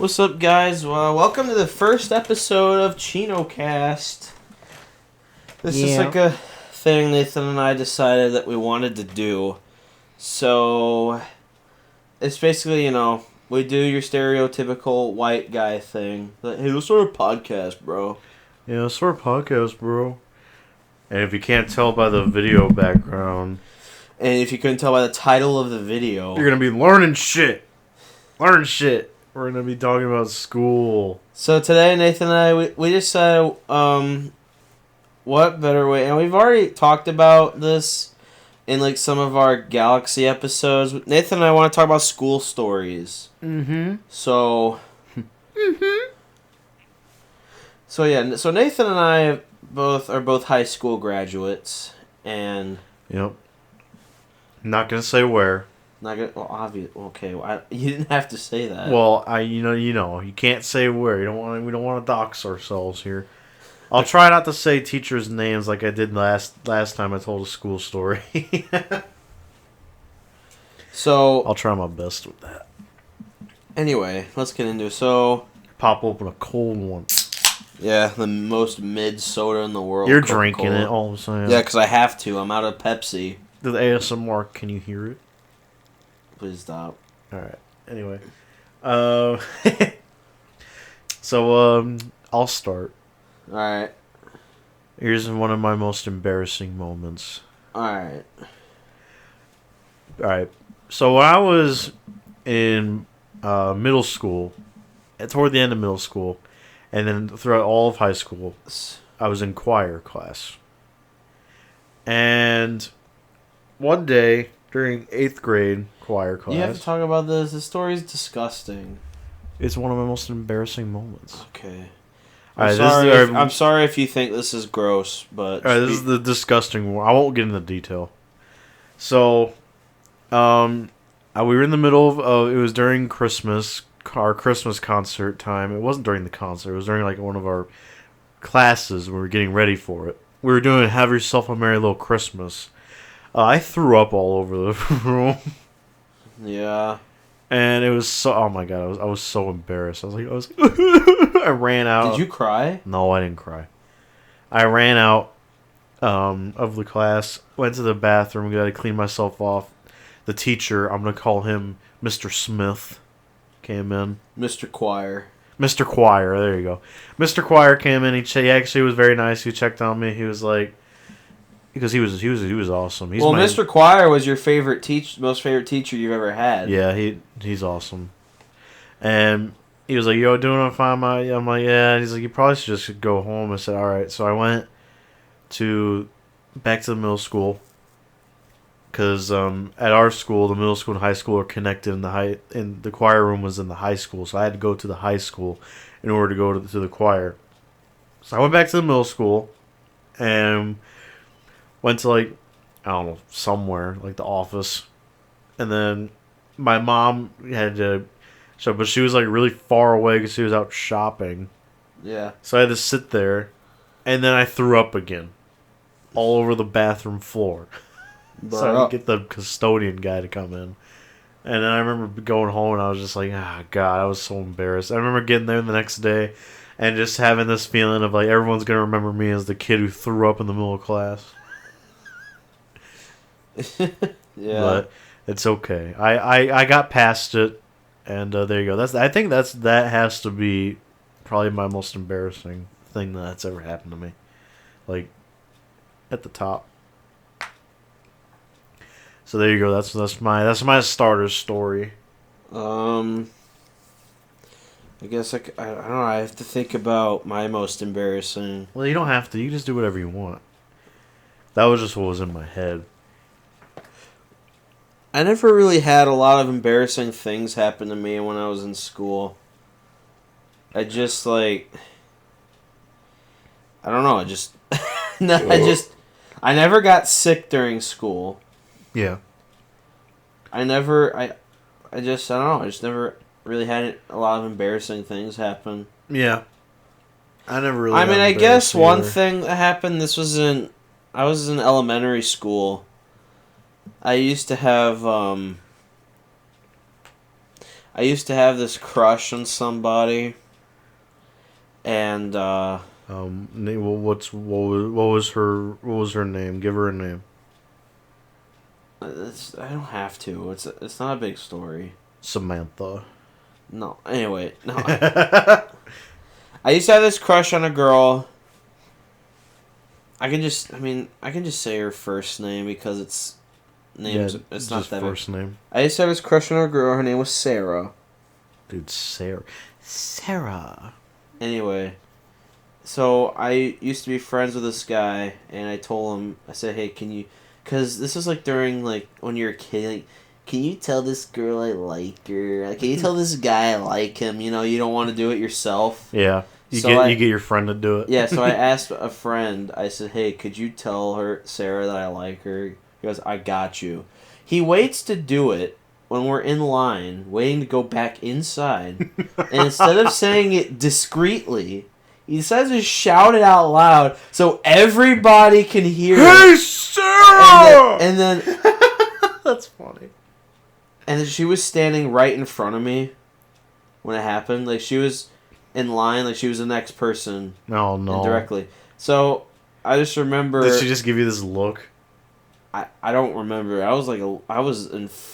What's up, guys? Well, welcome to the first episode of Ccino Cast. This is like a thing Nathan and I decided that we wanted to do. So, it's basically, we do your stereotypical white guy thing. Like, hey, let's start a podcast, bro. Yeah, let's start a podcast, bro. And if you can't tell by the video background, And if you couldn't tell by the title of the video, you're gonna be learning shit. Learn shit. We're gonna be talking about school. So today, Nathan and I, we decided, what better way, and we've already talked about this in, like, some of our Galaxy episodes. Nathan and I want to talk about school stories. Mm-hmm. So... So, yeah, so Nathan and I are both high school graduates, and... Yep. Not gonna say where. Not gonna, well, obvious. Okay, well, you didn't have to say that. Well, you can't say where. We don't want to dox ourselves here. I'll try not to say teachers' names like I did last time I told a school story. So I'll try my best with that. Anyway, let's get into it. So Pop open a cold one. Yeah, the most mid soda in the world. You're Coca-Cola. drinking it all of a sudden. Yeah, because I have to. I'm out of Pepsi. The ASMR, can you hear it? Please stop. Alright, anyway. So, I'll start. Alright. Here's one of my most embarrassing moments. Alright. Alright, so when I was in middle school, toward the end of middle school, and then throughout all of high school, I was in choir class. And one day, during 8th grade choir class... You have to talk about this. This story's disgusting. It's one of my most embarrassing moments. Okay. I'm sorry if you think this is gross, but... Alright, this is the disgusting one. I won't get into detail. So, we were in the middle of... it was during Christmas, our Christmas concert time. It wasn't during the concert. It was during, like, one of our classes. We were getting ready for it. We were doing Have Yourself a Merry Little Christmas. I threw up all over the room. Yeah. And it was so... Oh, my God. I was so embarrassed. I was like... I ran out. Did you cry? No, I didn't cry. I ran out of the class, went to the bathroom, got to clean myself off. The teacher, I'm going to call him Mr. Smith, came in. Mr. Choir. Mr. Choir, there you go. Mr. Choir came in. He actually was very nice. He checked on me. He was like... Because he was awesome. Mr. Choir was your most favorite teacher you've ever had. Yeah, he's awesome. And he was like, "Yo, doing fine?" I'm like, "Yeah." And he's like, "You probably should just go home." I said, "All right." So I went back to the middle school. Because at our school, the middle school and high school are connected, and the choir room was in the high school. So I had to go to the high school in order to go to the choir. So I went back to the middle school and went to, like, I don't know, somewhere, like the office. And then my mom had to... but she was, like, really far away because she was out shopping. Yeah. So I had to sit there. And then I threw up again. All over the bathroom floor. So I had to get the custodian guy to come in. And then I remember going home and I was just like, God, I was so embarrassed. I remember getting there the next day and just having this feeling of, like, everyone's going to remember me as the kid who threw up in the middle of class. Yeah. But it's okay. I got past it, and there you go. I think that has to be probably my most embarrassing thing that's ever happened to me. Like, at the top. So there you go. That's my starter story. I guess I don't know. I have to think about my most embarrassing. Well, you don't have to. You can just do whatever you want. That was just what was in my head. I never really had a lot of embarrassing things happen to me when I was in school. I just, like... I don't know, I never got sick during school. Yeah. I don't know, I just never really had a lot of embarrassing things happen. Yeah. I never really... I guess one thing that happened, I was in elementary school. I used to have, I used to have this crush on somebody, and what was her name? Give her a name. I don't have to. It's not a big story. Samantha. No. Anyway, no. I used to have this crush on a girl. I can just say her first name because it's not that first name. I used to have this crush on a girl. Her name was Sarah. Dude, Sarah. Anyway, so I used to be friends with this guy, and I told him, I said, hey, can you, because this was like during like when you're a kid, like, can you tell this girl I like her? Like, can you tell this guy I like him? You know, you don't want to do it yourself. Yeah. You get your friend to do it. Yeah, so I asked a friend, I said, hey, could you tell her, Sarah, that I like her? He goes, I got you. He waits to do it when we're in line, waiting to go back inside. And instead of saying it discreetly, he decides to shout it out loud so everybody can hear Hey, it. Sarah! And then That's funny. And then she was standing right in front of me when it happened. Like, she was in line, like she was the next person. Oh, no. Indirectly. So, I just remember... Did she just give you this look? I don't remember. I was in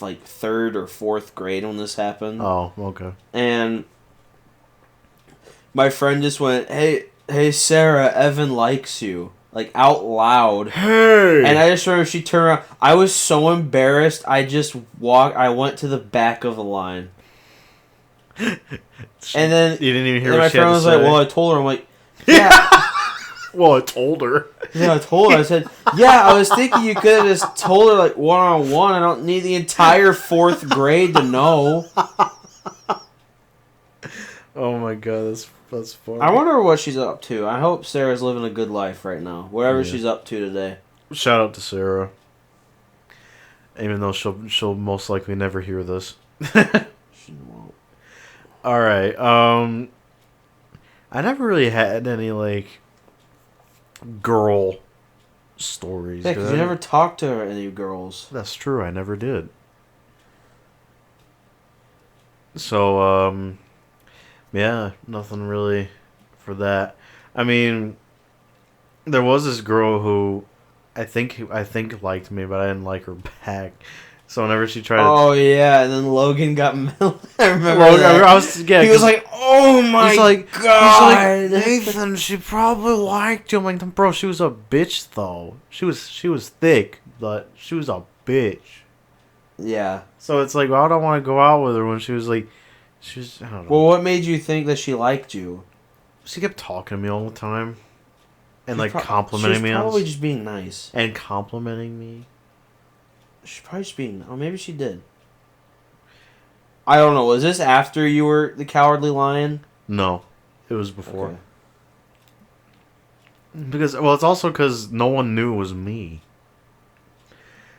like 3rd or 4th grade when this happened. Oh, okay. And my friend just went, hey Sarah, Evan likes you. Like, out loud. Hey! And I just remember she turned around. I was so embarrassed, I went to the back of the line. And then... You didn't even hear what she my had friend to was say? like, well, I told her. I'm like, yeah. Well, I told her. Yeah, I told her. I said, yeah, I was thinking you could have just told her, like, one-on-one. I don't need the entire 4th grade to know. Oh, my God. That's funny. I wonder what she's up to. I hope Sarah's living a good life right now. Whatever she's up to today. Shout out to Sarah. Even though she'll most likely never hear this. She won't. Alright, I never really had any, like, girl stories. Yeah, because you never talked to any girls. That's true, I never did. So, yeah, nothing really for that. I mean, there was this girl who I think liked me, but I didn't like her back. So whenever she tried to... Oh, yeah, and then Logan got... I remember that. He was like, oh my God. He's like, Nathan, she probably liked you. I'm like, bro, she was a bitch, though. She was thick, but she was a bitch. Yeah. So it's like, why would I want to go out with her when she was like... I don't know. Well, what made you think that she liked you? She kept talking to me all the time. And, like, complimenting me. She was probably just being nice. And complimenting me. She's probably just being... Oh, maybe she did. I don't know. Was this after you were the Cowardly Lion? No. It was before. Okay. Because, well, it's also because no one knew it was me.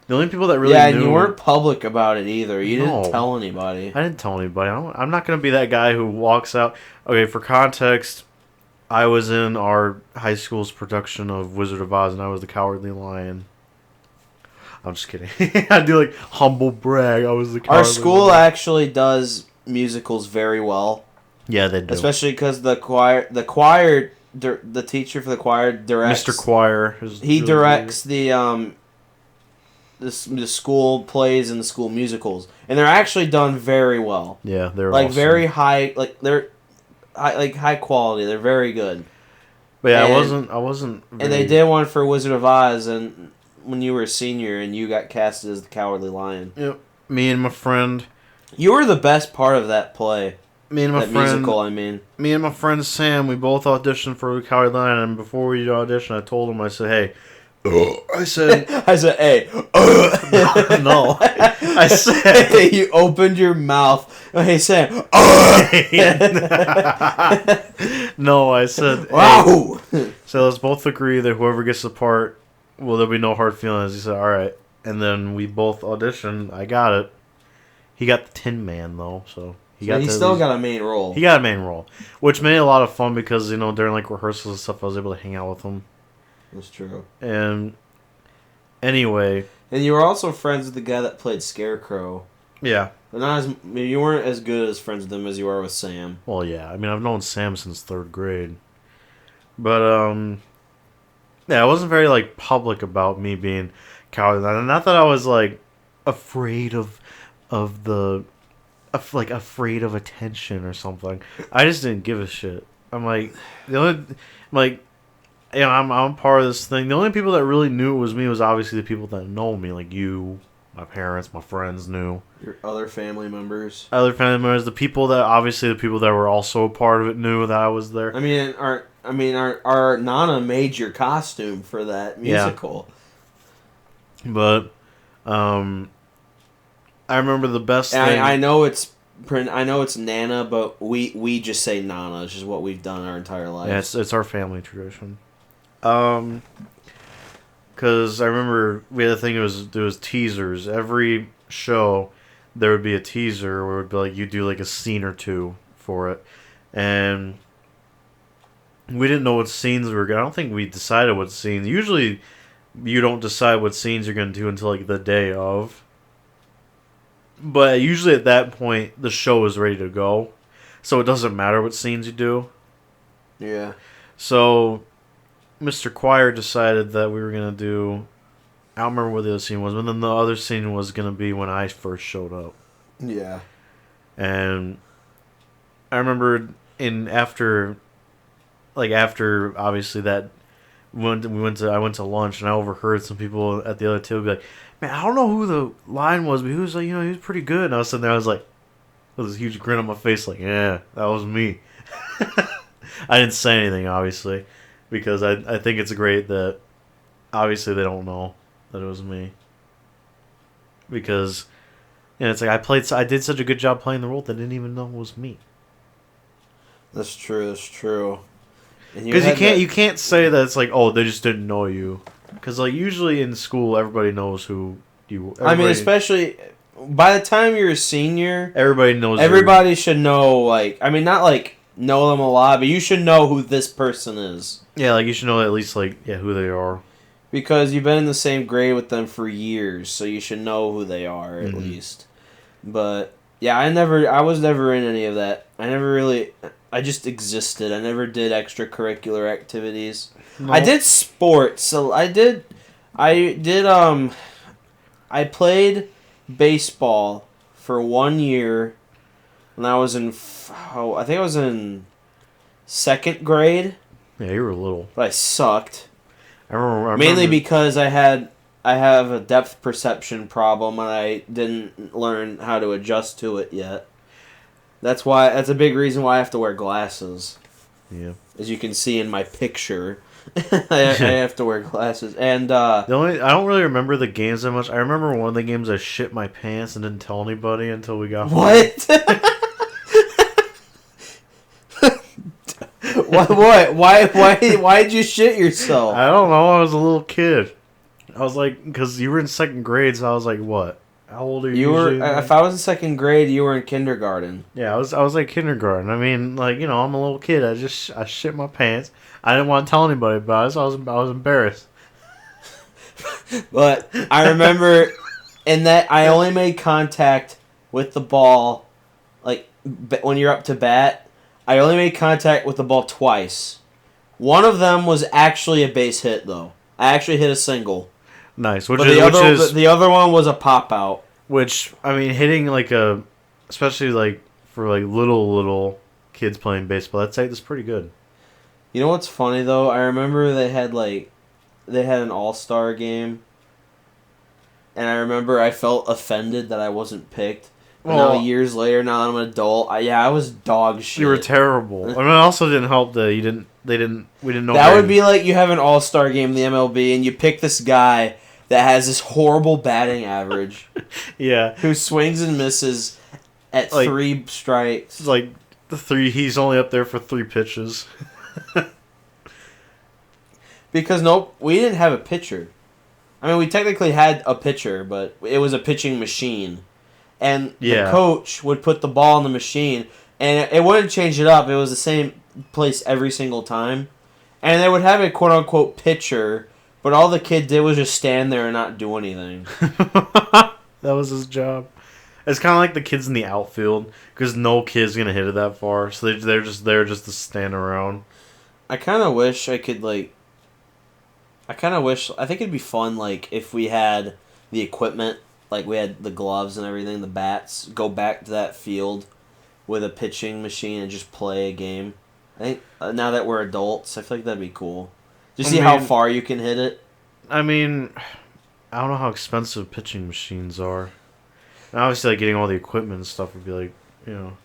The only people that really knew... Yeah, and you weren't public about it either. You didn't tell anybody. I didn't tell anybody. I'm not going to be that guy who walks out... Okay, for context, I was in our high school's production of Wizard of Oz, and I was the Cowardly Lion. I'm just kidding. I do, like, humble brag. I was the Cowardly Our school Lion. actually does musicals very well. Yeah, they do. Especially because the teacher for the choir directs... Mr. Choir. He directs the school plays and the school musicals, and they're actually done very well. Yeah, they're like awesome. Very high, high quality. They're very good. But yeah, and, I wasn't. And they did one for Wizard of Oz, and when you were a senior, and you got casted as the Cowardly Lion. Yep. Me and my friend. You were the best part of that play. Me and my that friend. Musical, I mean. Me and my friend Sam, we both auditioned for the Cowardly Lion, and before we auditioned, I told him, I said, hey. I said, hey. No. I said. You opened your mouth. Oh, hey, Sam. No, I said, wow. Hey. So let's both agree that whoever gets the part, well, there'll be no hard feelings. He said, all right. And then we both auditioned. I got it. He got the Tin Man, though, so... He still got a main role. He got a main role. Which made it a lot of fun because, during, like, rehearsals and stuff, I was able to hang out with him. That's true. And anyway. And you were also friends with the guy that played Scarecrow. Yeah. But not as you weren't as good as friends with him as you are with Sam. Well, yeah. I mean, I've known Sam since 3rd grade. But, yeah, I wasn't very, like, public about me being cowardly. Not that I was, like, afraid of the... like, afraid of attention or something. I just didn't give a shit. I'm like... I'm part of this thing. The only people that really knew it was me was obviously the people that know me. Like you, my parents, my friends knew. Your other family members. Other family members. The people that were also a part of it knew that I was there. Our Nana made your costume for that musical. Yeah. But, I remember the best thing. I know it's Nana, but we just say Nana. It's just what we've done our entire life. Yeah, it's our family tradition. Because I remember we had a thing. There was teasers every show. There would be a teaser where it would be like you do like a scene or two for it, and we didn't know what scenes we were gonna. I don't think we decided what scenes. Usually, you don't decide what scenes you're gonna do until like the day of. But usually at that point, the show is ready to go, so it doesn't matter what scenes you do. Yeah. So, Mr. Choir decided that we were gonna do. I don't remember what the other scene was, but then the other scene was gonna be when I first showed up. Yeah. And I remember after obviously that I went to lunch and I overheard some people at the other table be like, "Man, I don't know who the line was, but he was like, he was pretty good." And I was sitting there, I was like, with this huge grin on my face, like, "Yeah, that was me." I didn't say anything, obviously, because I think it's great that obviously they don't know that it was me. Because it's like I did such a good job playing the role that they didn't even know it was me. That's true. Because you can't say that it's like, oh, they just didn't know you. Because like usually in school, everybody knows who you. Especially by the time you're a senior, everybody knows. Everybody should know. Like, not like know them a lot, but you should know who this person is. Yeah, like you should know at least who they are. Because you've been in the same grade with them for years, so you should know who they are at least. But yeah, I was never in any of that. I just existed. I never did extracurricular activities. No. I did sports. So I played baseball for 1 year when I was in, I think I was in 2nd grade. Yeah, you were little. But I sucked. I remember mainly because I have a depth perception problem and I didn't learn how to adjust to it yet. That's a big reason why I have to wear glasses. Yeah. As you can see in my picture, I have to wear glasses. And I don't really remember the games that much. I remember one of the games I shit my pants and didn't tell anybody until we got home. What? What? Why did you shit yourself? I don't know. I was a little kid. I was like, because you were in 2nd grade, so I was like, what? How old are you? If I was in 2nd grade, you were in kindergarten. Yeah, I was like kindergarten. I mean, I'm a little kid. I shit my pants. I didn't want to tell anybody about it, so I was embarrassed. But I remember in that I only made contact with the ball, like when you're up to bat. I only made contact with the ball twice. One of them was actually a base hit, though. I actually hit a single. Nice. The other one was a pop out. Which, I mean, hitting especially for little kids playing baseball, that's pretty good. You know what's funny though? I remember they had an all-star game, and I remember I felt offended that I wasn't picked. But now years later, now that I'm an adult, I was dog shit. You were terrible. I mean, it also didn't help that we didn't know. That would be like you have an all-star game in the MLB, and you pick this guy that has this horrible batting average. Yeah. Who swings and misses at 3 strikes. Like he's only up there for 3 pitches. Because we didn't have a pitcher. I mean, we technically had a pitcher, but it was a pitching machine. And the coach would put the ball in the machine, and it wouldn't change it up. It was the same place every single time. And they would have a quote-unquote pitcher, but all the kid did was just stand there and not do anything. That was his job. It's kind of like the kids in the outfield because no kid's gonna hit it that far, so they're just there just to stand around. I kind of wish I could like. I kind of wish. I think it'd be fun like if we had the equipment, like we had the gloves and everything, the bats. Go back to that field with a pitching machine and just play a game. I think now that we're adults, I feel like that'd be cool. Just see how far you can hit it. I mean, I don't know how expensive pitching machines are. And obviously, like getting all the equipment and stuff would be like, you know.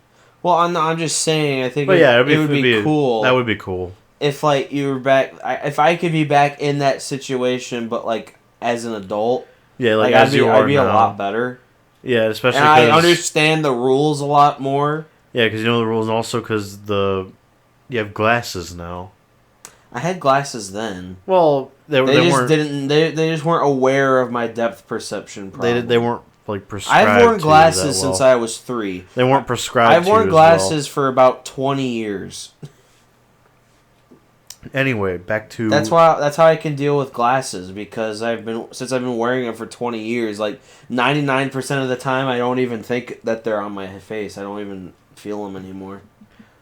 Well, I'm just saying. I think But yeah, it would be cool. That would be cool. If like you were back, if I could be back in that situation, but like as an adult, yeah, like as I'd be a lot better. Yeah, especially and I understand the rules a lot more. Yeah, because you know the rules, and also because you have glasses now. I had glasses then. Well, they just weren't aware of my depth perception problem. They weren't like prescribed. I've worn glasses since I was 3. They weren't prescribed. I've worn glasses for about 20 years. Anyway, back to that's how I can deal with glasses because since I've been wearing them for 20 years. Like 99% of the time, I don't even think that they're on my face. I don't even feel them anymore.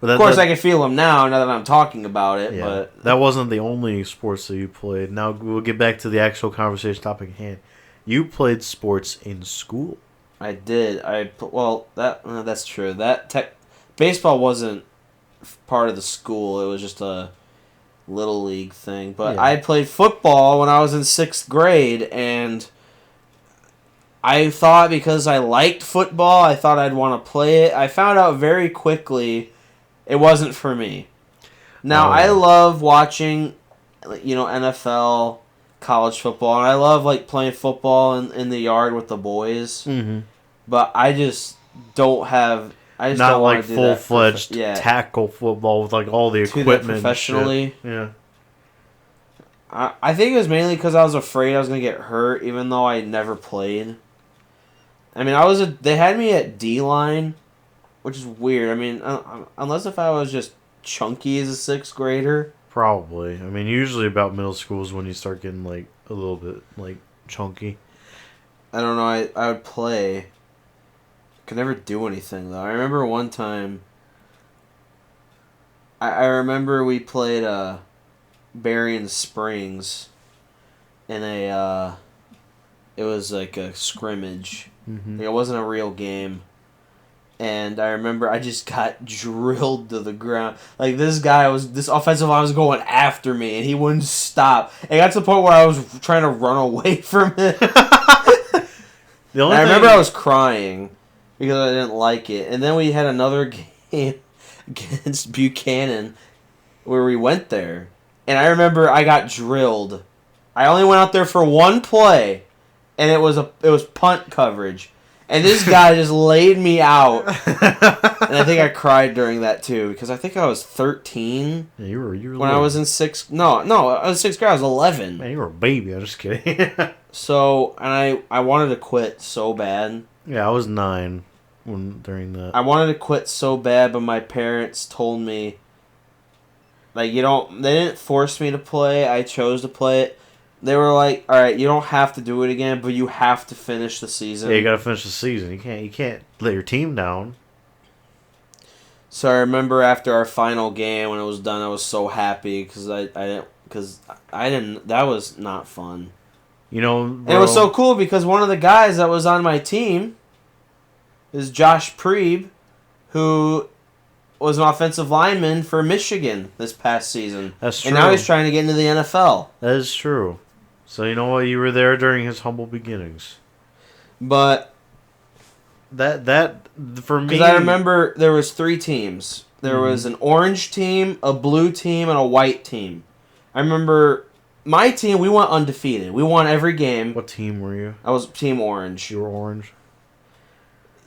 Of course, I can feel them now that I'm talking about it. Yeah, but that wasn't the only sports that you played. Now we'll get back to the actual conversation topic at hand. You played sports in school. I did. That's true. Baseball wasn't part of the school. It was just a little league thing. But I played football when I was in 6th grade, and I thought because I liked football, I thought I'd want to play it. I found out very quickly it wasn't for me. Now, I love watching, NFL, college football, and I love playing football in the yard with the boys. Mm-hmm. But I just don't have. I just not don't like full-fledged tackle football with all the equipment professionally. Yeah. I think it was mainly because I was afraid I was gonna get hurt, even though I never played. I mean, they had me at D-line, which is weird. I mean, unless if I was just chunky as a 6th grader. Probably. I mean, usually about middle school is when you start getting a little bit chunky. I don't know. I would play. Could never do anything though. I remember one time. I remember we played Berrien Springs, in a. It was like a scrimmage. Mm-hmm. It wasn't a real game. And I remember I just got drilled to the ground. This offensive line was going after me, and he wouldn't stop. It got to the point where I was trying to run away from him. I remember I was crying because I didn't like it. And then we had another game against Buchanan where we went there. And I remember I got drilled. I only went out there for one play, and it was punt coverage. And this guy just laid me out. And I think I cried during that too, because I think I was 13. Yeah, you were when I was in 6th. No, I was 6th grade. I was 11. Man, you were a baby. I'm just kidding. So, and I wanted to quit so bad. Yeah, I was 9 during that. I wanted to quit so bad, but my parents told me, they didn't force me to play. I chose to play it. They were like, all right, you don't have to do it again, but you have to finish the season. Yeah, you got to finish the season. You can't let your team down. So I remember after our final game when it was done, I was so happy because I didn't. That was not fun. Bro, and it was so cool because one of the guys that was on my team is Josh Preeb, who was an offensive lineman for Michigan this past season. That's true. And now he's trying to get into the NFL. That is true. So you know what? You were there during his humble beginnings. But that for me, because I remember there was 3 teams. There was an orange team, a blue team, and a white team. I remember my team. We went undefeated. We won every game. What team were you? I was Team Orange. You were orange.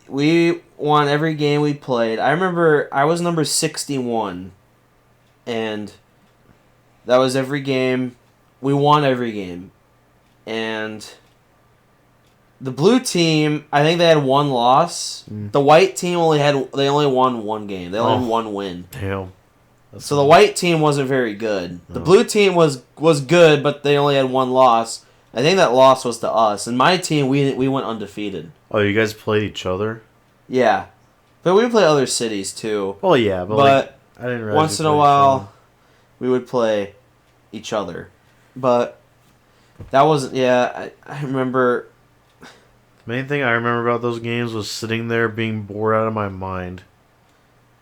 We won every game we played. I remember I was number 61, and that was every game. We won every game. And the blue team, I think they had 1 loss. The white team they only won 1 game. They only had 1 win. Damn. So the white team wasn't very good. The blue team was good, but they only had 1 loss. I think that loss was to us. And my team, we went undefeated. Oh, you guys played each other? Yeah. But we would play other cities, too. Well, yeah, but like, I didn't realize once you in a played while, we would play each other. But that wasn't... Yeah, I remember... The main thing I remember about those games was sitting there being bored out of my mind.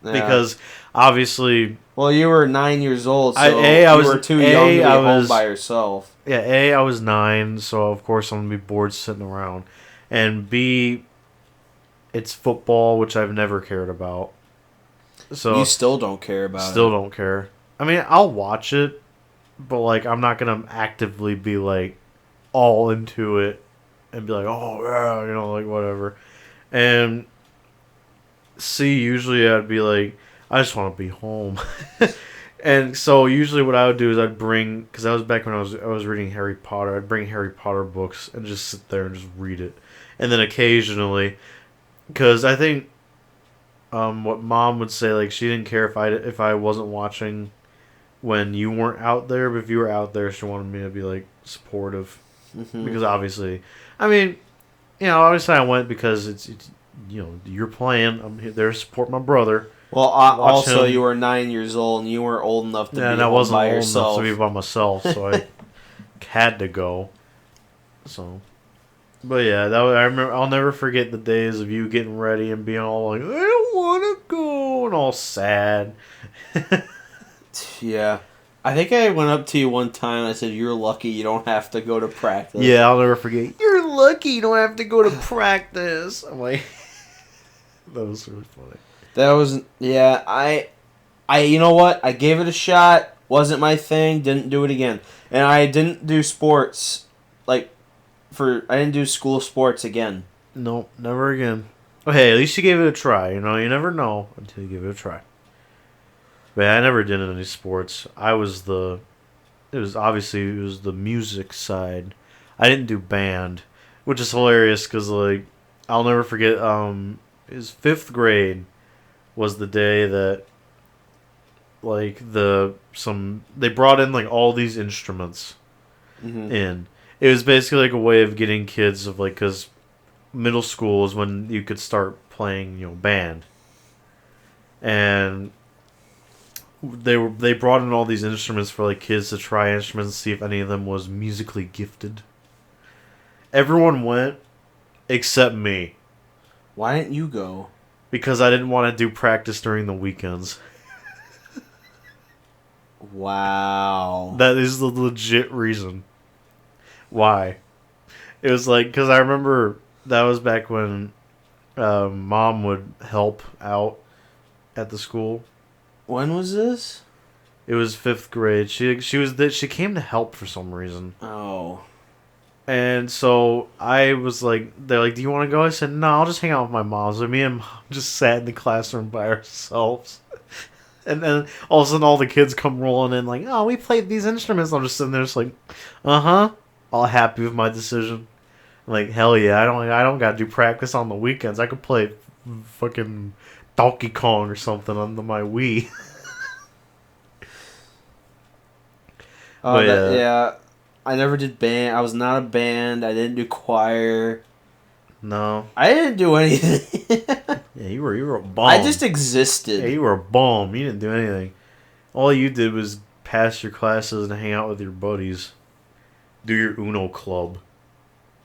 Yeah. Because, obviously... Well, you were 9 years old, so you were too young to be home by yourself. Yeah, A, I was 9, so of course I'm going to be bored sitting around. And B, it's football, which I've never cared about. So you still don't care about it. Still don't care. I mean, I'll watch it, but like I'm not going to actively be like all into it and be like, oh, yeah, you know, like whatever. And C, usually I'd be like, I just want to be home. And so usually what I would do is I'd bring, because that was back when I was reading Harry Potter, I'd bring Harry Potter books and just sit there and just read it. And then occasionally, because I think what Mom would say, like she didn't care if I wasn't watching when you weren't out there, but if you were out there, she wanted me to be like supportive. Mm-hmm. Because obviously, I mean, you know, obviously I went because it's you know, you're playing, I'm there to support my brother. Well, also you were 9 years old and you weren't old enough to be and I wasn't by old yourself. enough to be by myself, so I had to go. So, but yeah, I remember. I'll never forget the days of you getting ready and being all like, "I don't want to go," and all sad. Yeah, I think I went up to you one time and I said, "You're lucky you don't have to go to practice." Yeah, I'll never forget. You're lucky you don't have to go to practice. I'm like, that was really funny. That was, yeah, I, you know what? I gave it a shot. Wasn't my thing. Didn't do it again. And I didn't do sports, I didn't do school sports again. Nope, never again. Oh, hey, at least you gave it a try. You know, you never know until you give it a try. But yeah, I never did any sports. It was the music side. I didn't do band, which is hilarious because, like, I'll never forget, it was 5th grade was the day that like they brought in like all these instruments in. It was basically like a way of getting kids of like, because middle school is when you could start playing, you know, band. And they brought in all these instruments for like kids to try instruments, see if any of them was musically gifted. Everyone went except me. Why didn't you go? Because I didn't want to do practice during the weekends. Wow. That is the legit reason. Why? It was like, because I remember that was back when Mom would help out at the school. When was this? It was 5th grade. She came to help for some reason. Oh. And so I was like, they're like, do you want to go? I said, no, I'll just hang out with my mom. So me and Mom just sat in the classroom by ourselves. And then all of a sudden all the kids come rolling in like, oh, we played these instruments. I'm just sitting there just like, uh-huh. All happy with my decision. Like, hell yeah, I don't got to do practice on the weekends. I could play fucking Donkey Kong or something on my Wii. Oh, yeah. I never did band. I was not a band. I didn't do choir. No. I didn't do anything. Yeah, you were a bum. I just existed. Yeah, you were a bum. You didn't do anything. All you did was pass your classes and hang out with your buddies. Do your Uno club.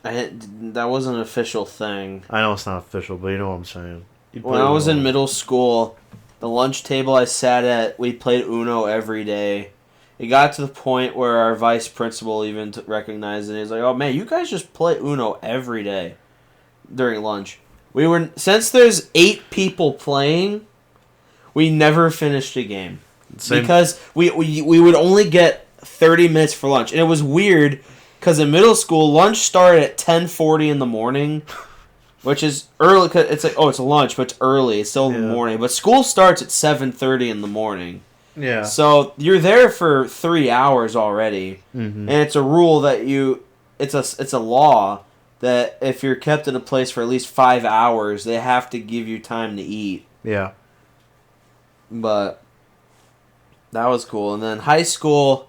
That wasn't an official thing. I know it's not official, but you know what I'm saying. When I was in middle school, the lunch table I sat at, we played Uno every day. It got to the point where our vice principal even recognized it. He was like, "Oh man, you guys just play Uno every day during lunch." Since there's 8 people playing, we never finished a game. Because we would only get 30 minutes for lunch, and it was weird because in middle school lunch started at 10:40 in the morning, which is early. Cause it's like, oh, it's a lunch, but it's early. It's still in the morning. But school starts at 7:30 in the morning. Yeah. So you're there for 3 hours already, and it's a rule that it's a law that if you're kept in a place for at least 5 hours, they have to give you time to eat. Yeah. But that was cool. And then high school,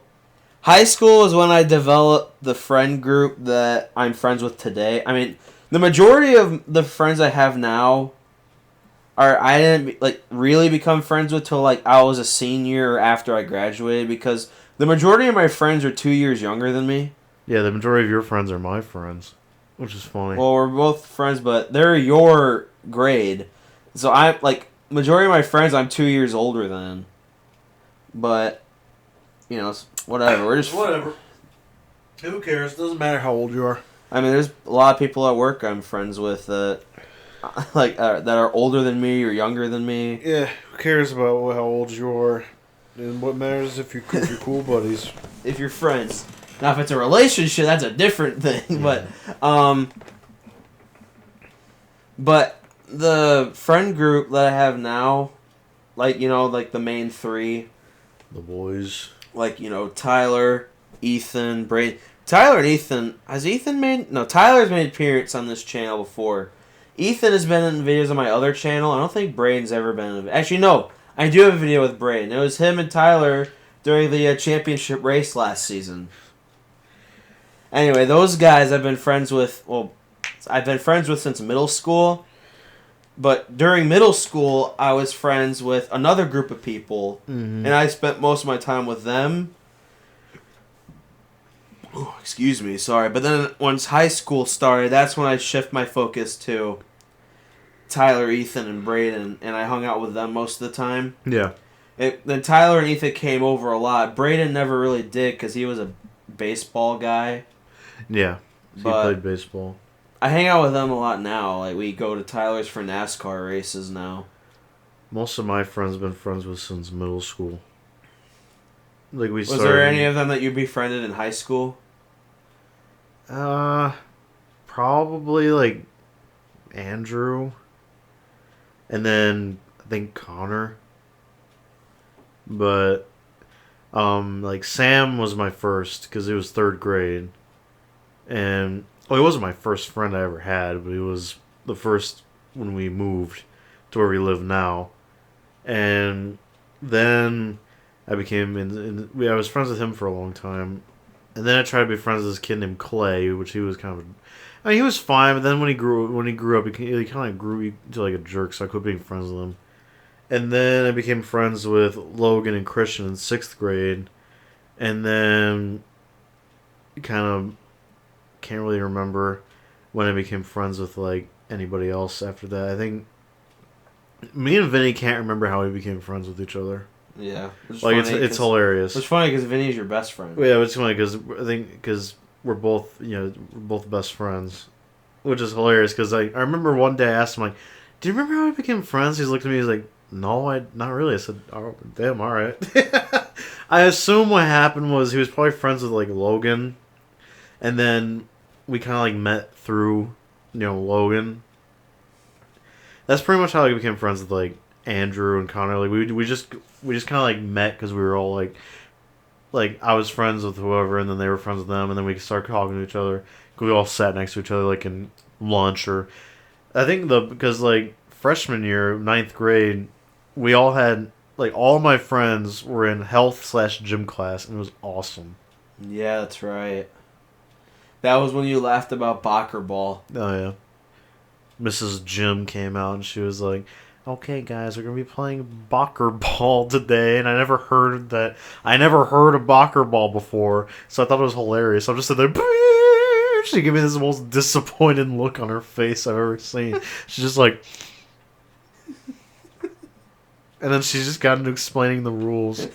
High school is when I developed the friend group that I'm friends with today. I mean, the majority of the friends I have now I didn't like really become friends with till like I was a senior or after I graduated because the majority of my friends are 2 years younger than me. Yeah, the majority of your friends are my friends, which is funny. Well, we're both friends, but they're your grade, so I'm like majority of my friends I'm 2 years older than. But it's whatever. We're just whatever. Who cares? Doesn't matter how old you are. I mean, there's a lot of people at work I'm friends with that that are older than me or younger than me. Yeah, who cares about how old you are? And what matters if you're cool buddies. If you're friends. Now, if it's a relationship, that's a different thing. Yeah. But the friend group that I have now, like the main three, The boys. like Tyler, Ethan, Braden. Tyler and Ethan. Has Ethan made? No, Tyler's made an appearance on this channel before. Ethan has been in videos on my other channel. I don't think Braden's ever been in. Actually, no. I do have a video with Braden. It was him and Tyler during the championship race last season. Anyway, those guys I've been friends with. Well, I've been friends with since middle school. But during middle school, I was friends with another group of people, and I spent most of my time with them. Oh, excuse me, sorry. But then once high school started, that's when I shift my focus to Tyler, Ethan, and Braden, and I hung out with them most of the time. Yeah. Then Tyler and Ethan came over a lot. Braden never really did because he was a baseball guy. Yeah. So you played baseball. I hang out with them a lot now. Like, we go to Tyler's for NASCAR races now. Most of my friends have been friends with since middle school. Like Was there any of them that you befriended in high school? Probably like Andrew. And then I think Connor. But like Sam was my first because it was third grade. And he wasn't my first friend I ever had, but he was the first when we moved to where we live now. And then I became I was friends with him for a long time. And then I tried to be friends with this kid named Clay, which he was kind of I mean, he was fine, but then when he grew up, he kind of grew into like a jerk, so I quit being friends with him. And then I became friends with Logan and Christian in 6th grade. And then kind of can't really remember when I became friends with like anybody else after that. I think me and Vinny can't remember how we became friends with each other. Yeah, like it's hilarious. It's funny because Vinny's your best friend. Yeah, it's funny because we're both best friends, which is hilarious. Because I remember one day I asked him like, "Do you remember how we became friends?" He's looked at me. He's like, "No, not really." I said, "Oh, damn, all right." I assume what happened was he was probably friends with like Logan. And then we kind of like met through, Logan. That's pretty much how we became friends with like Andrew and Connor. Like we just kind of like met because we were all like I was friends with whoever, and then they were friends with them, and then we started talking to each other. We all sat next to each other like in lunch or, I think because like freshman year, 9th grade, we all had like all my friends were in health/gym class, and it was awesome. Yeah, that's right. That was when you laughed about Bacher ball. Oh, yeah. Mrs. Jim came out and she was like, "Okay, guys, we're going to be playing Bacher ball today." And I never heard of Bacher ball before, so I thought it was hilarious. I'm just sitting there, she gave me this most disappointed look on her face I've ever seen. She's just like... And then she just got into explaining the rules.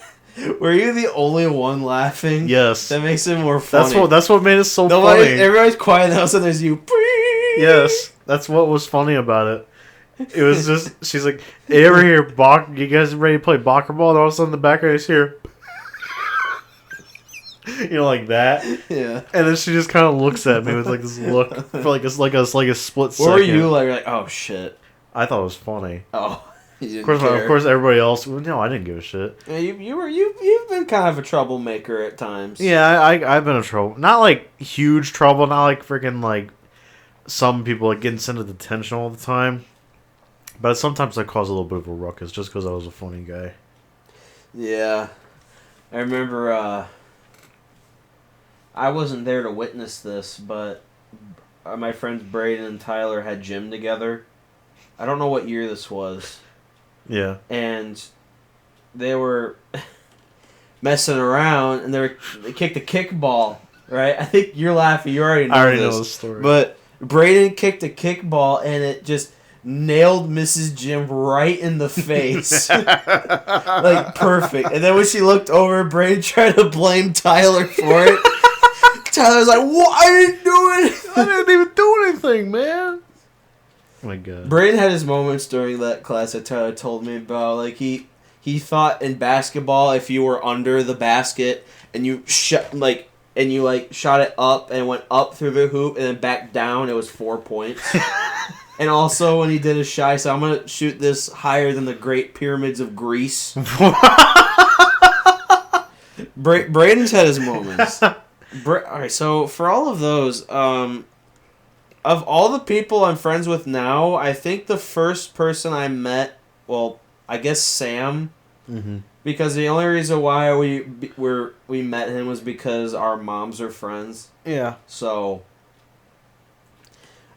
Were you the only one laughing? Yes. That makes it more funny. That's what made it so funny. Everybody's quiet now, so there's you. Yes. That's what was funny about it. It was just, she's like, "Hey, over here, you guys ready to play Bacher ball?" And all of a sudden, the back I just hear, like that. Yeah. And then she just kind of looks at me with like this look for like a split second. What were you like? Oh shit! I thought it was funny. Oh, you of course, everybody else. Well, no, I didn't give a shit. Yeah, you've been kind of a troublemaker at times. Yeah, I've been in trouble. Not like huge trouble. Not like freaking like some people like getting sent to detention all the time. But sometimes I cause a little bit of a ruckus just because I was a funny guy. Yeah. I remember I wasn't there to witness this, but my friends Braden and Tyler had gym together. I don't know what year this was. Yeah. And they were messing around, and they kicked a kickball, right? I think you're laughing. You already know I already this. know the story. But Braden kicked a kickball, and it just nailed Mrs. Jim right in the face. Like, perfect. And then when she looked over, Braden tried to blame Tyler for it. Tyler was like, "What? I didn't do it. I didn't even do anything, man." Oh my God. Braden had his moments during that class that Tyler told me about. Like, he thought in basketball, if you were under the basket and you shot it up and went up through the hoop and then back down, it was 4 points. And also when he did a shot, he said, "I'm gonna shoot this higher than the Great Pyramids of Greece." Braden's had his moments. Alright, so for all of those, of all the people I'm friends with now, I think the first person I met, well, I guess Sam, because the only reason why we met him was because our moms are friends. Yeah. So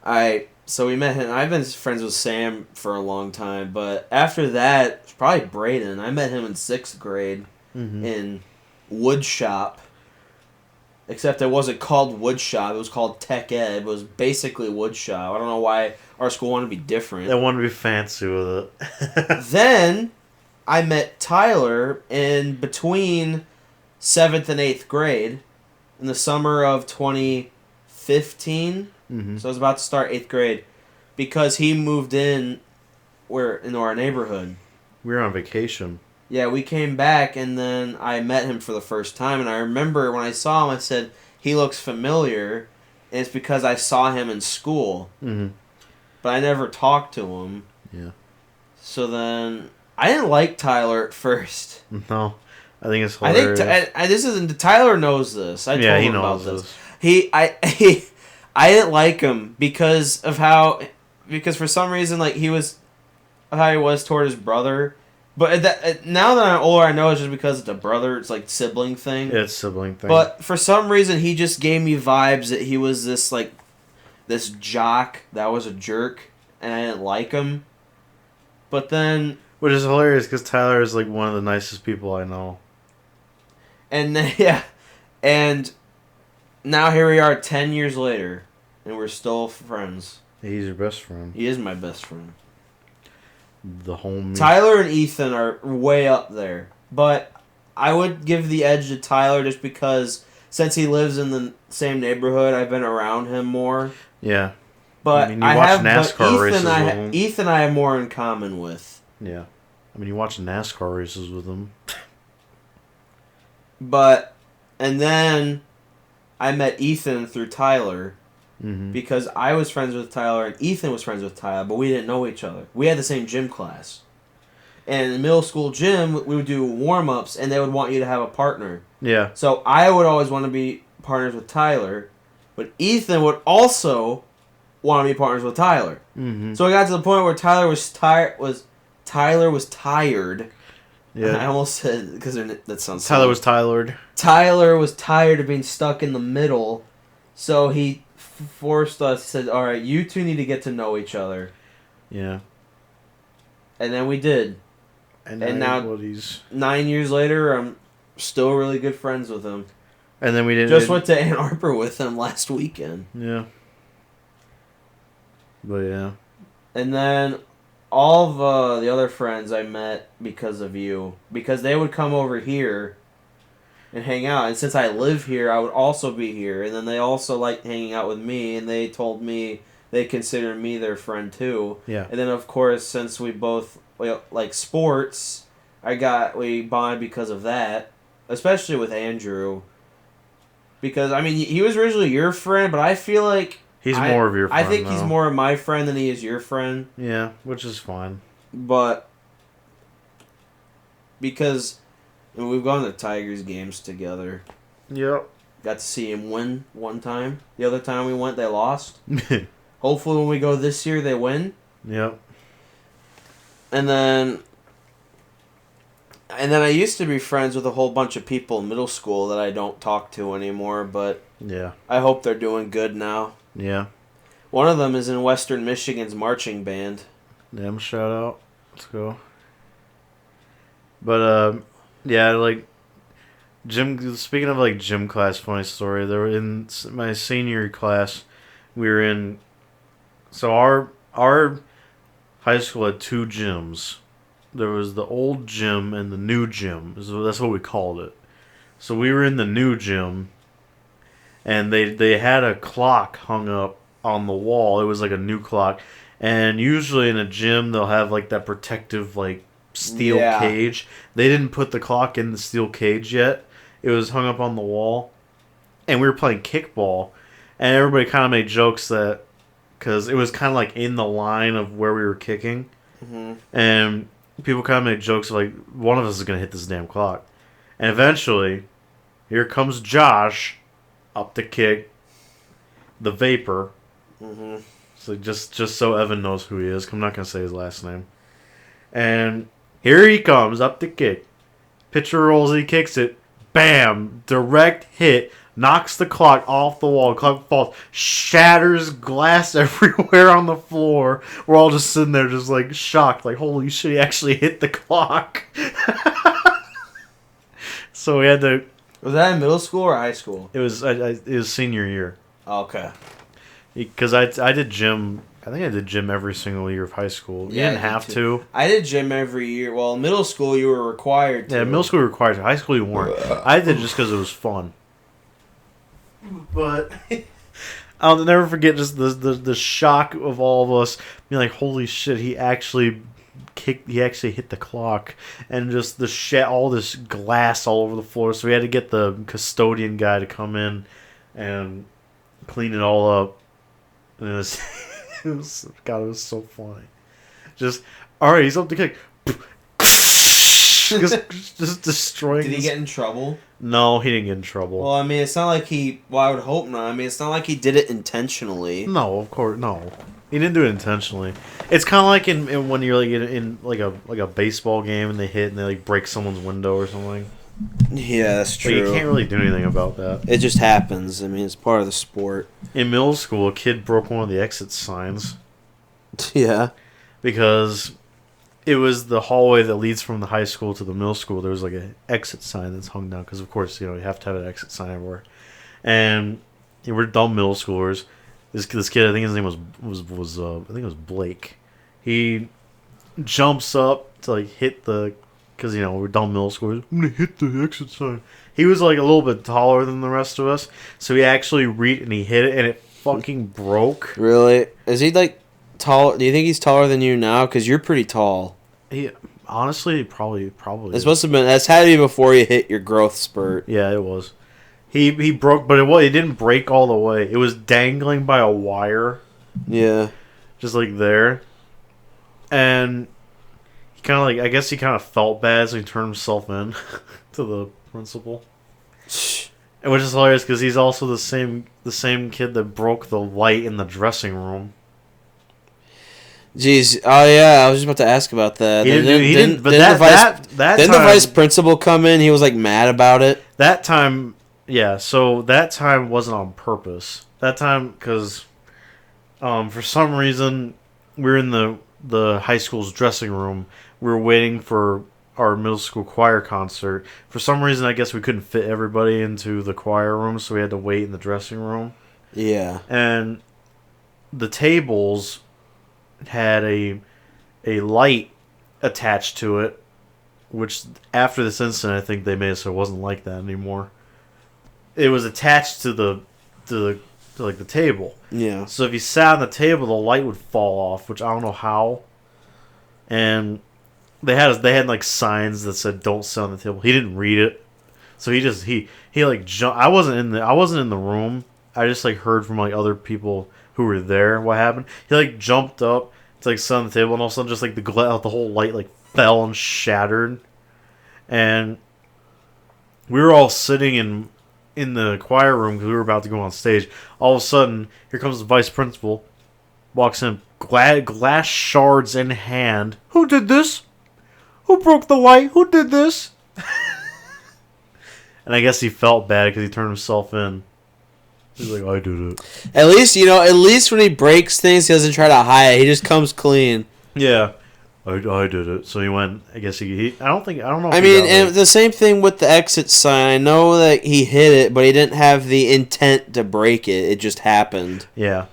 we met him. I've been friends with Sam for a long time, but after that, it's probably Braden. I met him in 6th grade in wood shop. Except it wasn't called wood shop. It was called Tech Ed. It was basically wood shop. I don't know why our school wanted to be different. They wanted to be fancy with it. Then I met Tyler in between 7th and 8th grade in the summer of 2015. So I was about to start 8th grade because he moved into our neighborhood. We were on vacation. Yeah, we came back, and then I met him for the first time, and I remember when I saw him, I said, "He looks familiar," and it's because I saw him in school. But I never talked to him. Yeah. So then, I didn't like Tyler at first. No. I think it's hilarious. I think Tyler knows this. I told him about this. I didn't like him because for some reason, like, he was, of how he was toward his brother. But now that I'm older, I know it's just because it's a brother. It's like sibling thing. Yeah, it's sibling thing. But for some reason, he just gave me vibes that he was this jock that was a jerk, and I didn't like him. But then, which is hilarious because Tyler is like one of the nicest people I know. And then, yeah, and now here we are 10 years later, and we're still friends. He's your best friend. He is my best friend. The homie. Tyler and Ethan are way up there, but I would give the edge to Tyler just because since he lives in the same neighborhood, I've been around him more. Yeah, but you watch NASCAR races with him. Ethan, I have more in common with. Yeah, I mean, you watch NASCAR races with him. And then I met Ethan through Tyler. Because I was friends with Tyler and Ethan was friends with Tyler, but we didn't know each other. We had the same gym class. And in middle school gym, we would do warm-ups, and they would want you to have a partner. Yeah. So I would always want to be partners with Tyler, but Ethan would also want to be partners with Tyler. So I got to the point where Tyler was tired. Yeah. I almost said, because that sounds Tyler silly. was Tylered. Tyler was tired of being stuck in the middle, so he forced us, said, "All right, you two need to get to know each other." Yeah. And then we did. And now, 9 years later, I'm still really good friends with him. And then we just went to Ann Arbor with him last weekend. Yeah. But yeah. And then all of the other friends I met because of you. Because they would come over here and hang out. And since I live here, I would also be here. And then they also liked hanging out with me. And they told me they consider me their friend too. Yeah. And then, of course, since we both like sports, we bonded because of that. Especially with Andrew. Because, I mean, he was originally your friend, but I feel like he's more of your friend. I think he's more of my friend than he is your friend. Yeah, which is fine. But because we've gone to Tigers games together. Yep. Got to see him win one time. The other time we went, they lost. Hopefully when we go this year, they win. Yep. And then And then I used to be friends with a whole bunch of people in middle school that I don't talk to anymore, but Yeah. I hope they're doing good now. Yeah. One of them is in Western Michigan's marching band. Damn, shout out. Let's go. But, yeah, like, speaking of, like, gym class, funny story, there were in my senior class, we were in, so our high school had two gyms. There was the old gym and the new gym. So that's what we called it. So we were in the new gym, and they had a clock hung up on the wall. It was like a new clock. And usually in a gym, they'll have like that protective like steel cage. They didn't put the clock in the steel cage yet. It was hung up on the wall. And we were playing kickball. And everybody kind of made jokes that, because it was kind of like in the line of where we were kicking. Mm-hmm. And people kind of made jokes like, one of us is going to hit this damn clock. And eventually, here comes Josh up to kick the Vapor. Mm-hmm. So just so Evan knows who he is. I'm not going to say his last name. And here he comes up to kick. Pitcher rolls, he kicks it. Bam! Direct hit. Knocks the clock off the wall. Clock falls. Shatters glass everywhere on the floor. We're all just sitting there just like shocked. Like, holy shit, he actually hit the clock. So we had to... Was that in middle school or high school? It was senior year. Okay. Because I did gym... I think I did gym every single year of high school. You didn't have to. I did gym every year. Well, in middle school you were required to. Yeah, middle school required to. High school you weren't. I did just because it was fun. But I'll never forget just the shock of all of us being like, holy shit, he actually hit the clock, and just all this glass all over the floor. So we had to get the custodian guy to come in and clean it all up. And it was so funny. Just, alright, he's up to kick. just destroying. Did he get in trouble? No, he didn't get in trouble. Well, I mean, it's not like he... Well, I would hope not. I mean, it's not like he did it intentionally. No, of course, no. He didn't do it intentionally. It's kind of like in when you're like in like a baseball game and they hit and they like break someone's window or something. Yeah, that's true. But you can't really do anything about that. It just happens. I mean, it's part of the sport. In middle school, a kid broke one of the exit signs. Yeah. Because it was the hallway that leads from the high school to the middle school. There was like an exit sign that's hung down because, of course, you have to have an exit sign everywhere. And we're dumb middle schoolers. This kid, I think his name was I think it was Blake. He jumps up to like hit the, because we're dumb middle schoolers. I'm gonna hit the exit sign. He was like a little bit taller than the rest of us, so he actually reached and he hit it, and it fucking broke. Really? Is he like tall? Do you think he's taller than you now? Because you're pretty tall. He honestly probably. It's supposed to have been. That's had to be before you hit your growth spurt. Yeah, it was. He broke, but it didn't break all the way. It was dangling by a wire. Yeah. Just like there. And he kind of like, I guess he kind of felt bad, so he turned himself in to the principal. And which is hilarious because he's also the same kid that broke the light in the dressing room. Jeez, oh yeah, I was just about to ask about that. Didn't the vice principal come in? He was like mad about it. That time, yeah. So that time wasn't on purpose. That time, because for some reason we were in the high school's dressing room. We were waiting for our middle school choir concert. For some reason, I guess we couldn't fit everybody into the choir room, so we had to wait in the dressing room. Yeah, and the tables had a light attached to it, which after this incident I think they made it so it wasn't like that anymore. It was attached to the table. Yeah. So if you sat on the table, the light would fall off, which I don't know how. And they had like signs that said "Don't sit on the table." He didn't read it, so he like jumped. I wasn't in the room. I just like heard from like other people who were there what happened. He like jumped up to like sit on the table, and all of a sudden just like the whole light like fell and shattered. And we were all sitting in the choir room because we were about to go on stage. All of a sudden, here comes the vice principal, walks in, glass shards in hand. Who did this? Who broke the light? Who did this? And I guess he felt bad because he turned himself in. He's like, I did it. At least when he breaks things, he doesn't try to hide it. He just comes clean. Yeah. I did it. So he went, I guess I don't know. I mean, and the same thing with the exit sign. I know that he hit it, but he didn't have the intent to break it. It just happened. Yeah.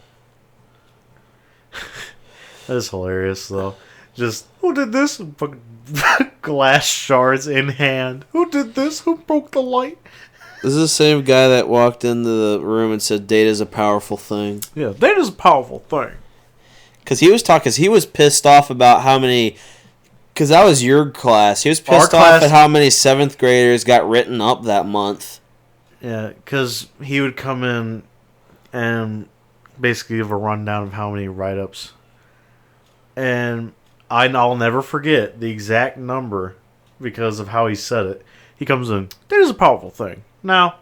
That's hilarious, though. Just, who did this? Fucking glass shards in hand. Who did this? Who broke the light? This is the same guy that walked into the room and said data's a powerful thing. Yeah, data's a powerful thing. Because he was pissed off about how many... Because that was your class. He was pissed off at how many 7th graders got written up that month. Yeah, because he would come in and basically give a rundown of how many write-ups. And I'll never forget the exact number because of how he said it. He comes in, data's a powerful thing. Now,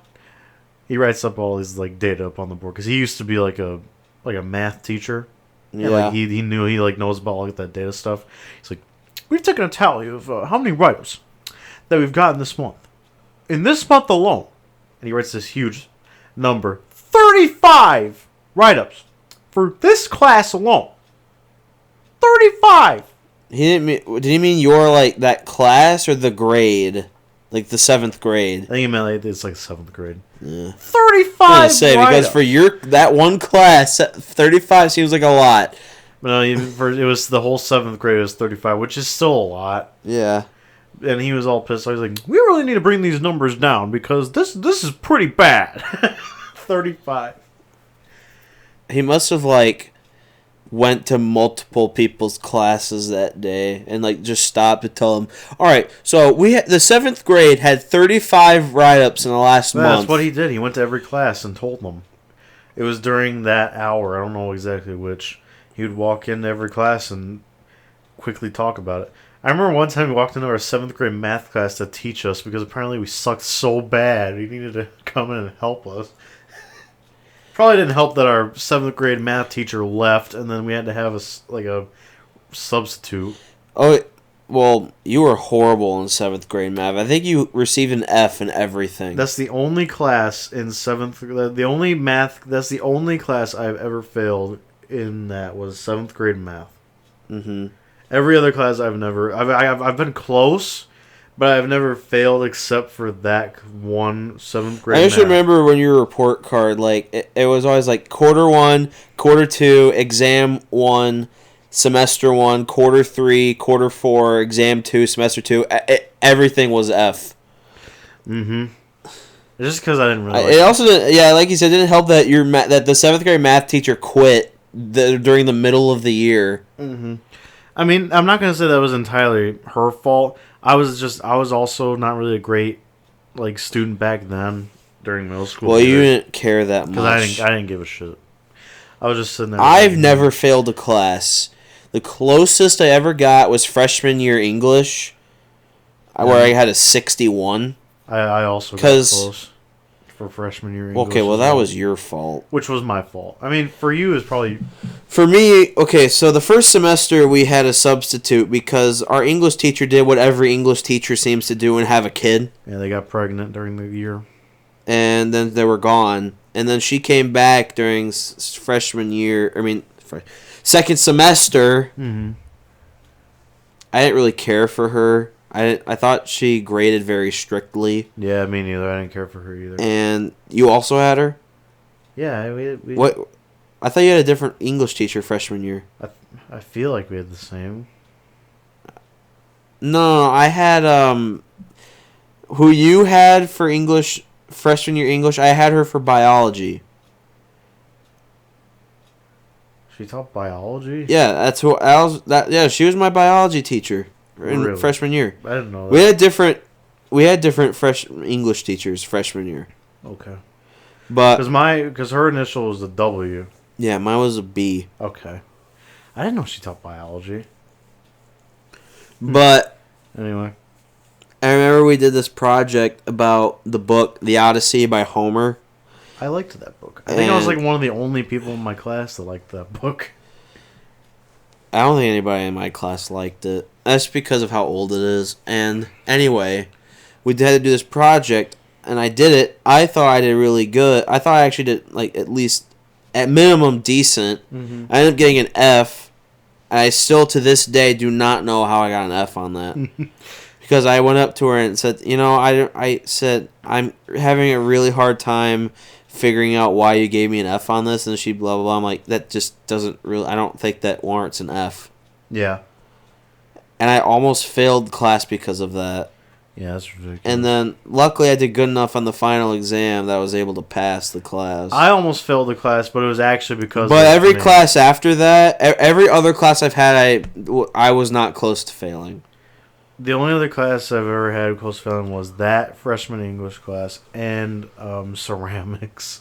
he writes up all his data up on the board because he used to be like a math teacher. Yeah. And, he knew he knows about that data stuff. He's like, we've taken a tally of how many write-ups that we've gotten this month. In this month alone, and he writes this huge number, 35 write-ups for this class alone. 35. Did he mean your that class or the grade? Like the 7th grade? I think he meant it's 7th grade. Yeah. 35. I was gonna say, because for that one class, 35 seems like a lot. No, it was the whole 7th grade was 35, which is still a lot. Yeah. And he was all pissed. I was like, we really need to bring these numbers down because this is pretty bad. 35. He must have went to multiple people's classes that day and just stopped to tell them, all right, so the 7th grade had 35 write-ups in the last month. That's what he did. He went to every class and told them. It was during that hour. I don't know exactly which. He would walk into every class and quickly talk about it. I remember one time we walked into our 7th grade math class to teach us because apparently we sucked so bad. He needed to come in and help us. Probably didn't help that our 7th grade math teacher left, and then we had to have a substitute. Oh, well, you were horrible in 7th grade math. I think you received an F in everything. That's the only class in 7th. The only math. That's the only class I've ever failed in. That was 7th grade math. Mm-hmm. Every other class I've been close. But I've never failed except for that one 7th grade. I just remember when your report card, it was always quarter 1, quarter 2, exam 1, semester 1, quarter 3, quarter 4, exam 2, semester 2. Everything was F. Mm-hmm. Just because I didn't really. It also didn't, like you said, it didn't help that that the 7th grade math teacher quit during the middle of the year. Mm-hmm. I mean, I'm not gonna say that was entirely her fault. I was also not really a great student back then during middle school. Well, you didn't care that much. Because I didn't give a shit. I was just sitting there. I've never failed a class. The closest I ever got was freshman year English, where I had a 61. I also got close for freshman year English. Okay, well that was your fault. Which was my fault. I mean, for you is probably. For me, okay, so the first semester we had a substitute because our English teacher did what every English teacher seems to do and have a kid. Yeah, they got pregnant during the year. And then they were gone. And then she came back during freshman year, second semester. Mm-hmm. I didn't really care for her. I thought she graded very strictly. Yeah, me neither. I didn't care for her either. And you also had her? Yeah, we What? I thought you had a different English teacher freshman year. I feel like we had the same. No, I had who you had for English freshman year English. I had her for biology. She taught biology? Yeah, that's who I was. Yeah, she was my biology teacher in freshman year. I didn't know that. We had different fresh English teachers freshman year. Okay. But because her initial was a W. Yeah, mine was a B. Okay. I didn't know she taught biology. But anyway, I remember we did this project about the book The Odyssey by Homer. I liked that book. I think I was one of the only people in my class that liked that book. I don't think anybody in my class liked it. That's because of how old it is. And anyway, we had to do this project, and I did it. I thought I did really good. I thought I actually did, like, at least, at minimum, decent. Mm-hmm. I ended up getting an F. I still, to this day, do not know how I got an F on that. Because I went up to her and said, I said, I'm having a really hard time figuring out why you gave me an F on this. And she blah, blah, blah. I'm like, that just doesn't really, I don't think that warrants an F. Yeah. And I almost failed class because of that. Yeah, that's ridiculous. And then, luckily, I did good enough on the final exam that I was able to pass the class. I almost failed the class, but it was actually because... But every class after that, every other class I've had, I was not close to failing. The only other class I've ever had close to failing was that freshman English class and ceramics.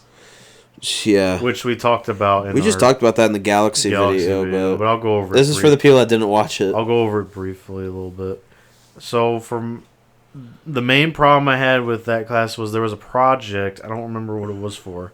Yeah. Which we talked about. We just talked about that in the Galaxy video. But I'll go over this is for the people that didn't watch it. I'll go over it briefly a little bit. So, the main problem I had with that class was there was a project, I don't remember what it was for,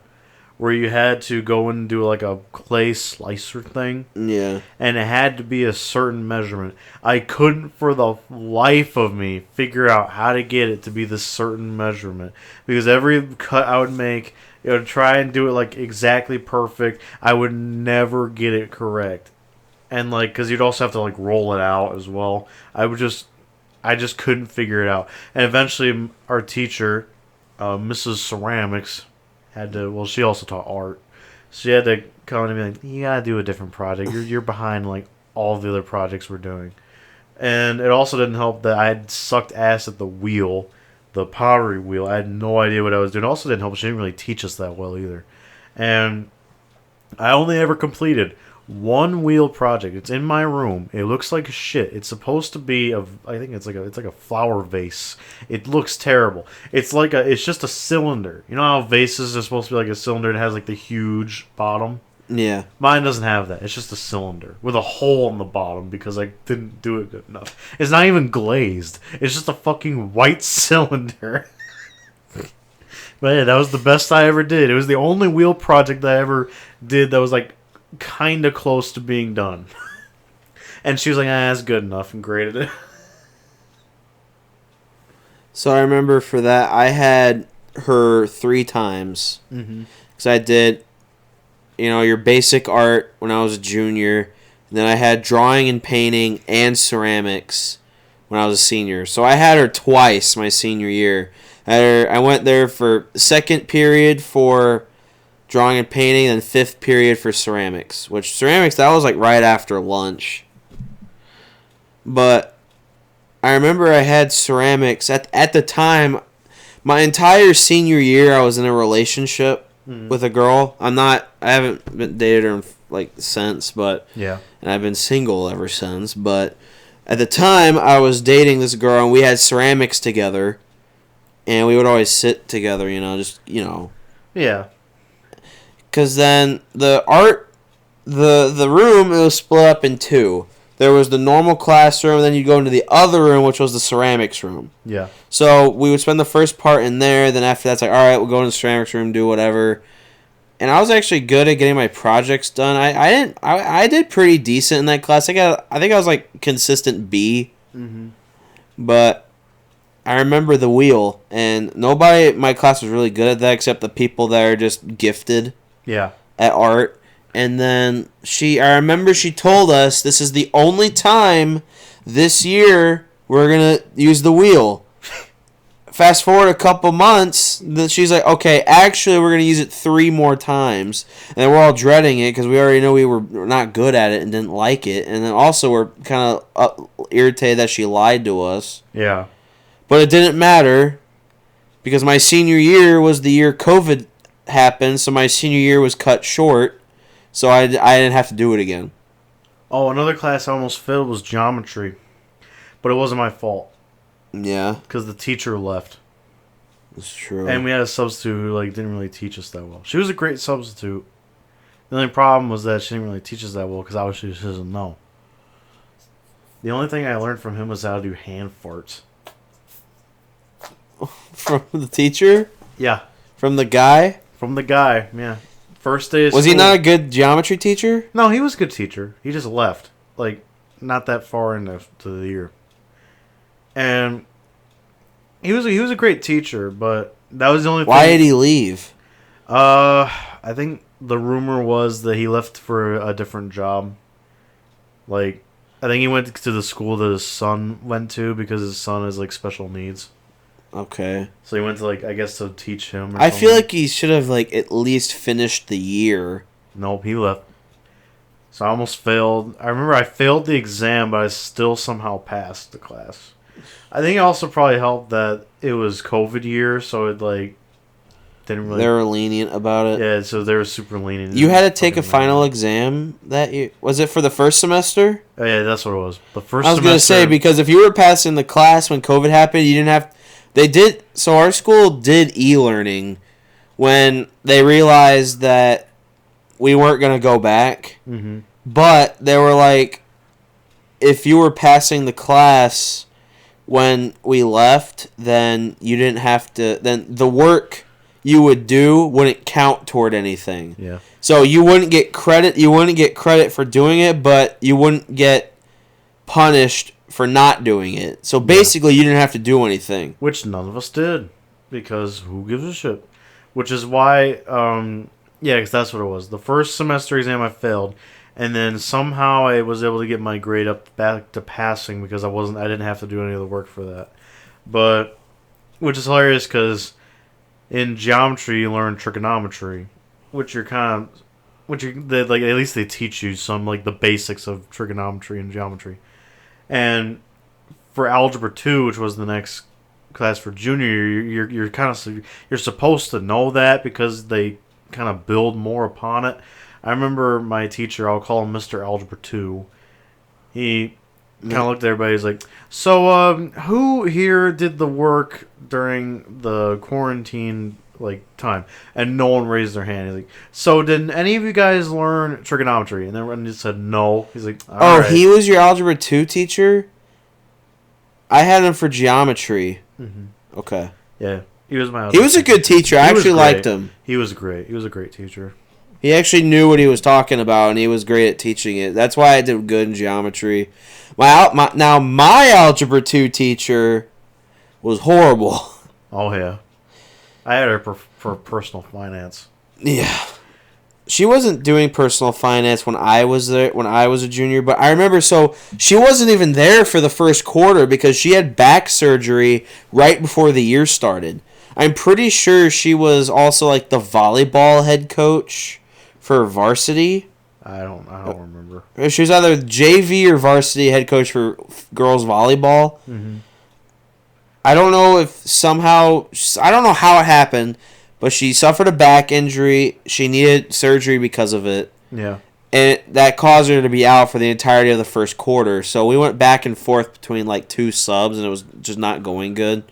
where you had to go and do like a clay slicer thing. Yeah. And it had to be a certain measurement. I couldn't for the life of me figure out how to get it to be the certain measurement. Because every cut I would make, I would try and do it like exactly perfect. I would never get it correct. And like, because you'd also have to like roll it out as well. I just couldn't figure it out. And eventually our teacher, Mrs. Ceramics, had to, well, she also taught art. She had to come and be like, you gotta do a different project. You're behind like all the other projects we're doing. And it also didn't help that I had sucked ass at the wheel, the pottery wheel. I had no idea what I was doing. It also didn't help. She didn't really teach us that well either. And I only ever completed one wheel project. It's in my room. It looks like shit. It's supposed to be I think it's like a flower vase. It looks terrible. It's just a cylinder. You know how vases are supposed to be like a cylinder? It has like the huge bottom. Yeah. Mine doesn't have that. It's just a cylinder with a hole in the bottom because I didn't do it good enough. It's not even glazed. It's just a fucking white cylinder. But yeah, that was the best I ever did. It was the only wheel project that I ever did that was like kind of close to being done. And she was like, that's good enough, and graded it. So I remember for that, I had her 3 times. Because I did, your basic art when I was a junior. And then I had drawing and painting and ceramics when I was a senior. So I had her twice my senior year. I went there for second period for drawing and painting, and 5th period for ceramics. Which ceramics, that was like right after lunch. But I remember I had ceramics at the time. My entire senior year, I was in a relationship with a girl. I haven't been dated her like since, but yeah, and I've been single ever since. But at the time, I was dating this girl, and we had ceramics together, and we would always sit together. Yeah. Because then the room, it was split up in 2. There was the normal classroom, and then you'd go into the other room, which was the ceramics room. Yeah. So we would spend the first part in there, then after that, it's like, all right, we'll go into the ceramics room, do whatever. And I was actually good at getting my projects done. I did pretty decent in that class. I think I was like consistent B. Mm-hmm. But I remember the wheel, and nobody in my class was really good at that except the people that are just gifted. Yeah. At art. And then I remember she told us this is the only time this year we're going to use the wheel. Fast forward a couple months, then she's like, okay, actually we're going to use it 3 more times. And then we're all dreading it because we already know we were not good at it and didn't like it. And then also we're kind of irritated that she lied to us. Yeah. But it didn't matter because my senior year was the year COVID happened, so my senior year was cut short, so I didn't have to do it again. Oh, another class I almost failed was geometry, but it wasn't my fault. Yeah, because the teacher left. That's true. And we had a substitute who didn't really teach us that well. She was a great substitute. The only problem was that she didn't really teach us that well because obviously she doesn't know. The only thing I learned from him was how to do hand farts. From the teacher? Yeah. From the guy? From the guy, yeah. First day of Was school. he not a good geometry teacher? No, he was a good teacher. He just left. like not that far into the year, and he was a great teacher, but that was the only. Why did he leave? I think the rumor was that he left for a different job. Like, I think he went to the school that his son went to because his son has like special needs. Okay. So he went to like I guess to teach him. I feel like he should have like at least finished the year. Nope, he left. So I almost failed. I remember I failed the exam, but I still somehow passed the class. I think it also probably helped that it was COVID year, so it like didn't really. They were lenient about it. Yeah, so they were super lenient. You had to take a final exam that year. Was it for the first semester? Oh, yeah, that's what it was. The first. I was gonna say because if you were passing the class when COVID happened, you didn't have. They did. So our school did e-learning when they realized that we weren't gonna go back. Mm-hmm. But they were like, if you were passing the class when we left, then you didn't have to. Then the work you would do wouldn't count toward anything. Yeah. So you wouldn't get credit. You wouldn't get credit for doing it, but you wouldn't get punished for not doing it. So basically, you didn't have to do anything. Which none of us did, because who gives a shit? Which is why, yeah, because that's what it was. The first semester exam I failed, and then somehow I was able to get my grade up back to passing because I didn't have to do any of the work for that. But, which is hilarious because in geometry you learn trigonometry, which you're kind of, like at least they teach you some like the basics of trigonometry and geometry. And for algebra 2, which was the next class for junior year, you're kind of you're supposed to know that because they kind of build more upon it. I remember my teacher, I'll call him Mr. Algebra 2. He kind of looked at everybody. He's like, "So, who here did the work during the quarantine like time?" And no one raised their hand. He's like, "So, did any of you guys learn trigonometry?" And everyone just said no. He's like, "All right." He was your algebra 2 teacher? I had him for geometry. Mm-hmm. Okay. Yeah, he was my. He was a good teacher. I actually liked him. He was great. He was a great teacher. He actually knew what he was talking about, and he was great at teaching it. That's why I did good in geometry. My algebra 2 teacher was horrible. Oh yeah, I had her for personal finance. Yeah, she wasn't doing personal finance when I was there. When I was a junior, but I remember. So she wasn't even there for the first quarter because she had back surgery right before the year started. I'm pretty sure she was also like the volleyball head coach for varsity. I don't remember. She was either JV or varsity head coach for girls volleyball. Mm-hmm. I don't know if somehow, I don't know how it happened, but she suffered a back injury. She needed surgery because of it. Yeah. And that caused her to be out for the entirety of the first quarter. So we went back and forth between like two subs, and it was just not going good.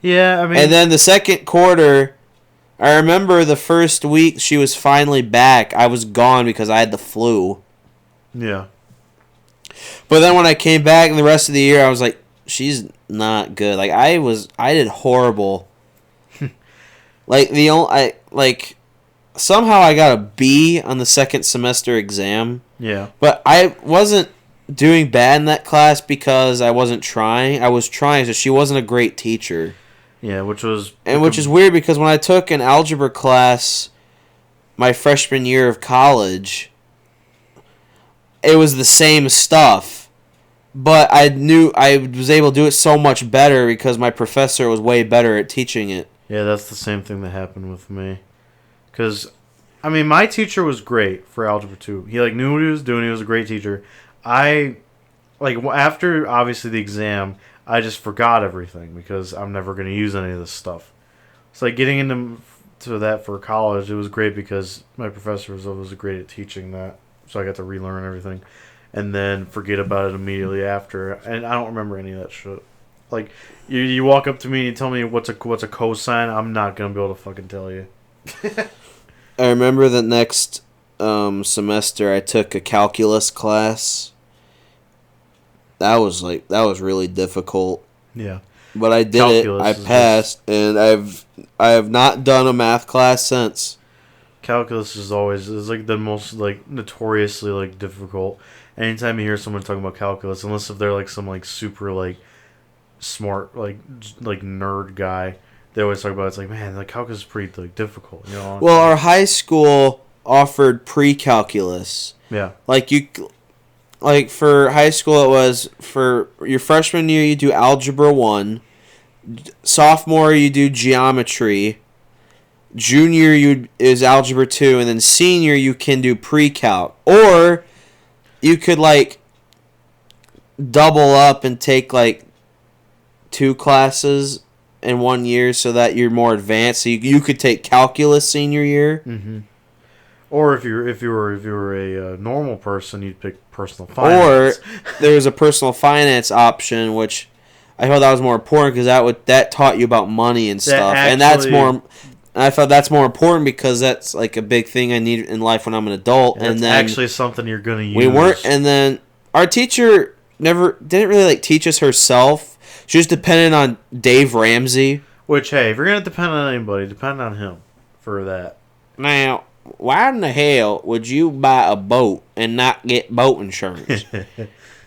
Yeah, I mean. And then the second quarter, I remember the first week she was finally back. I was gone because I had the flu. Yeah. But then when I came back the rest of the year, I was like, she's not good. Like I did horrible. Somehow I got a B on the second semester exam. Yeah. But I wasn't doing bad in that class because I wasn't trying. I was trying, so she wasn't a great teacher. Yeah, which is weird because when I took an algebra class my freshman year of college, it was the same stuff, but I knew I was able to do it so much better because my professor was way better at teaching it. Yeah, that's the same thing that happened with me. Because, I mean, my teacher was great for Algebra 2. He, knew what he was doing. He was a great teacher. After, obviously, the exam, I just forgot everything because I'm never going to use any of this stuff. So, getting into that for college, it was great because my professor was always great at teaching that. So, I got to relearn everything. And then forget about it immediately after. And I don't remember any of that shit. You walk up to me and you tell me what's a cosine, I'm not going to be able to fucking tell you. I remember the next semester I took a calculus class. That was really difficult. Yeah. But I did calculus it. I passed, and I have not done a math class since. Calculus is the most notoriously difficult. anytime you hear someone talking about calculus, unless if they're like some like super like smart like nerd guy, they always talk about it's like, man, like calculus is pretty like difficult, you know. Well, our high school offered pre-calculus. Yeah. Like for high school, it was for your freshman year you do algebra 1, sophomore you do geometry, junior you is algebra 2, and then senior you can do pre-calc, or you could like double up and take like 2 classes in 1 year so that you're more advanced. So you could take calculus senior year. Mm-hmm. Or if you were a normal person, you'd pick personal finance. Or there was a personal finance option, which I thought that was more important because that taught you about money and stuff, and that's more. I thought that's more important because that's like a big thing I need in life when I'm an adult. And then actually something you're gonna use. We weren't, and then our teacher didn't really like teach us herself. She was dependent on Dave Ramsey. Which, hey, if you're gonna depend on anybody, depend on him for that. Now, why in the hell would you buy a boat and not get boat insurance?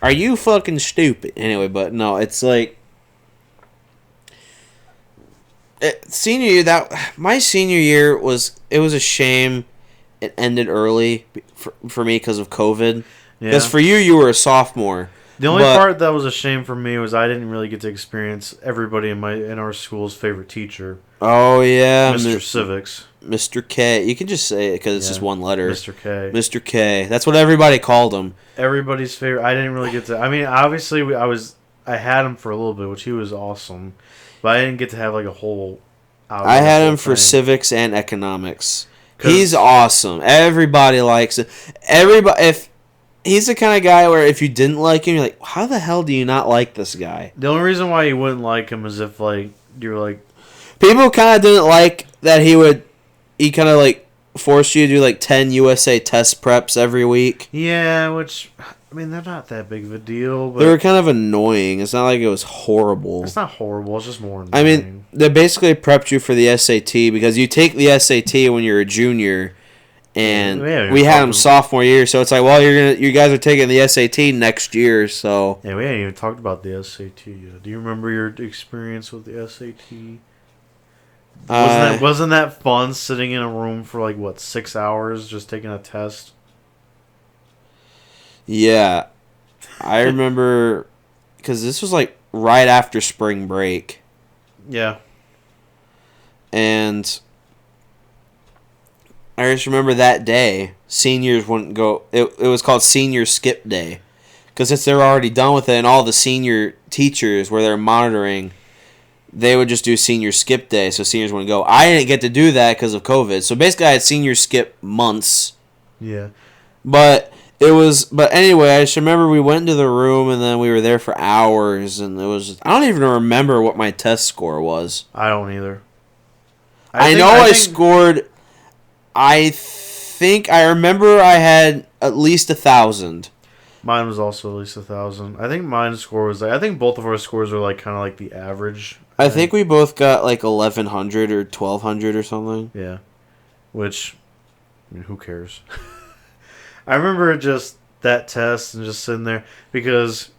Are you fucking stupid? Anyway, but no, it's like senior year. My senior year was a shame. It ended early for me because of COVID. Because for you were a sophomore. The only part that was a shame for me was I didn't really get to experience everybody in our school's favorite teacher. Oh yeah, Mr. Civics. Mr. K. You can just say it because it's just one letter. Mr. K. Mr. K. That's what everybody called him. Everybody's favorite. I didn't really get to. I mean, obviously, I had him for a little bit, which he was awesome, but I didn't get to have like a whole. I had him for civics and economics. He's awesome. Everybody likes it. He's the kind of guy where if you didn't like him, you're like, how the hell do you not like this guy? The only reason why you wouldn't like him is if like you're like. People kind of didn't like that he kind of like forced you to do like 10 USA test preps every week. Yeah, which, I mean, they're not that big of a deal. But they were kind of annoying. It's not like it was horrible. It's not horrible. It's just more annoying. I mean, they basically prepped you for the SAT because you take the SAT when you're a junior, and we had them sophomore year. So it's like, well, you guys are taking the SAT next year. So yeah, we hadn't even talked about the SAT yet. Do you remember your experience with the SAT? Wasn't that fun sitting in a room for like 6 hours just taking a test? Yeah, I remember because this was like right after spring break. Yeah, and I just remember that day seniors wouldn't go. It was called senior skip day because since they were already done with it, and all the senior teachers where they're monitoring. They would just do senior skip day, so seniors wouldn't go. I didn't get to do that because of COVID. So basically, I had senior skip months. Yeah. But anyway, I just remember we went into the room and then we were there for hours, and it was. I don't even remember what my test score was. I don't either. I scored. I think I remember I had at least 1,000. Mine was also at least 1,000. I think mine's score was I think both of our scores were like kind of like the average. I think we both got like 1,100 or 1,200 or something. Yeah, which, I mean, who cares? I remember just that test and just sitting there because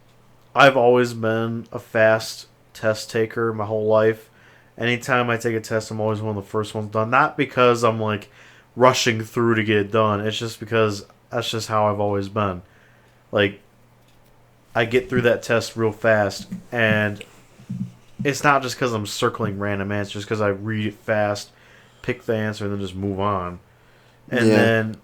I've always been a fast test taker my whole life. Anytime I take a test, I'm always one of the first ones done. Not because I'm like rushing through to get it done. It's just because that's just how I've always been. Like, I get through that test real fast, and it's not just because I'm circling random answers, because I read it fast, pick the answer, and then just move on. And then,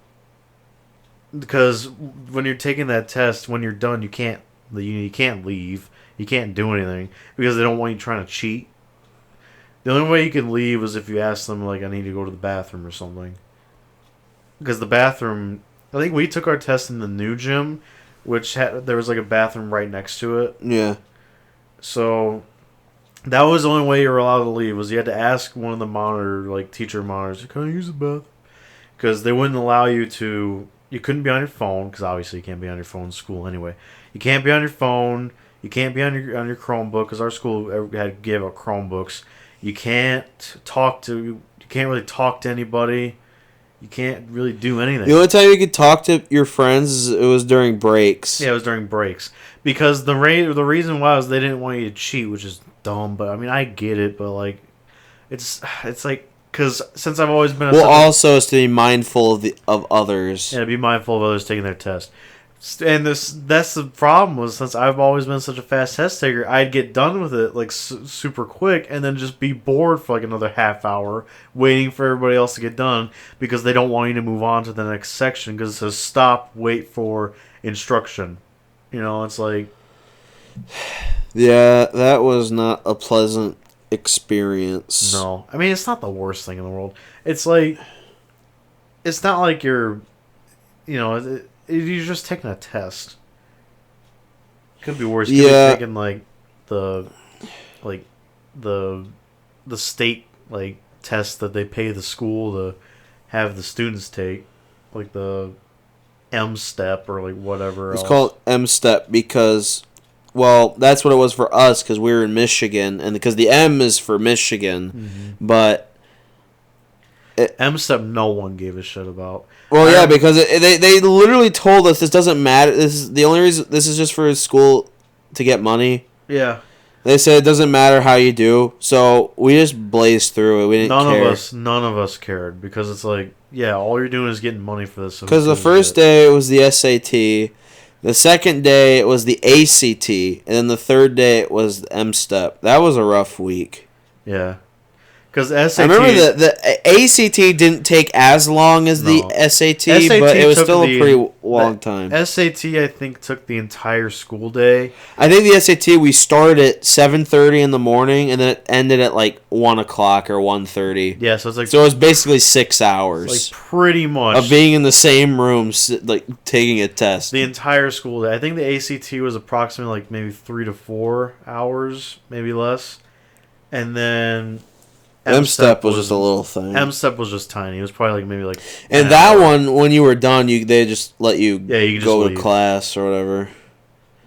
because when you're taking that test, when you're done, you can't leave. You can't do anything, because they don't want you trying to cheat. The only way you can leave is if you ask them, like, I need to go to the bathroom or something. Because the bathroom, I think we took our test in the new gym, which there was like a bathroom right next to it. Yeah. So that was the only way you were allowed to leave, was you had to ask one of the teacher monitors, can I use the bathroom? Because they wouldn't allow you to, you couldn't be on your phone, because obviously you can't be on your phone in school anyway. You can't be on your phone, you can't be on your Chromebook, because our school gave out Chromebooks. You can't really talk to anybody. You can't really do anything. The only time you could talk to your friends, it was during breaks. Yeah, it was during breaks. Because the reason why was they didn't want you to cheat, which is dumb. But I mean, I get it. But like, it's like because since I've always been also is to be mindful of others. Yeah, to be mindful of others taking their test. And that's the problem was since I've always been such a fast test taker, I'd get done with it like super quick and then just be bored for like another half hour waiting for everybody else to get done because they don't want you to move on to the next section because it says stop, wait for instruction. You know, it's like... Yeah, that was not a pleasant experience. No. I mean, it's not the worst thing in the world. It's like... It's not like you're... You know... You're just taking a test. Could be worse. Could be taking the state test that they pay the school to have the students take, like the M step or like whatever. It's called M step because, well, that's what it was for us because we were in Michigan and because the M is for Michigan, but. M step no one gave a shit about. Well, yeah, because they literally told us this doesn't matter. This is the only reason. This is just for school to get money. Yeah. They said it doesn't matter how you do, so we just blazed through it. We didn't care. None of us cared because it's like, yeah, all you're doing is getting money for this. Because the first day it was the SAT, the second day it was the ACT, and then the third day it was the M step. That was a rough week. Yeah. Because SAT... I remember the ACT didn't take as long as the SAT, but it was still a pretty long time. SAT, I think, took the entire school day. I think the SAT, we started at 7:30 in the morning, and then it ended at like 1 o'clock or 1:30. Yeah, so it's like... So it was basically 6 hours. Like, pretty much. Of being in the same room, like, taking a test. The entire school day. I think the ACT was approximately, like, maybe 3 to 4 hours, maybe less. And then... M-Step was just a little thing. M-Step was just tiny. It was probably like maybe like... And that one, when you were done, they just let you go to leave. class or whatever.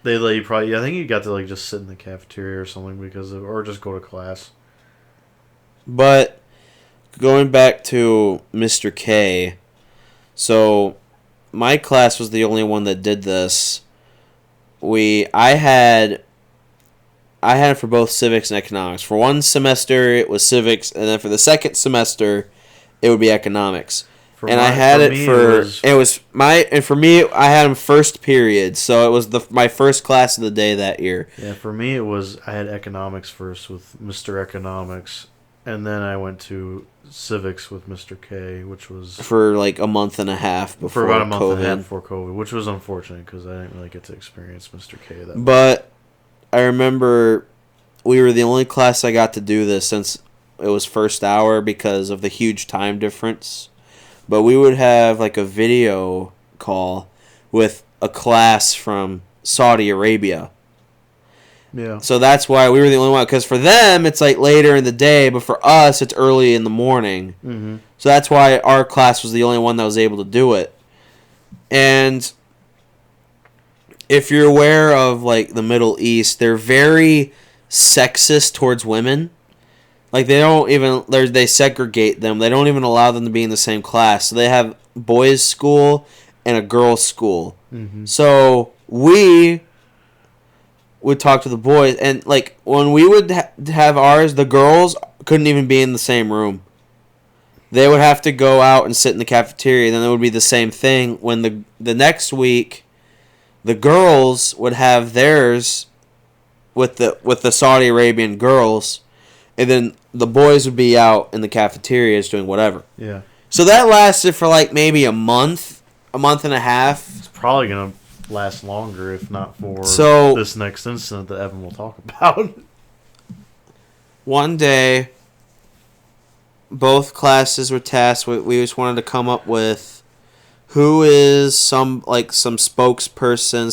They let you probably... I think you got to like just sit in the cafeteria or something or just go to class. But going back to Mr. K, so my class was the only one that did this. I had it for both civics and economics. For one semester, it was civics, and then for the second semester, it would be economics. For me, I had them first period, so it was my first class of the day that year. Yeah, for me, I had economics first with Mr. Economics, and then I went to civics with Mr. K, which was... For like a month and a half before COVID. For about a month and a half before COVID, which was unfortunate because I didn't really get to experience Mr. K that much. But I remember we were the only class I got to do this since it was first hour because of the huge time difference. But we would have like a video call with a class from Saudi Arabia. Yeah. So that's why we were the only one. Because for them, it's like later in the day, but for us, it's early in the morning. Mm-hmm. So that's why our class was the only one that was able to do it. And if you're aware of like the Middle East, they're very sexist towards women. Like they segregate them. They don't even allow them to be in the same class. So they have boys' school and a girls' school. Mm-hmm. So we would talk to the boys, and like when we would have ours, the girls couldn't even be in the same room. They would have to go out and sit in the cafeteria. Then it would be the same thing when the next week. The girls would have theirs with the Saudi Arabian girls, and then the boys would be out in the cafeterias doing whatever. Yeah. So that lasted for like maybe a month and a half. It's probably gonna last longer if not for this next incident that Evan will talk about. One day, both classes were tasked. We just wanted to come up with who is some spokesperson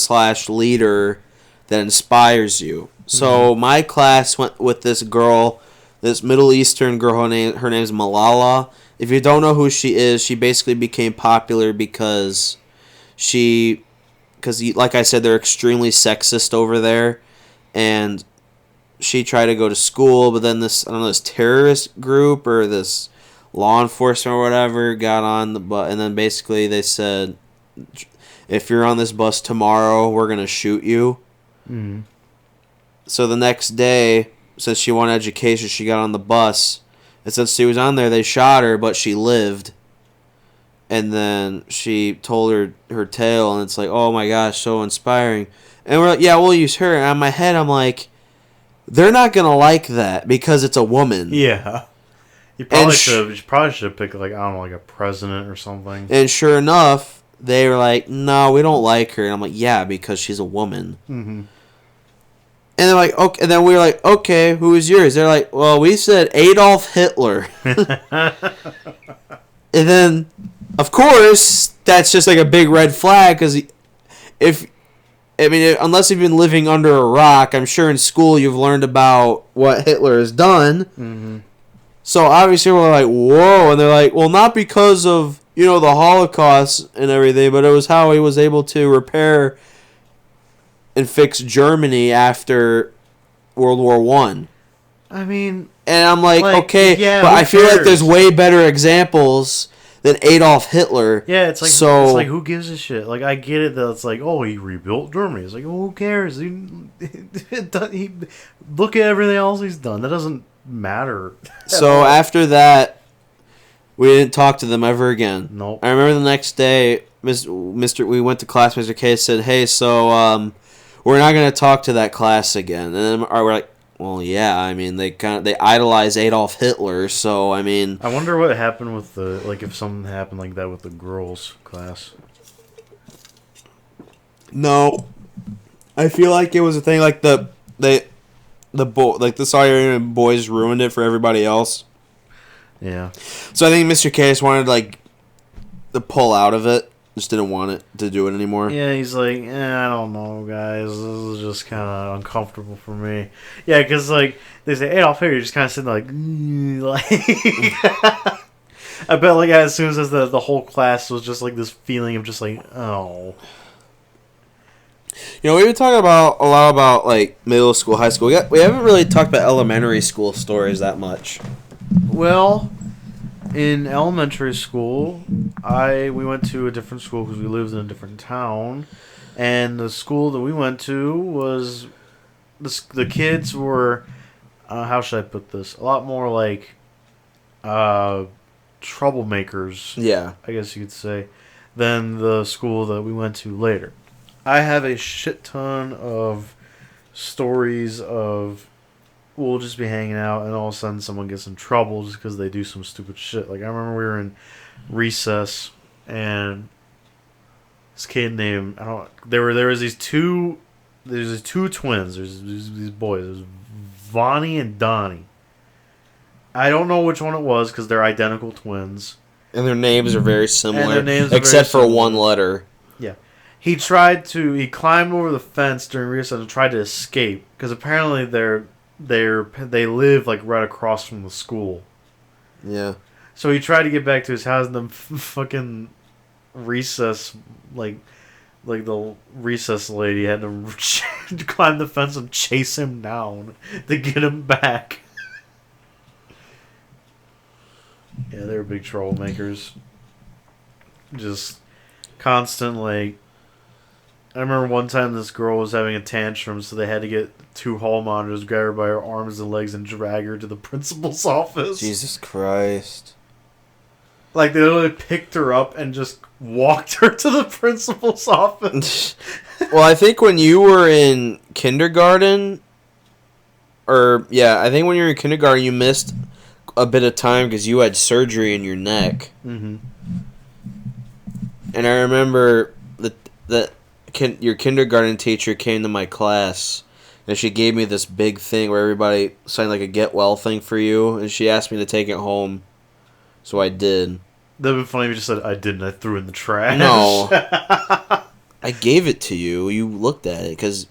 / leader that inspires you. Mm-hmm. So my class went with this girl, this Middle Eastern girl. Her name's Malala. If you don't know who she is, she basically became popular because like I said, they're extremely sexist over there, and she tried to go to school, but then this terrorist group or this law enforcement or whatever got on the bus, and then basically they said, if you're on this bus tomorrow, we're going to shoot you. Mm-hmm. So the next day, since she wanted education, she got on the bus. And since she was on there, they shot her, but she lived. And then she told her tale, and it's like, oh my gosh, so inspiring. And we're like, yeah, we'll use her. And in my head, I'm like, they're not going to like that because it's a woman. Yeah. You probably should have picked, like, I don't know, like a president or something. And sure enough, they were like, no, we don't like her. And I'm like, yeah, because she's a woman. Mm-hmm. And they're like, okay. And then we were like, okay, who is yours? They're like, well, we said Adolf Hitler. And then, of course, that's just like a big red flag because unless you've been living under a rock, I'm sure in school you've learned about what Hitler has done. Mm-hmm. So obviously we're like, whoa. And they're like, well, not because of, the Holocaust and everything, but it was how he was able to repair and fix Germany after World War One. I mean... And I'm like okay, yeah, but I feel cares? like there's way better examples than Adolf Hitler. Yeah, it's like who gives a shit? Like, I get it that it's like, oh, he rebuilt Germany. It's like, oh, who cares? He look at everything else he's done. That doesn't matter. So after that, we didn't talk to them ever again. Nope. I remember the next day, we went to class. Mr. K said, "Hey, so we're not going to talk to that class again." And then we're like, "Well, yeah. I mean, they idolize Adolf Hitler, so I mean." I wonder what happened with if something happened like that with the girls' class. No, I feel like it was a thing like the Sawyer boys ruined it for everybody else. Yeah. So I think Mr. K just wanted to pull out of it. Just didn't want it to do it anymore. Yeah, he's like, I don't know, guys. This is just kind of uncomfortable for me. Yeah, because they say Adolf Hitler, you're just kind of sitting like. I bet as soon as the whole class was just this feeling of just oh. We've been talking a lot about middle school, high school. We haven't really talked about elementary school stories that much. Well, in elementary school, we went to a different school because we lived in a different town, and the school that we went to was the kids were how should I put this? A lot more troublemakers. Yeah, I guess you could say, than the school that we went to later. I have a shit ton of stories of we'll just be hanging out and all of a sudden someone gets in trouble just because they do some stupid shit. I remember we were in recess and this kid named there was these two twins. There's these boys. There's Vonnie and Donnie. I don't know which one it was because they're identical twins. And their names are very similar, except for one letter. Yeah. He climbed over the fence during recess and tried to escape because apparently they live right across from the school. Yeah. So he tried to get back to his house and the fucking recess the recess lady had to climb the fence and chase him down to get him back. Yeah, they were big troublemakers. Just constant I remember one time this girl was having a tantrum, so they had to get two hall monitors, grab her by her arms and legs, and drag her to the principal's office. Jesus Christ. They literally picked her up and just walked her to the principal's office. Well, I think when you were in kindergarten, I think when you were in kindergarten, you missed a bit of time because you had surgery in your neck. Mm-hmm. And I remember that your kindergarten teacher came to my class, and she gave me this big thing where everybody signed a get well thing for you, and she asked me to take it home, so I did. That'd be funny if you just said I didn't. I threw it in the trash. No, I gave it to you. You looked at it because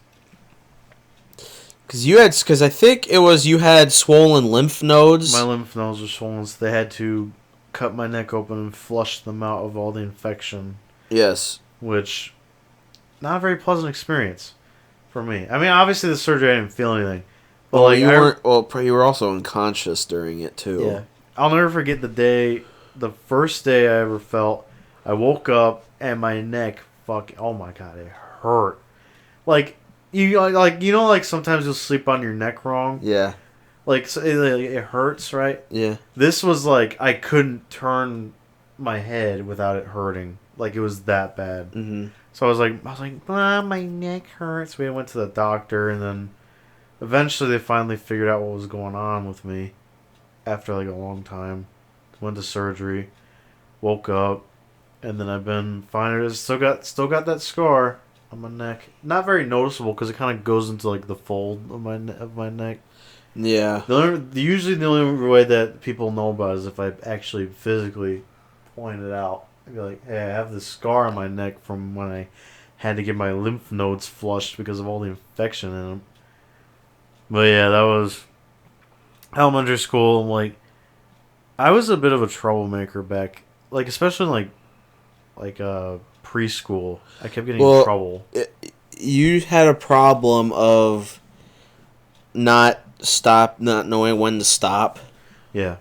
I think it was you had swollen lymph nodes. My lymph nodes were swollen, so they had to cut my neck open and flush them out of all the infection. Yes. Which, not a very pleasant experience for me. I mean, obviously the surgery I didn't feel anything. But you were also unconscious during it too. Yeah. I'll never forget the first day I ever felt. I woke up and my neck, oh my god, it hurt. Like like sometimes you'll sleep on your neck wrong. Yeah. Like so it hurts, right? Yeah. This was like I couldn't turn my head without it hurting. Like it was that bad. Mm-hmm. So I was like, my neck hurts. We went to the doctor, and then eventually they finally figured out what was going on with me. After like a long time, went to surgery, woke up, and then I've been fine. Still got that scar on my neck. Not very noticeable because it kind of goes into like the fold of my neck. Yeah. Usually the only way that people know about it is if I actually physically point it out. I'd be like, hey, I have this scar on my neck from when I had to get my lymph nodes flushed because of all the infection in them. But yeah, that was elementary school. Like, I was a bit of a troublemaker back, like especially like preschool. I kept getting in trouble. You had a problem of not knowing when to stop. Yeah.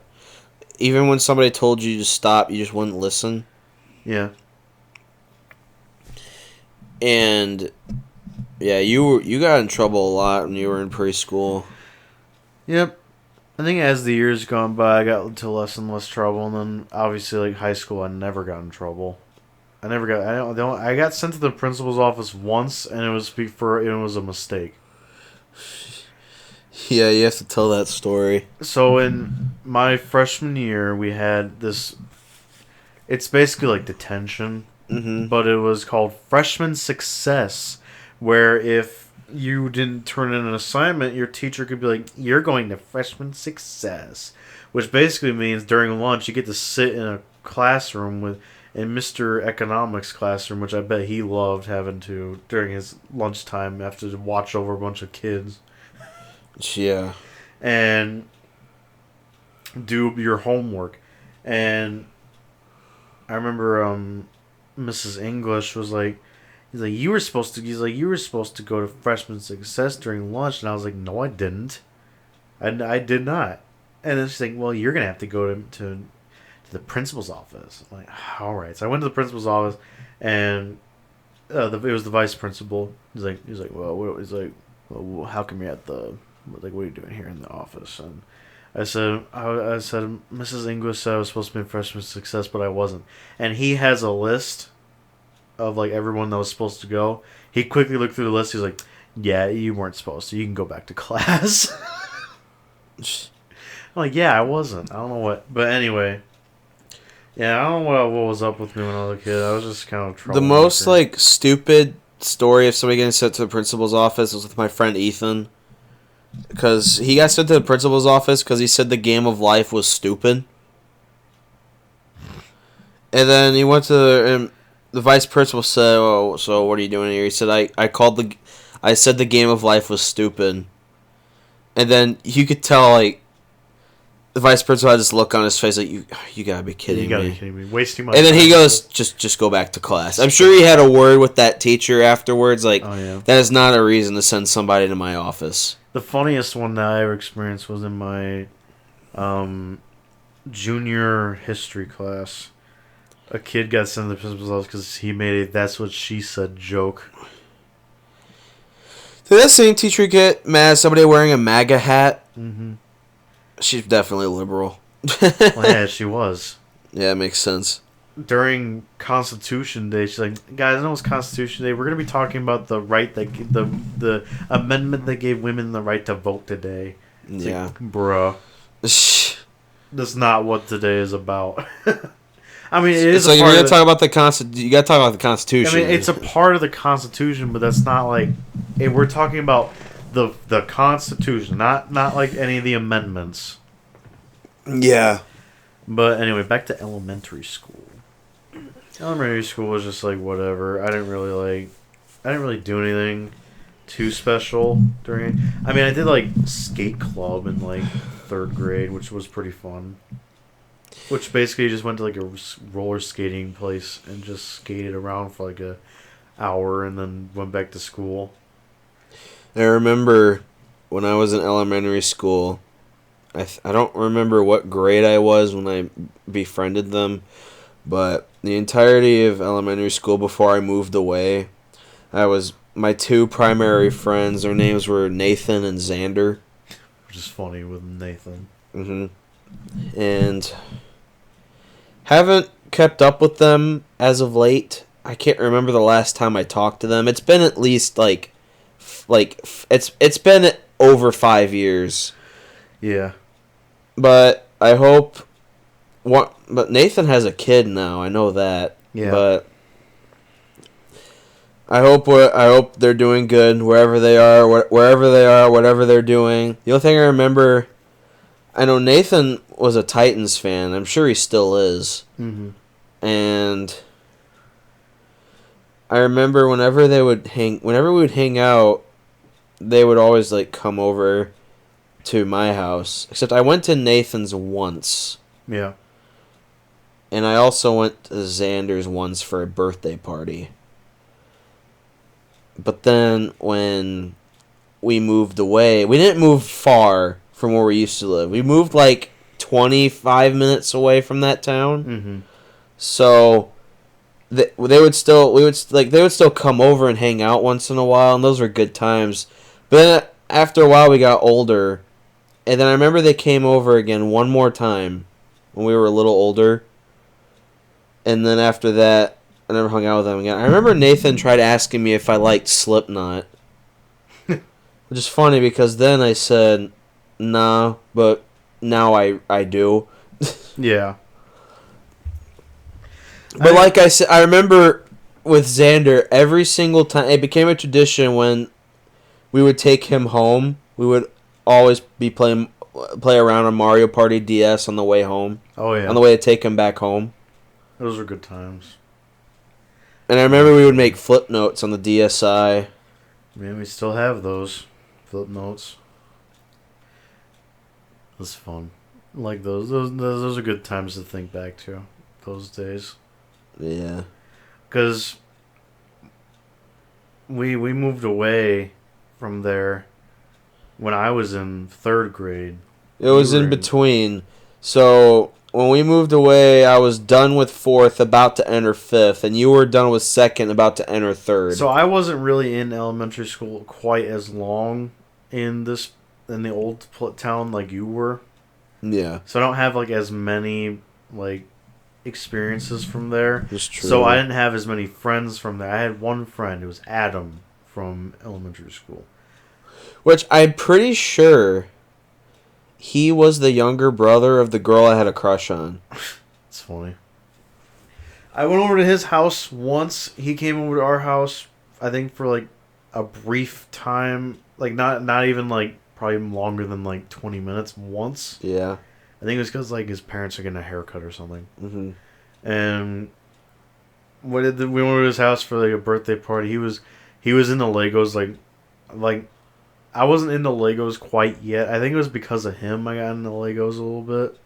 Even when somebody told you to stop, you just wouldn't listen. Yeah. And yeah, you got in trouble a lot when you were in preschool. Yep. I think as the years gone by, I got into less and less trouble, and then obviously like high school, I never got in trouble. I got sent to the principal's office once, and it was a mistake. Yeah, you have to tell that story. So in my freshman year, we had this. It's basically like detention, but it was called freshman success, where if you didn't turn in an assignment, your teacher could be like, "You're going to freshman success," which basically means during lunch you get to sit in a classroom in Mr. Economics' classroom, which I bet he loved having to during his lunchtime after to watch over a bunch of kids. Yeah. And do your homework. And I remember Mrs. English was like, you were supposed to go to freshman success during lunch, and I was like, no, I didn't. I did not. And then she's like, well, you're gonna have to go to the principal's office. I'm like, all right. So I went to the principal's office, and it was the vice principal. He's like, well, how come you're at the, like, what are you doing here in the office? And I said, Mrs. English said I was supposed to be in freshman success, but I wasn't. And he has a list of like everyone that was supposed to go. He quickly looked through the list. He was like, yeah, you weren't supposed to. You can go back to class. I'm like, yeah, I wasn't. I don't know what. But anyway. Yeah, I don't know what was up with me when I was a kid. I was just kind of troublemaker. The most like stupid story of somebody getting sent to the principal's office was with my friend Ethan. Because he got sent to the principal's office because he said the game of life was stupid. And then he went to and the vice principal said, "Oh, so what are you doing here?" He said, I said the game of life was stupid." And then you could tell, like, the vice principal had this look on his face, like, you gotta be kidding me. You gotta be kidding me. Wasting my time. And then he goes, just go back to class. I'm sure he had a word with that teacher afterwards, like, oh, yeah. That is not a reason to send somebody to my office. The funniest one that I ever experienced was in my junior history class. A kid got sent to the principal's office because he made a "that's what she said" joke. Did that same teacher get mad at somebody wearing a MAGA hat? Mm-hmm. She's definitely liberal. Well, yeah, she was. Yeah, it makes sense. During Constitution Day, she's like, "Guys, I know it's Constitution Day. We're gonna be talking about the right that the amendment that gave women the right to vote today." It's yeah, like, bruh, that's not what today is about. I mean, it's like you're gonna talk about the You gotta talk about the Constitution. I mean, it's a part of the Constitution, but that's not like. We're talking about the Constitution, not like any of the amendments. Yeah. But anyway, back to elementary school. Elementary school was just like whatever. I didn't really do anything too special during. I mean, I did like skate club in like 3rd grade, which was pretty fun. Which basically just went to like a roller skating place and just skated around for like a hour and then went back to school. I remember when I was in elementary school, I don't remember what grade I was when I befriended them, but the entirety of elementary school before I moved away, I was my two primary friends. Their names were Nathan and Xander. Which is funny with Nathan. And haven't kept up with them as of late. I can't remember the last time I talked to them. It's been at least it's been over 5 years. Yeah. But I hope but Nathan has a kid now. I know that. Yeah. But I hope they're doing good wherever they are, whatever they're doing. The only thing I remember, I know Nathan was a Titans fan. I'm sure he still is. Mm-hmm. And I remember whenever we would hang out, they would always come over to my house. Except I went to Nathan's once. Yeah. And I also went to Xander's once for a birthday party. But then when we moved away, we didn't move far from where we used to live. We moved 25 minutes away from that town. Mm-hmm. So they would still come over and hang out once in a while, and those were good times. But then after a while we got older, and then I remember they came over again one more time when we were a little older. And then after that, I never hung out with them again. I remember Nathan tried asking me if I liked Slipknot. Which is funny because then I said, nah, but now I do. Yeah. But like I said, I remember with Xander, every single time, it became a tradition when we would take him home, we would always play around on Mario Party DS on the way home. Oh, yeah. On the way to take him back home. Those were good times. And I remember we would make flip notes on the DSi. Man, we still have those flip notes. That's fun. Like those are good times to think back to. Those days. Yeah. Because we moved away from there when I was in 3rd grade. It was in between. So when we moved away, I was done with 4th, about to enter 5th, and you were done with 2nd, about to enter 3rd. So I wasn't really in elementary school quite as long in the old town like you were. Yeah. So I don't have as many experiences from there. That's true. So I didn't have as many friends from there. I had one friend. It was Adam from elementary school. Which I'm pretty sure he was the younger brother of the girl I had a crush on. It's funny. I went over to his house once. He came over to our house, I think, for a brief time. Not even probably longer than 20 minutes once. Yeah. I think it was because his parents are getting a haircut or something. Mm-hmm. And we went over to his house for a birthday party. He was into Legos I wasn't into Legos quite yet. I think it was because of him I got into Legos a little bit.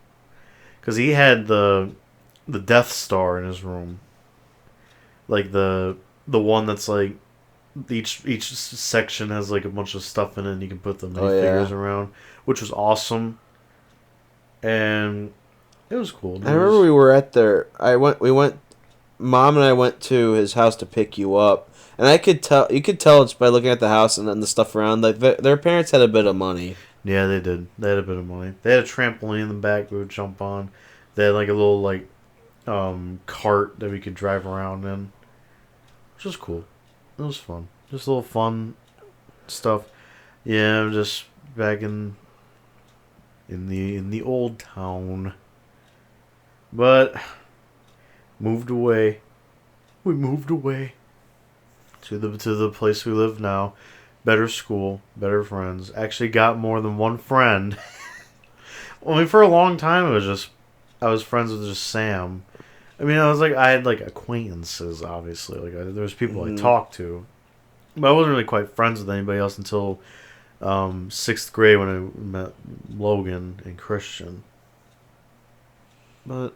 Because he had the Death Star in his room. The one that's each section has a bunch of stuff in it and you can put the minifigures around. Which was awesome. And it was cool. I remember we were at there. Mom and I went to his house to pick you up. And you could tell just by looking at the house and the stuff around, their parents had a bit of money. Yeah, they did. They had a bit of money. They had a trampoline in the back we would jump on. They had a little cart that we could drive around in. Which was cool. It was fun. Just a little fun stuff. Yeah, just back in the old town. But moved away. We moved away to the place we live now. Better school, better friends. Actually got more than one friend. For a long time I was friends with just Sam. I had acquaintances, obviously. There was people I talked to. But I wasn't really quite friends with anybody else until 6th grade when I met Logan and Christian. But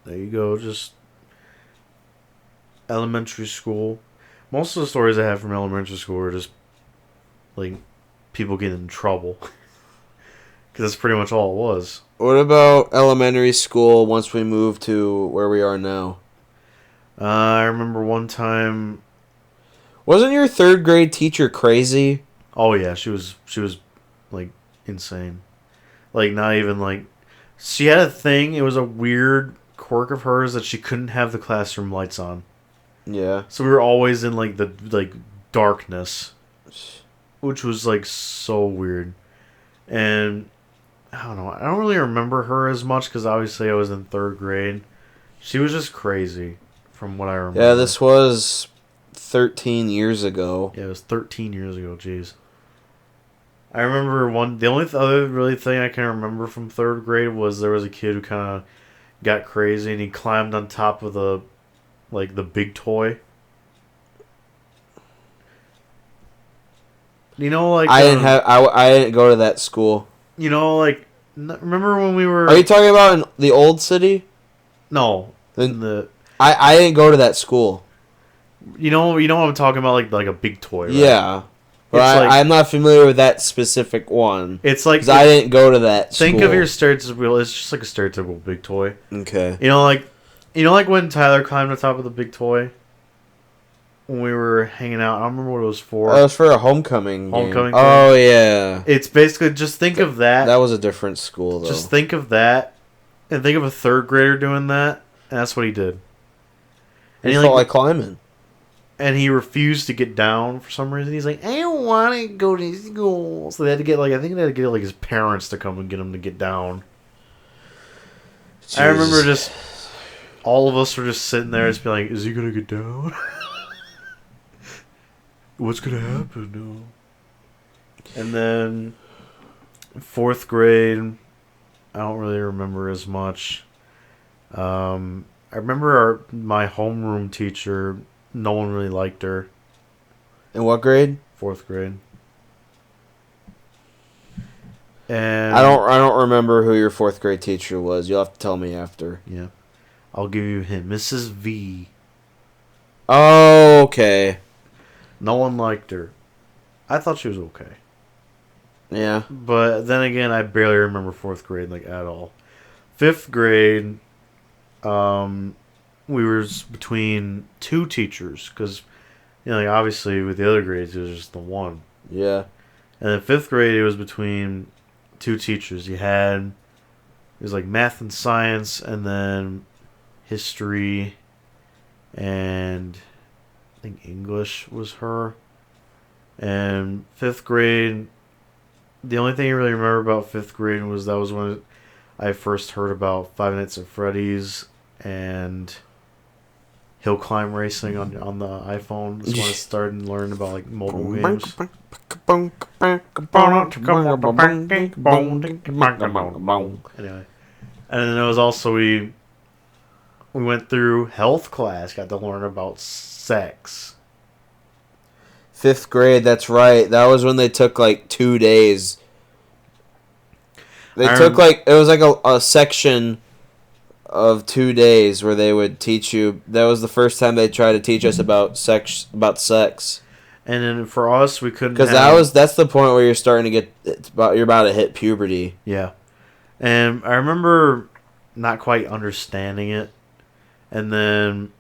there you go, just elementary school. Most of the stories I have from elementary school are just people getting in trouble. that's pretty much all it was. What about elementary school once we moved to where we are now? I remember one time. Wasn't your third grade teacher crazy? Oh yeah, she was like insane. Like not even like she had a thing. It was a weird quirk of hers that she couldn't have the classroom lights on. Yeah. So we were always in like the darkness, which was like so weird. And I don't know. I don't really remember her as much because obviously I was in third grade. She was just crazy, from what I remember. Yeah, this was 13 years ago. Yeah, it was 13 years ago. Jeez. I remember the only other really thing I can remember from third grade was there was a kid who kind of got crazy and he climbed on top of the big toy. You know, like I didn't go to that school. You know, like remember when we were? Are you talking about in the old city? No, I didn't go to that school. You know what I'm talking about, like a big toy. Right? Yeah, but I'm not familiar with that specific one. It's like I didn't go to that. Think of your stereotypical. It's just like a stereotypical big toy. Okay. You know, like when Tyler climbed on top of the big toy. When we were hanging out, I don't remember what it was for. Oh, it was for a homecoming. Homecoming. Game. Oh yeah. It's basically just think of that. That was a different school though. Just think of that, and think of a third grader doing that, and that's what he did. And he felt like climbing. And he refused to get down for some reason. He's like, I don't want to go to school. So they had to get I think they had to get his parents to come and get him to get down. Jeez. I remember just all of us were just sitting there, just being like, is he gonna get down? What's gonna happen? No. And then fourth grade, I don't really remember as much. I remember my homeroom teacher. No one really liked her. In what grade? Fourth grade. And I don't remember who your fourth grade teacher was. You'll have to tell me after. Yeah, I'll give you a hint. Mrs. V. Oh, okay. No one liked her. I thought she was okay. Yeah. But then again, I barely remember fourth grade at all. Fifth grade, we were between two teachers because, obviously with the other grades it was just the one. Yeah. And then fifth grade it was between two teachers. It was math and science, and then history, and I think English was her. And fifth grade, the only thing I really remember about fifth grade was that was when I first heard about Five Nights at Freddy's and hill climb racing on the iPhone. That's when I started learning about mobile games. Anyway, and then it was also we went through health class, got to learn about sex. Fifth grade, that's right. That was when they took 2 days. They took it was a section of 2 days where they would teach you. That was the first time they tried to teach us about sex. And then for us, we couldn't, because that's the point where you're starting to you're about to hit puberty. Yeah, and I remember not quite understanding it, and then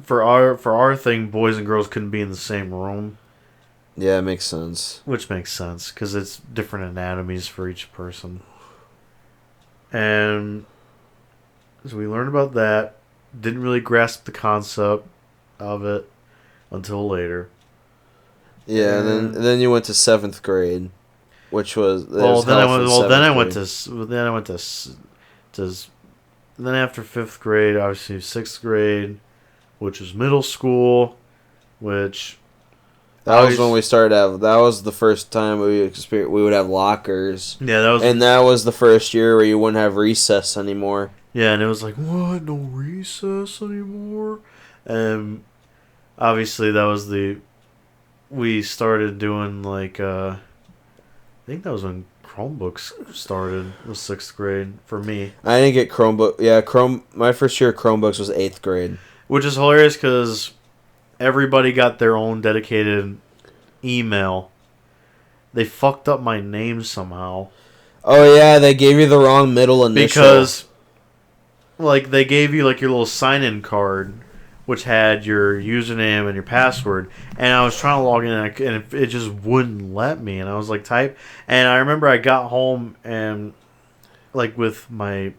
for our thing, boys and girls couldn't be in the same room. Yeah, it makes sense. Which makes sense because it's different anatomies for each person. And so we learned about that. Didn't really grasp the concept of it until later. Yeah, and then you went to 7th grade, which was then after 5th grade, obviously 6th grade, which was middle school, which that was when we started that was the first time we would have lockers. Yeah, that was the first year where you wouldn't have recess anymore. Yeah, and it was what? No recess anymore? And obviously that was we started doing I think that was when Chromebooks started, was 6th grade for me. I didn't get Chromebook. Yeah, my first year of Chromebooks was 8th grade. Which is hilarious because everybody got their own dedicated email. They fucked up my name somehow. Oh yeah, they gave you the wrong middle initial. Because, like, they gave you, like, your little sign-in card, which had your username and your password, and I was trying to log in, and it just wouldn't let me, and I was like, type, and I remember I got home, and, like, with my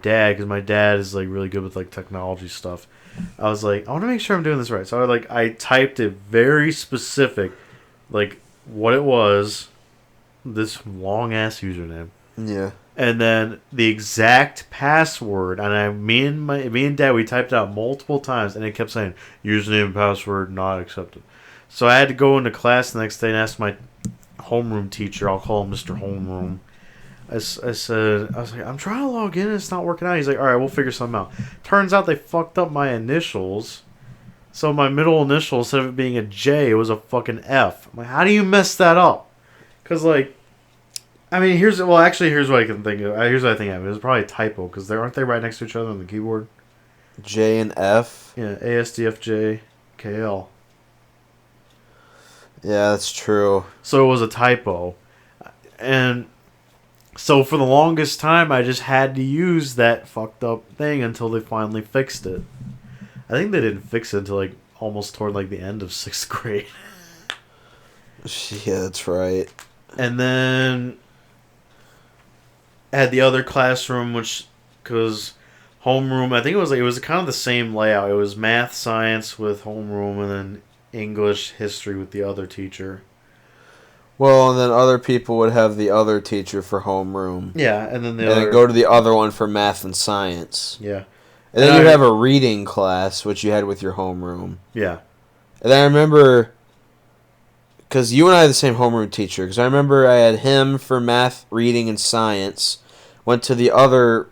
dad, because my dad is, like, really good with, like, technology stuff, I was like, I want to make sure I'm doing this right, so I typed it very specific, like, what it was, this long-ass username. Yeah. And then the exact password, and me and Dad, we typed it out multiple times, and it kept saying username and password not accepted. So I had to go into class the next day and ask my homeroom teacher. I'll call him Mr. Homeroom. I was like, I'm trying to log in, and it's not working out. He's like, all right, we'll figure something out. Turns out they fucked up my initials. So my middle initial, instead of it being a J, it was a fucking F. I'm like, how do you mess that up? Because, like, I mean, here's what I can think of. Here's what I think of. It was probably a typo, because aren't they right next to each other on the keyboard? J and F? Yeah, ASDFJ, KL. Yeah, that's true. So it was a typo. And so for the longest time, I just had to use that fucked up thing until they finally fixed it. I think they didn't fix it until, like, almost toward, like, the end of 6th grade. Yeah, that's right. And then I had the other classroom, because homeroom, I think it was kind of the same layout. It was math, science with homeroom, and then English, history with the other teacher. Well, and then other people would have the other teacher for homeroom. Yeah, and then then go to the other one for math and science. Yeah. And then you'd have a reading class, which you had with your homeroom. Yeah. And then I remember, because you and I had the same homeroom teacher, because I remember I had him for math, reading, and science. Went to the other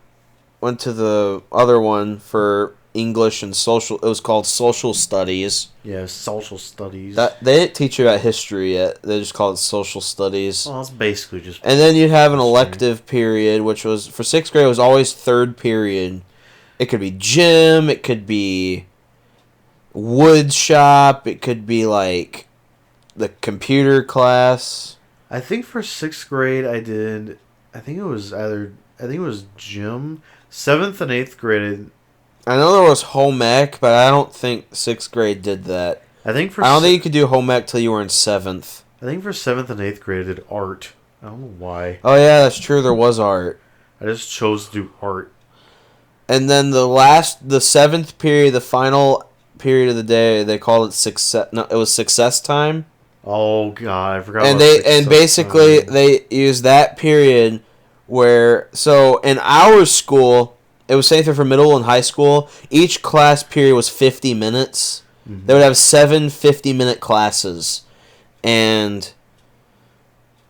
one for English and social. It was called social studies. Yeah, social studies. They didn't teach you about history yet. They just called it social studies. Well, it's basically just. And then you'd have an elective period, which was for 6th grade. It was always third period. It could be gym. It could be wood shop. It could be like the computer class. I think for 6th grade I did. I think it was gym. 7th and 8th grade. I know there was home ec, but I don't think 6th grade did that. I don't think you could do home ec till you were in 7th. I think for 7th and 8th grade I did art. I don't know why. Oh yeah, that's true. There was art. I just chose to do art. And then the 7th period, the final period of the day, they called it success. No, it was success time. Oh god, I forgot. And they used that period where in our school, it was same thing for middle and high school. Each class period was 50 minutes. Mm-hmm. They would have 7 50-minute classes, and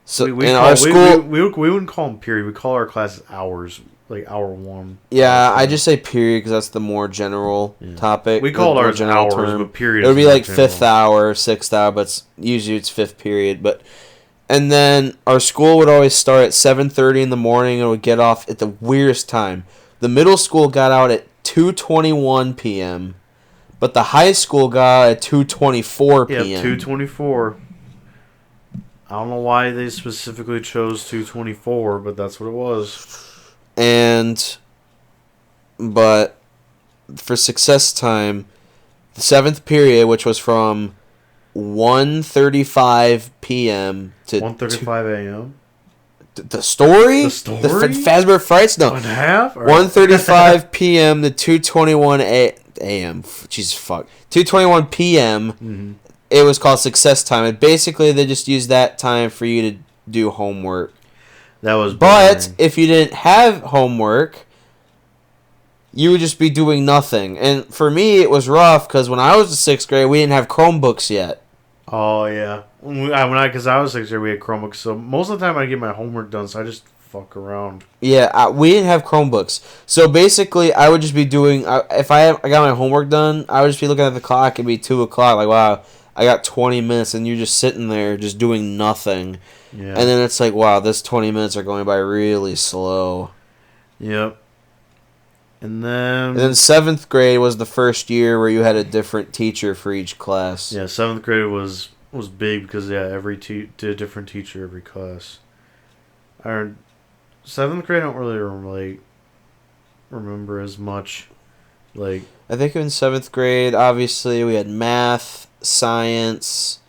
so our school we wouldn't call them period. We call our classes hours. Like hour 1. Yeah, I just say period because that's the more general topic. We called ours hours, but period. It would be like general. 5th hour, 6th hour, but usually it's 5th period. And then our school would always start at 7:30 in the morning and would get off at the weirdest time. The middle school got out at 2:21 p.m., but the high school got out at 2:24 p.m. Yeah, 2:24. I don't know why they specifically chose 2:24, but that's what it was. But for success time, the 7th period, which was from 1:35 p.m. to 1:35 a.m. The story? The story? The Fazbear Frights? No. 1:35 p.m. to 2:21 a.m. Jesus fuck. 2:21 p.m. Mm-hmm. It was called success time. And basically, they just used that time for you to do homework. That was boring. But if you didn't have homework, you would just be doing nothing. And for me, it was rough because when I was in 6th grade, we didn't have Chromebooks yet. Oh yeah, because I was 6th grade, we had Chromebooks. So most of the time, I get my homework done. So I just fuck around. Yeah, we didn't have Chromebooks. So basically, I would just be doing. If I got my homework done, I would just be looking at the clock. It'd be 2:00. Like, wow, I got 20 minutes, and you're just sitting there, just doing nothing. Yeah. And then it's like, wow, this 20 minutes are going by really slow. Yep. And then 7th grade was the first year where you had a different teacher for each class. Yeah, 7th grade was big because every did a different teacher every class. I 7th grade, I don't really remember as much. Like, I think in 7th grade, obviously, we had math, science,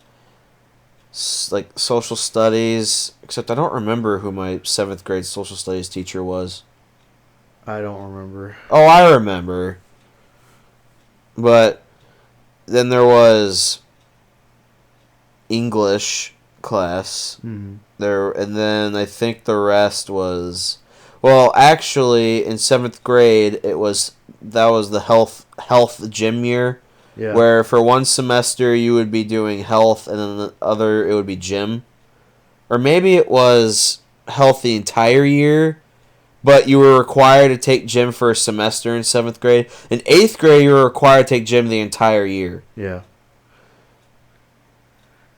like social studies. Except I don't remember who my 7th grade social studies teacher was. I don't remember. Oh, I remember. But then there was English class. Mm-hmm. There, and then I think the rest was, well, actually in 7th grade that was the health gym year, Yeah. where for one semester you would be doing health and then the other it would be gym, or maybe it was health the entire year, but you were required to take gym for a semester in 7th grade. In 8th grade you were required to take gym the entire year. Yeah.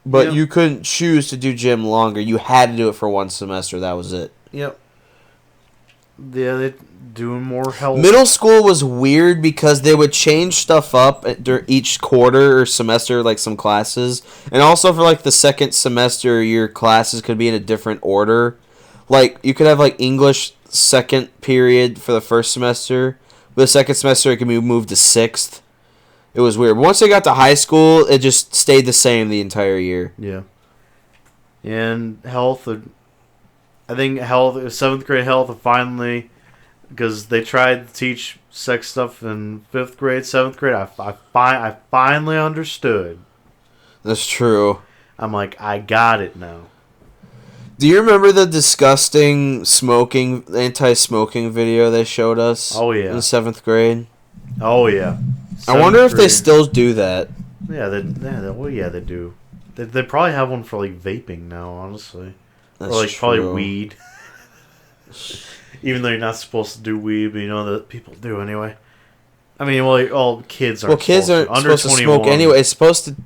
But Yep. you couldn't choose to do gym longer. You had to do it for one semester. That was it. Yep. Yeah, they're doing more health. Middle school was weird because they would change stuff up during each quarter or semester, like some classes. And also for like the second semester, your classes could be in a different order. Like you could have like English second period for the first semester. But the second semester, it could be moved to 6th. It was weird. But once they got to high school, it just stayed the same the entire year. Yeah. And health, I think health, 7th grade health finally, because they tried to teach sex stuff in 5th grade, 7th grade, I finally understood. That's true. I'm like, I got it now. Do you remember the disgusting anti-smoking video they showed us? Oh, yeah. In 7th grade? Oh, yeah. I wonder if they still do that. Yeah, they do. They probably have one for like vaping now, honestly. That's or like true. probably weed. Even though you're not supposed to do weed, but you know that people do anyway. I mean, well, all kids aren't. Well, kids aren't under supposed to smoke anyway. It's supposed to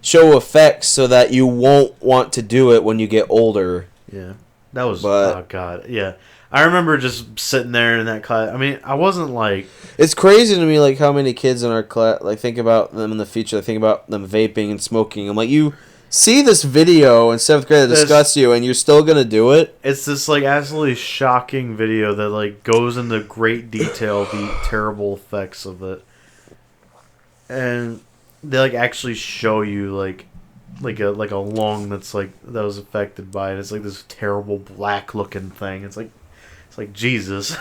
show effects so that you won't want to do it when you get older. Yeah, that was. Oh God, yeah. I remember just sitting there in that class. I mean, I wasn't like. It's crazy to me, like how many kids in our class like think about them in the future. They think about them vaping and smoking. I'm like, you see this video in 7th grade that disgusts you, and you're still gonna do it. It's this like absolutely shocking video that like goes into great detail the terrible effects of it, and they like actually show you like a lung that's like that was affected by it. It's like this terrible black looking thing. It's like Jesus.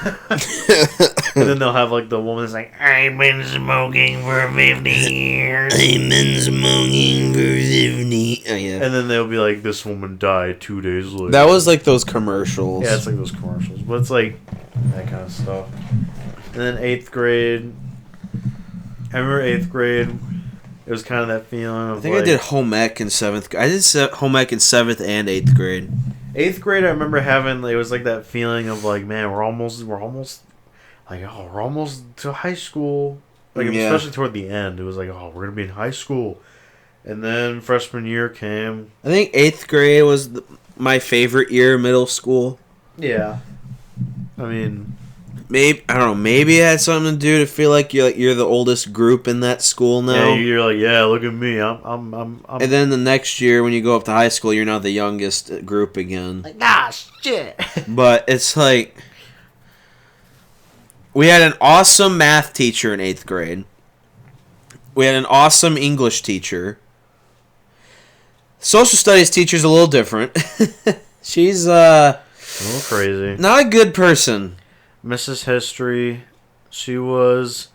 And then they'll have like the woman that's like, I've been smoking for 50 years. I've been smoking for 50. Oh, yeah. And then they'll be like, this woman died 2 days later. That was like those commercials. Yeah, it's like those commercials. But it's like that kind of stuff. And then 8th grade. I remember 8th grade. It was kind of that feeling of I think like, I did home ec in 7th grade. I did home ec in 7th and 8th grade. 8th grade, I remember having, it was like that feeling of like, man, we're almost like, oh, we're almost to high school. Like, yeah. Especially toward the end, it was like, oh, we're going to be in high school. And then freshman year came. I think 8th grade was my favorite year of middle school. Yeah. I mean, maybe I don't know. Maybe it had something to do to feel like you're the oldest group in that school now. Yeah, you're like, yeah, look at me, I'm. And then the next year, when you go up to high school, you're now the youngest group again. Like, ah, shit. But it's like we had an awesome math teacher in 8th grade. We had an awesome English teacher. Social studies teacher's a little different. She's a little crazy. Not a good person. Mrs. History, she was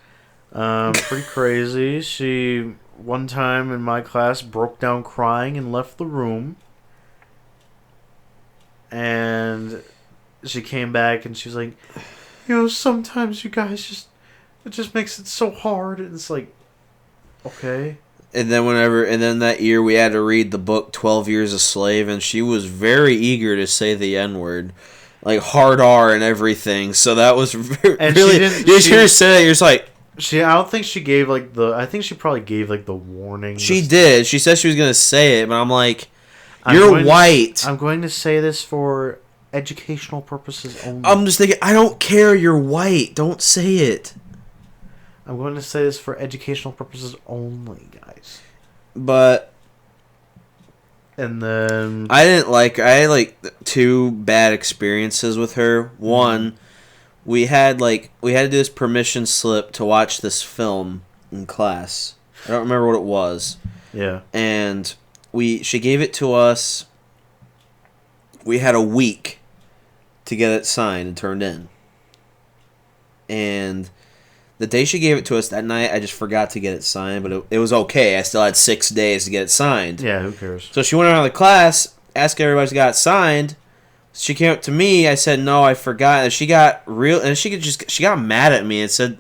pretty crazy. She, one time in my class, broke down crying and left the room. And she came back and she was like, sometimes you guys it just makes it so hard. And it's like, okay. And then that year we had to read the book 12 Years a Slave, and she was very eager to say the N-word. Like hard R and everything. So that was really... You hear her say that, you're just like... I don't think she gave I think she probably gave the warning. She did. She said she was going to say it, but I'm like, you're white. I'm going to say this for educational purposes only. I'm just thinking, I don't care, you're white. Don't say it. I'm going to say this for educational purposes only, guys. But And then I had like 2 bad experiences with her. One, we had to do this permission slip to watch this film in class. I don't remember what it was. yeah. And she gave it to us. We had a week to get it signed and turned in. And the day she gave it to us that night, I just forgot to get it signed, but it was okay. I still had 6 days to get it signed. Yeah, who cares? So she went around the class, asked everybody if she got it signed. She came up to me. I said no, I forgot. And she got she got mad at me and said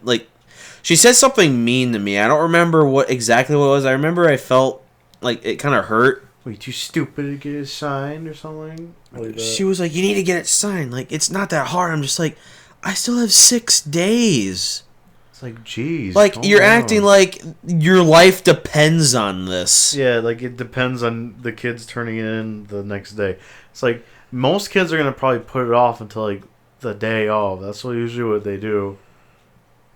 she said something mean to me. I don't remember what it was. I remember I felt like it kind of hurt. Wait, too stupid to get it signed or something? Like she was like, "You need to get it signed. Like it's not that hard." I'm just like, I still have 6 days. It's like, geez. Like you're acting like your life depends on this. Yeah, like it depends on the kids turning it in the next day. It's like most kids are gonna probably put it off until like the day of. That's usually what they do.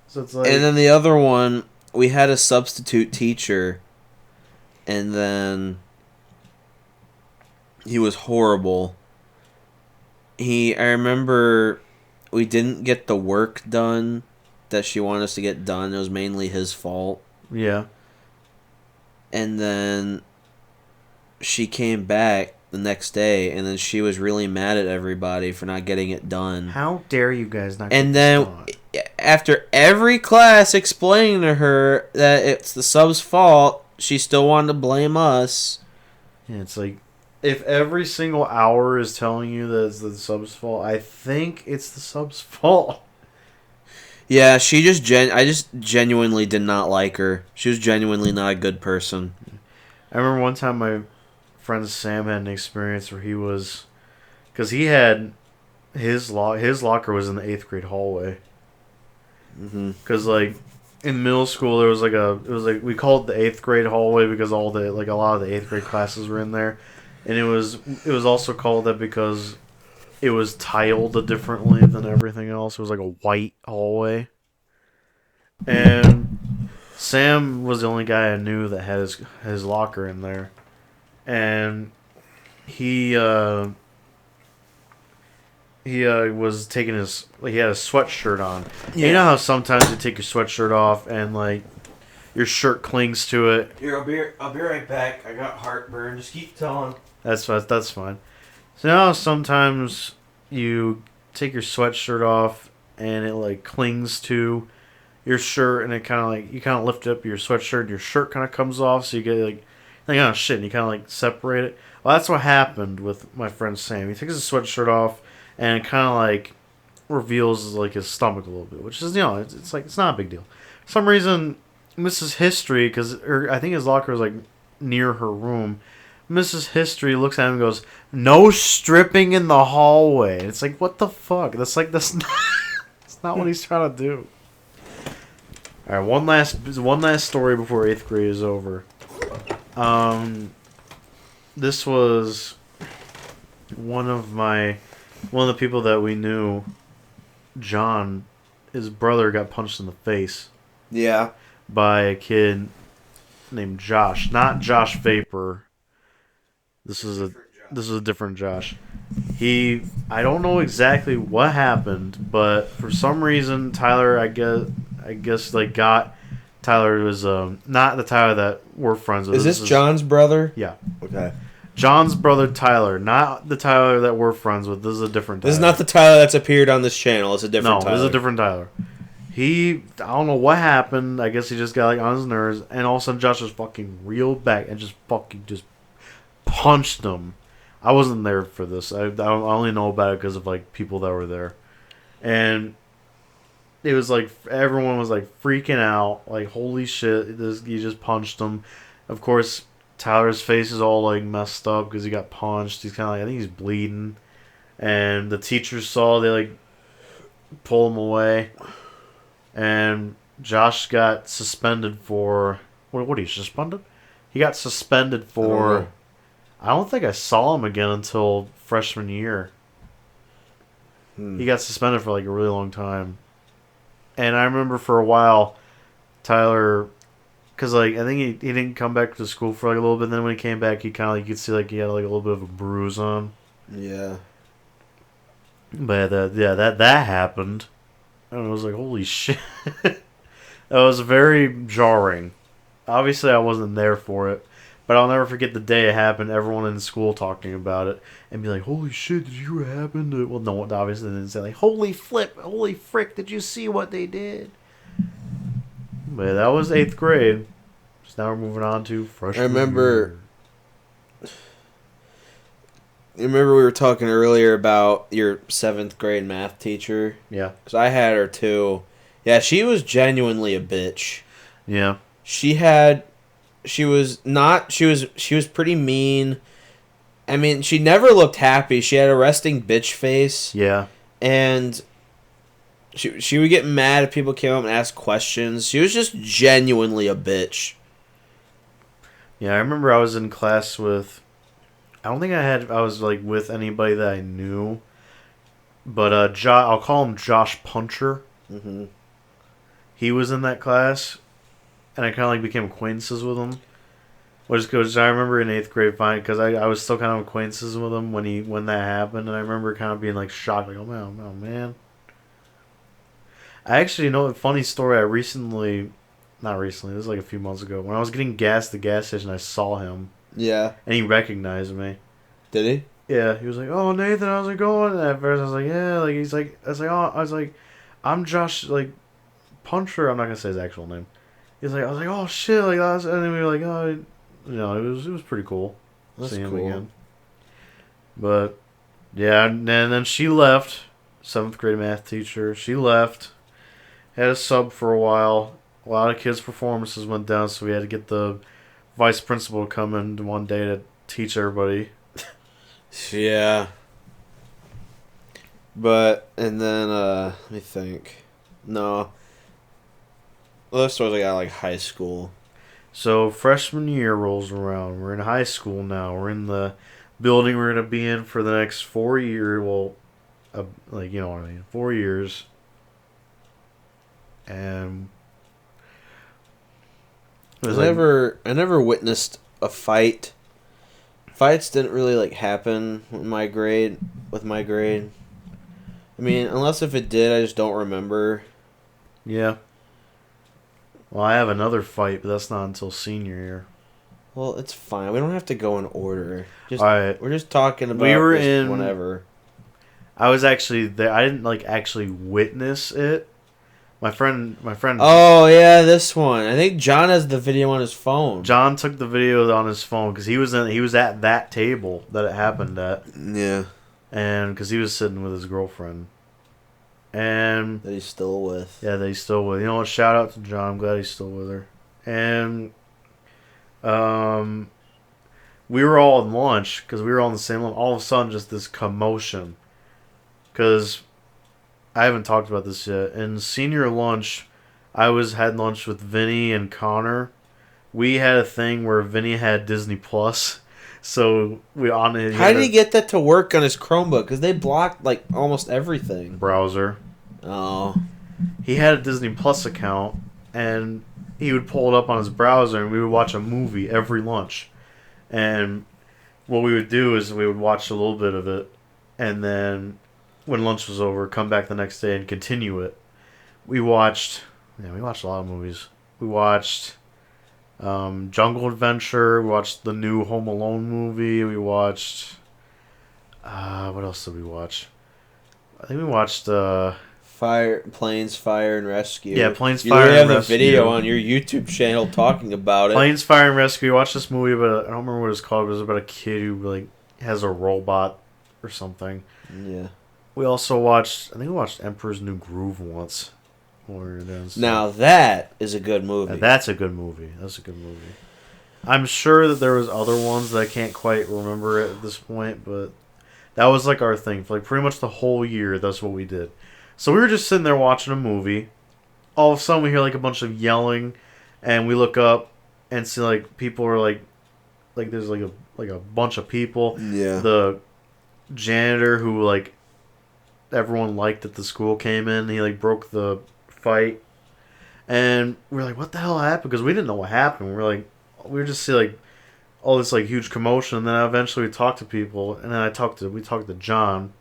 So it's like, and then the other one, we had a substitute teacher, and then he was horrible. I remember we didn't get the work done that she wanted us to get done. It was mainly his fault. yeah. And then she came back the next day, and then she was really mad at everybody for not getting it done. How dare you guys not? And then after every class explaining to her that it's the sub's fault, she still wanted to blame us. Yeah, it's like if every single hour is telling you that it's the sub's fault, I think it's the sub's fault. Yeah, I just genuinely did not like her. She was genuinely not a good person. I remember one time my friend Sam had an experience where because he had his locker was in the 8th grade hallway. Because like in middle school there was we called it the 8th grade hallway because a lot of the 8th grade classes were in there, and it was also called that because it was tiled differently than everything else. It was like a white hallway. And Sam was the only guy I knew that had his locker in there. And he was taking he had a sweatshirt on. Yeah. You know how sometimes you take your sweatshirt off and like your shirt clings to it? Here, I'll be right back. I got heartburn. Just keep telling. That's fine. So now sometimes you take your sweatshirt off and it like clings to your shirt, and it you kind of lift up your sweatshirt and your shirt kind of comes off, so you get like oh shit, and you kind of like separate it. Well, that's what happened with my friend Sam. He takes his sweatshirt off and it kind of like reveals like his stomach a little bit, which is it's like it's not a big deal. For some reason, Mrs. History, because I think his locker was like near her room. Mrs. History looks at him and goes, "No stripping in the hallway." It's like, what the fuck? That's not what he's trying to do. All right, one last story before 8th grade is over. This was one of the people that we knew. John, his brother got punched in the face. Yeah. By a kid named Josh, not Josh Vapor. This is a different Josh. I don't know exactly what happened, but for some reason Tyler, I guess like got Tyler was not the Tyler that we're friends with. Is this John's brother? Yeah. Okay. John's brother Tyler, not the Tyler that we're friends with. This is a different Tyler. This is not the Tyler that's appeared on this channel. It's a different Tyler. No, this is a different Tyler. I don't know what happened. I guess he just got like on his nerves, and all of a sudden Josh just fucking reeled back and just punched him. I wasn't there for this. I only know about it because of like people that were there, and it was like everyone was like freaking out, like holy shit, he just punched him. Of course, Tyler's face is all like messed up because he got punched. He's kind of like, I think he's bleeding, and the teachers saw, they like pull him away, and Josh got suspended for what? He suspended? He got suspended for. I don't think I saw him again until freshman year. He got suspended for like a really long time. And I remember for a while, Tyler Because, like, I think he didn't come back to school for, like, a little bit. And then when he came back, he kind of, like, you could see, like, he had, like, a little bit of a bruise on. Yeah. But, that happened. And I was like, holy shit. That was very jarring. Obviously, I wasn't there for it. But I'll never forget the day it happened. Everyone in school talking about it. And be like, holy shit, did you happen to... Well, no, obviously they didn't say, like, holy frick, did you see what they did? But that was 8th grade. So now we're moving on to freshman I remember. year. You remember we were talking earlier about your 7th grade math teacher? Yeah. Because I had her too. Yeah, she was genuinely a bitch. Yeah. She was pretty mean. I mean, she never looked happy. She had a resting bitch face. Yeah. And she would get mad if people came up and asked questions. She was just genuinely a bitch. Yeah, I remember I was in class with... I don't think I was, like, with anybody that I knew. But, I'll call him Josh Puncher. Mm-hmm. He was in that class. And I kind of, like, became acquaintances with him. Which goes, I remember in 8th grade, fine, because I was still kind of acquaintances with him when that happened, and I remember kind of being like shocked, like, oh man. I actually know a funny story. Not recently, this was like a few months ago, when I was getting gas at the gas station, I saw him. Yeah. And he recognized me. Did he? Yeah, he was like, oh Nathan, how's it going? And at first I was like, yeah, like he's like, I was like, I'm Josh, like, Puncher. I'm not gonna say his actual name. He's like, I was like, oh shit, like that, and then we were like, oh. It was pretty cool. That's seeing him cool. again. But yeah, and then she left. 7th grade math teacher. She left. Had a sub for a while. A lot of kids' performances went down, so we had to get the vice principal to come in one day to teach everybody. Yeah. And then let me think. No. Those stories I got like high school. So freshman year rolls around. We're in high school now. We're in the building we're gonna be in for the next 4 years. Well, like, you know what I mean, 4 years. And I never witnessed a fight. Fights didn't really like happen with my grade. I mean, unless if it did, I just don't remember. Yeah. Well, I have another fight, but that's not until senior year. Well, it's fine. We don't have to go in order. All right. We're just talking about whenever. I was actually there. I didn't like actually witness it. My friend. Oh yeah, this one. I think John has the video on his phone. John took the video on his phone because he was at that table that it happened at. Yeah. And because he was sitting with his girlfriend. And that he's still with. Yeah, that he's still with. You know what? Shout out to John. I'm glad he's still with her. And we were all in lunch because we were all in the same lunch. All of a sudden, just this commotion. Because I haven't talked about this yet. In senior lunch, I had lunch with Vinny and Connor. We had a thing where Vinny had Disney Plus. So How did he get that to work on his Chromebook? Because they blocked like almost everything. Browser. Oh. He had a Disney Plus account, and he would pull it up on his browser, and we would watch a movie every lunch. And what we would do is we would watch a little bit of it, and then when lunch was over, come back the next day and continue it. We watched a lot of movies. We watched Jungle Adventure. We watched the new Home Alone movie. We watched... what else did we watch? I think we watched... Planes, Fire, and Rescue. Yeah, Planes, Fire, and Rescue. You have the video on your YouTube channel talking about it. Planes, Fire, and Rescue. We watched this movie, but I don't remember what it's called. It was about a kid who like has a robot or something. Yeah. We also watched... I think we watched Emperor's New Groove once. Now that is a good movie. That's a good movie. I'm sure that there was other ones that I can't quite remember at this point, but that was like our thing. For like pretty much the whole year, that's what we did. So we were just sitting there watching a movie. All of a sudden we hear like a bunch of yelling, and we look up and see like people are like there's like a bunch of people. Yeah. The janitor who like everyone liked at the school came in. He like broke the fight, And we're like, what the hell happened? Because we didn't know what happened. We were just see like all this like huge commotion, and then eventually we talked to people, and then we talked to John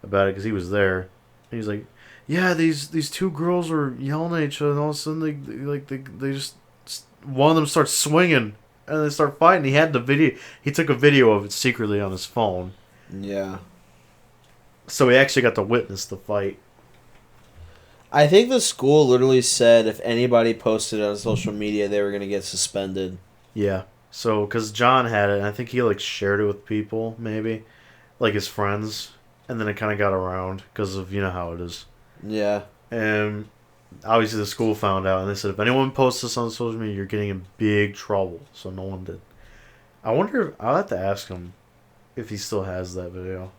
about it because he was there. And he's like, yeah, these two girls were yelling at each other, and all of a sudden they just one of them starts swinging, and they start fighting. He had the video. He took a video of it secretly on his phone. Yeah. So we actually got to witness the fight. I think the school literally said if anybody posted it on social media, they were going to get suspended. Yeah. So, because John had it, and I think he, like, shared it with people, maybe. Like, his friends. And then it kind of got around because of, you know how it is. Yeah. And obviously the school found out, and they said, if anyone posts this on social media, you're getting in big trouble. So no one did. I wonder, I'll have to ask him if he still has that video.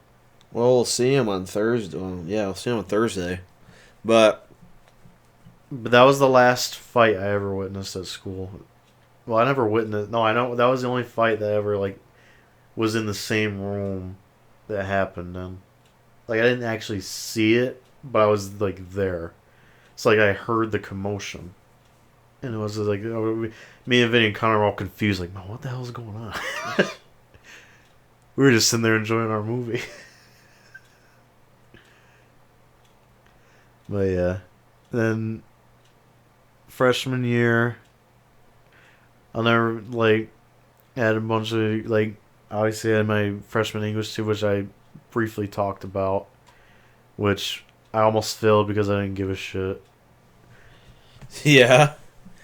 Well, we'll see him on Thursday. Well, yeah, we'll see him on Thursday. But that was the last fight I ever witnessed at school. Well, I never witnessed. No, I know that was the only fight that ever like was in the same room that happened. And like I didn't actually see it, but I was like there. It's like I heard the commotion, and it was like me and Vinny and Connor were all confused. Like, man, what the hell is going on? We were just sitting there enjoying our movie. But yeah, then freshman year, I'll never like had a bunch of like obviously I had my freshman English too, which I briefly talked about, which I almost failed because I didn't give a shit. yeah.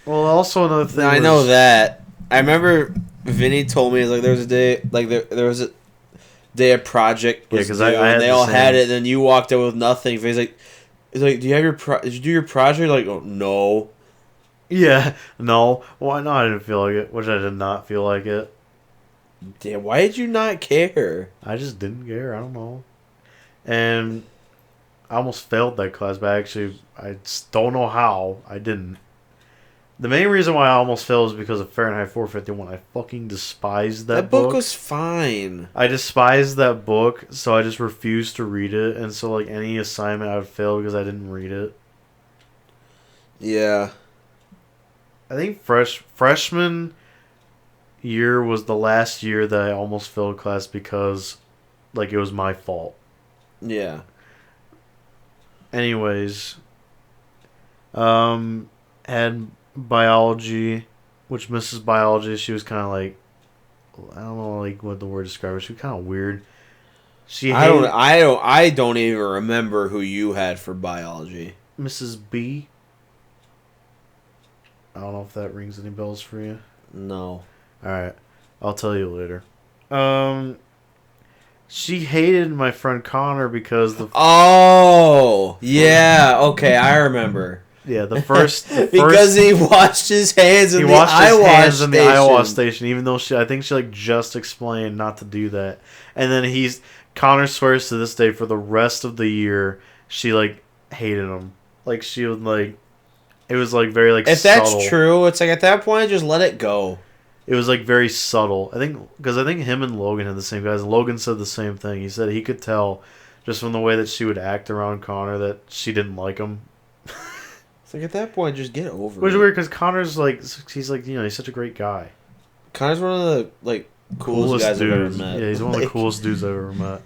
Well, also another thing. I know that. I remember Vinny told me like there was a day like there was a day a project was because due, and they all had it, and then you walked out with nothing. He's like, do you have did you do your project? Like, oh, no. Yeah, no. Well, no, I didn't feel like it, which I did not feel like it. Damn, why did you not care? I just didn't care. I don't know. And I almost failed that class, but I just don't know how. I didn't. The main reason why I almost failed is because of Fahrenheit 451. I fucking despised that book. That book was fine. I despised that book, so I just refused to read it. And so, like, any assignment I would fail because I didn't read it. Yeah. I think freshman year was the last year that I almost failed class because, like, it was my fault. Yeah. Anyways, had biology, which Mrs. Biology, she was kind of like, I don't know, like what the word describes. She was kind of weird. I don't even remember who you had for biology. Mrs. B. I don't know if that rings any bells for you. No. All right, I'll tell you later. She hated my friend Connor because Oh, yeah. Okay, I remember. Yeah, the first because he washed his hands in the eye wash station, even though I think she like just explained not to do that. And then Connor swears to this day for the rest of the year she like hated him. Like she would like, it was like very like. If subtle. That's true, it's like at that point just let it go. It was like very subtle. I think him and Logan had the same guys. And Logan said the same thing. He said he could tell just from the way that she would act around Connor that she didn't like him. It's like at that point, just get over it. Which is weird because Connor's like, he's like, you know, he's such a great guy. Connor's one of the like coolest guys dudes. I've ever met. Yeah, he's one of the coolest dudes I've ever met.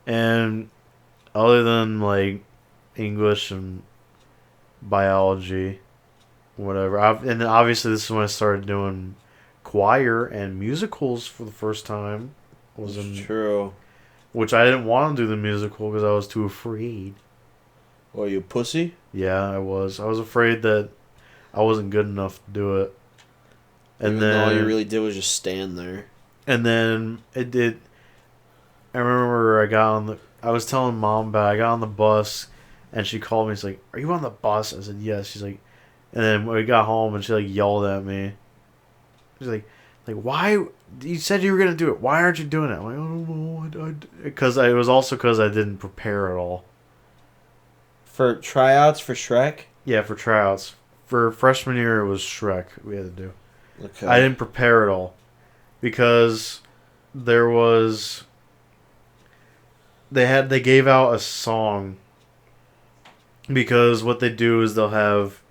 And other than like English and biology, whatever, and then obviously this is when I started doing choir and musicals for the first time. True. Which I didn't want to do the musical because I was too afraid. Oh, you pussy? Yeah, I was. I was afraid that I wasn't good enough to do it. And then all you really did was just stand there. And then it did. I remember I was telling Mom about it. I got on the bus, and she called me. She's like, "Are you on the bus?" I said, "Yes." She's like, and then we got home, and she like yelled at me. She's like, why? You said you were gonna do it. Why aren't you doing it? I'm like, I don't know. Because it was also because I didn't prepare at all. For tryouts for Shrek? Yeah, for tryouts. For freshman year, it was Shrek we had to do. Okay. I didn't prepare at all. Because there was... They gave out a song. Because what they do is they'll have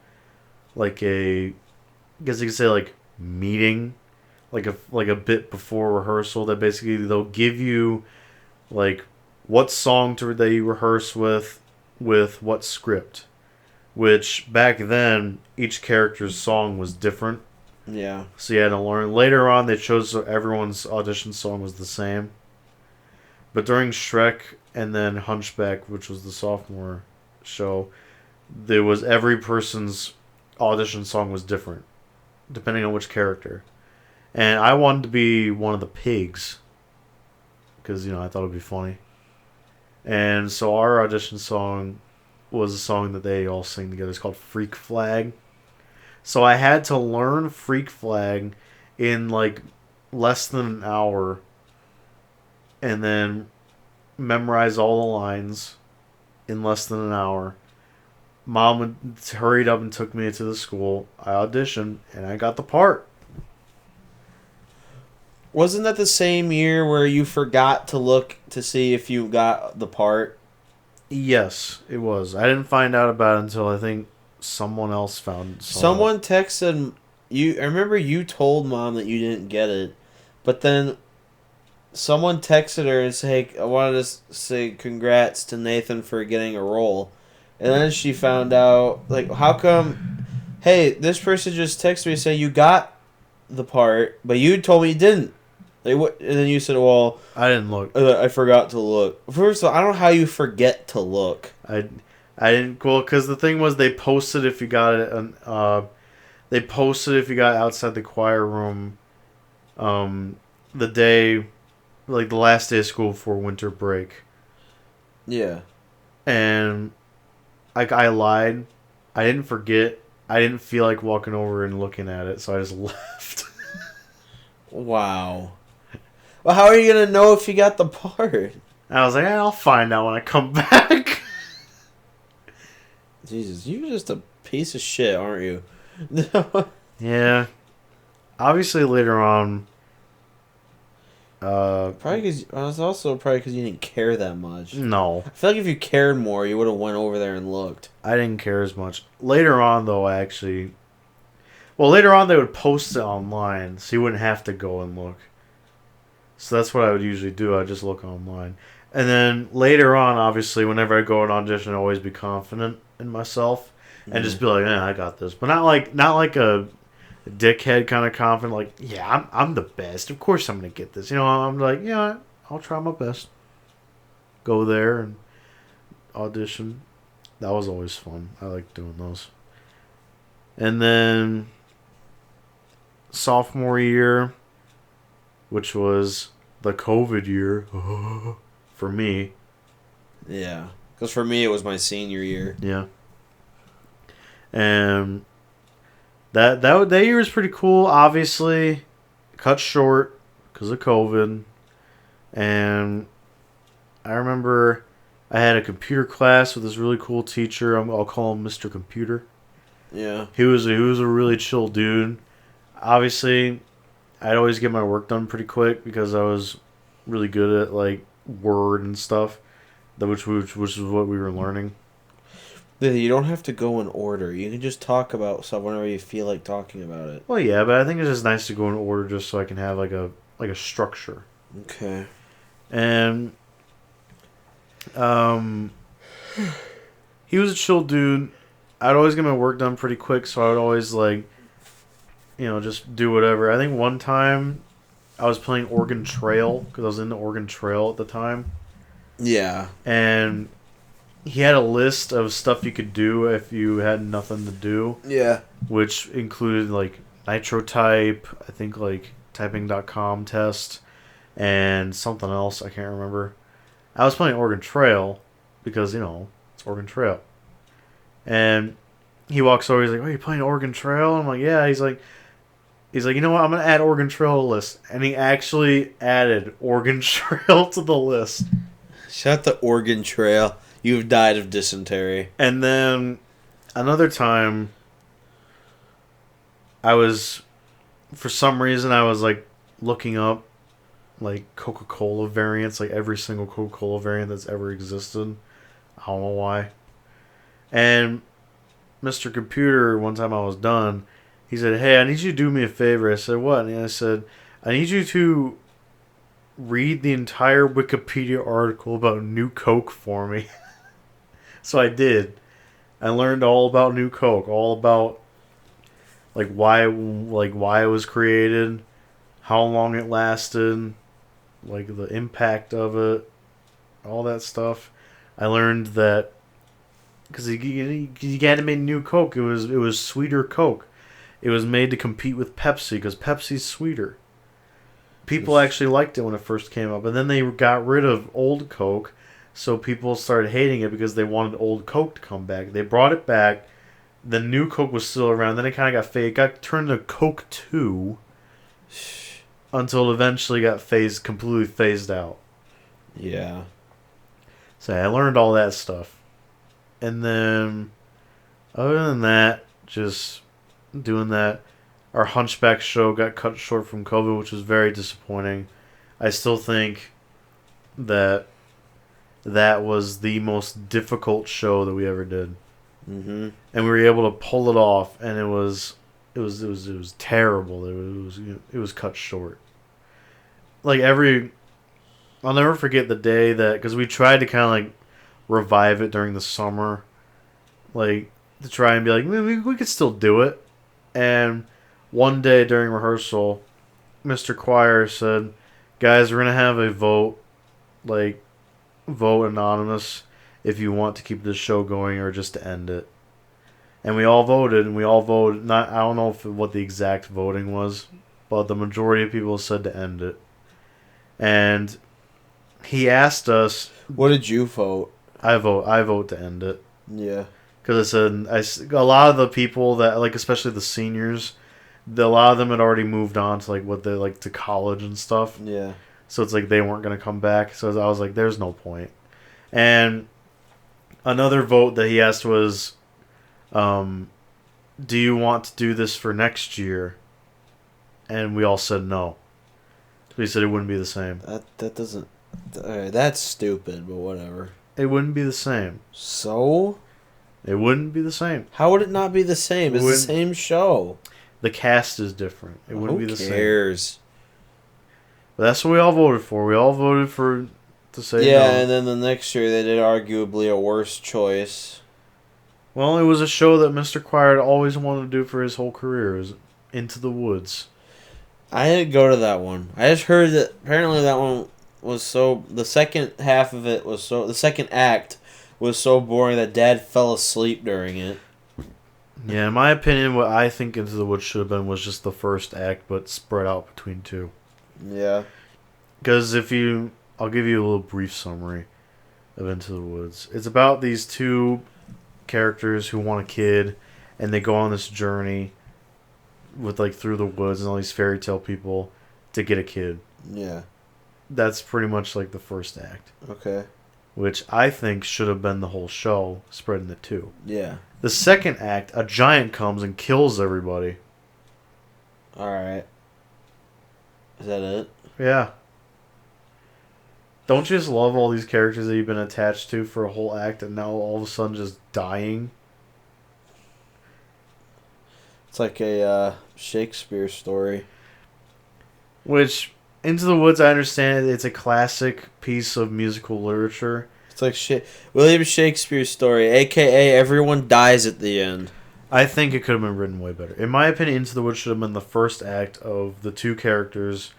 like a, I guess you could say like meeting, like a bit before rehearsal that basically they'll give you like what song to that you rehearse with what script. Which back then each character's song was different. Yeah. So you had to learn. Later on, they chose everyone's audition song was the same. But during Shrek and then Hunchback, which was the sophomore show, there was every person's audition song was different, depending on which character. And I wanted to be one of the pigs, because I thought it'd be funny. And so our audition song was a song that they all sing together. It's called Freak Flag. So I had to learn Freak Flag in like less than an hour, and then memorize all the lines in less than an hour. Mom hurried up and took me to the school. I auditioned and I got the part. Wasn't that the same year where you forgot to look to see if you got the part? Yes, it was. I didn't find out about it until I think someone else found. Someone texted you. I remember you told Mom that you didn't get it, but then someone texted her and said, "Hey, I wanted to say congrats to Nathan for getting a role," and then she found out like, how come? Hey, this person just texted me saying you got the part, but you told me you didn't. Like what? And then you said, "Well, I didn't look. I forgot to look." First of all, I don't know how you forget to look. I didn't. Well, because the thing was, they posted if you got it. They posted if you got outside the choir room. The day, like the last day of school before winter break. Yeah. And I lied. I didn't forget. I didn't feel like walking over and looking at it, so I just left. Wow. Well, how are you gonna know if you got the part? And I was like, I'll find out when I come back. Jesus, you're just a piece of shit, aren't you? Yeah. Obviously, later on. Probably because it's also probably because you didn't care that much. No, I feel like if you cared more, you would have went over there and looked. I didn't care as much. Later on, though, later on they would post it online, so you wouldn't have to go and look. So that's what I would usually do. I'd just look online. And then later on, obviously, whenever I go and audition, I'd always be confident in myself and just be like, I got this. But not like a dickhead kind of confident, like, yeah, I'm the best. Of course I'm going to get this. I'm like, yeah, I'll try my best. Go there and audition. That was always fun. I like doing those. And then sophomore year, which was the COVID year for me. Yeah, because for me it was my senior year. Yeah. And that year was pretty cool. Obviously, cut short because of COVID. And I remember I had a computer class with this really cool teacher. I'll call him Mr. Computer. Yeah. He was a really chill dude. Obviously, I'd always get my work done pretty quick because I was really good at like Word and stuff, which is what we were learning. You don't have to go in order. You can just talk about stuff whenever you feel like talking about it. Well, yeah, but I think it's just nice to go in order just so I can have like a structure. Okay. And he was a chill dude. I'd always get my work done pretty quick, so I would always like, just do whatever. I think one time I was playing Oregon Trail because I was in the Oregon Trail at the time. Yeah. And he had a list of stuff you could do if you had nothing to do. Yeah. Which included like NitroType, I think like typing.com test, and something else I can't remember. I was playing Oregon Trail because, it's Oregon Trail. And he walks over, he's like, "Oh, you're playing Oregon Trail?" I'm like, "Yeah." He's like, "You know what? I'm gonna add Oregon Trail to the list." And he actually added Oregon Trail to the list. Shut the Oregon Trail. You've died of dysentery. And then another time, for some reason, I was like looking up like Coca-Cola variants, like every single Coca-Cola variant that's ever existed. I don't know why. And Mr. Computer, one time I was done, he said, "Hey, I need you to do me a favor." I said, "What?" And I said, "I need you to read the entire Wikipedia article about New Coke for me." So I did. I learned all about New Coke, all about why it was created, how long it lasted, like the impact of it, all that stuff. I learned that because you had to make New Coke, it was sweeter Coke. It was made to compete with Pepsi because Pepsi's sweeter. People actually liked it when it first came up, and then they got rid of old Coke, so people started hating it because they wanted old Coke to come back. They brought it back. The new Coke was still around. Then it kind of got faded. It got turned to Coke 2 until it eventually got completely phased out. Yeah. So I learned all that stuff. And then, other than that, just doing that. Our Hunchback show got cut short from COVID, which was very disappointing. I still think that was the most difficult show that we ever did. Mm-hmm. And we were able to pull it off, and it was terrible. It was cut short. I'll never forget the day that, because we tried to kind of revive it during the summer, to try and be like, we could still do it. And one day during rehearsal, Mr. Choir said, "Guys, we're gonna have a vote, vote anonymous if you want to keep this show going or just to end it." And we all voted, not, I don't know what the exact voting was, but the majority of people said to end it. And he asked us, "What did you vote?" I vote to end it. Yeah. Because a lot of the people that, especially the seniors, a lot of them had already moved on to to college and stuff. Yeah. So it's they weren't going to come back. So I was like, there's no point. And another vote that he asked was, do you want to do this for next year? And we all said no. We said it wouldn't be the same. That doesn't... that's stupid, but whatever. It wouldn't be the same. So? It wouldn't be the same. How would it not be the same? It's the same show. The cast is different. It wouldn't be the same. Who cares? But that's what we all voted for. We all voted to say no. Yeah, and then the next year they did arguably a worse choice. Well, it was a show that Mr. Choir had always wanted to do for his whole career. It was Into the Woods. I didn't go to that one. I just heard that apparently that one was so... The second half of it was so... The second act was so boring that Dad fell asleep during it. Yeah, in my opinion, what I think Into the Woods should have been was just the first act, but spread out between two. Yeah. Because I'll give you a little brief summary of Into the Woods. It's about these two characters who want a kid, and they go on this journey with through the woods and all these fairy tale people to get a kid. Yeah. That's pretty much the first act. Okay. Which I think should have been the whole show, spread into two. Yeah. The second act, a giant comes and kills everybody. Alright. Is that it? Yeah. Don't you just love all these characters that you've been attached to for a whole act and now all of a sudden just dying? It's like a Shakespeare story. Which, Into the Woods, I understand it's a classic piece of musical literature. It's like William Shakespeare's story, a.k.a. everyone dies at the end. I think it could have been written way better. In my opinion, Into the Woods should have been the first act of the two characters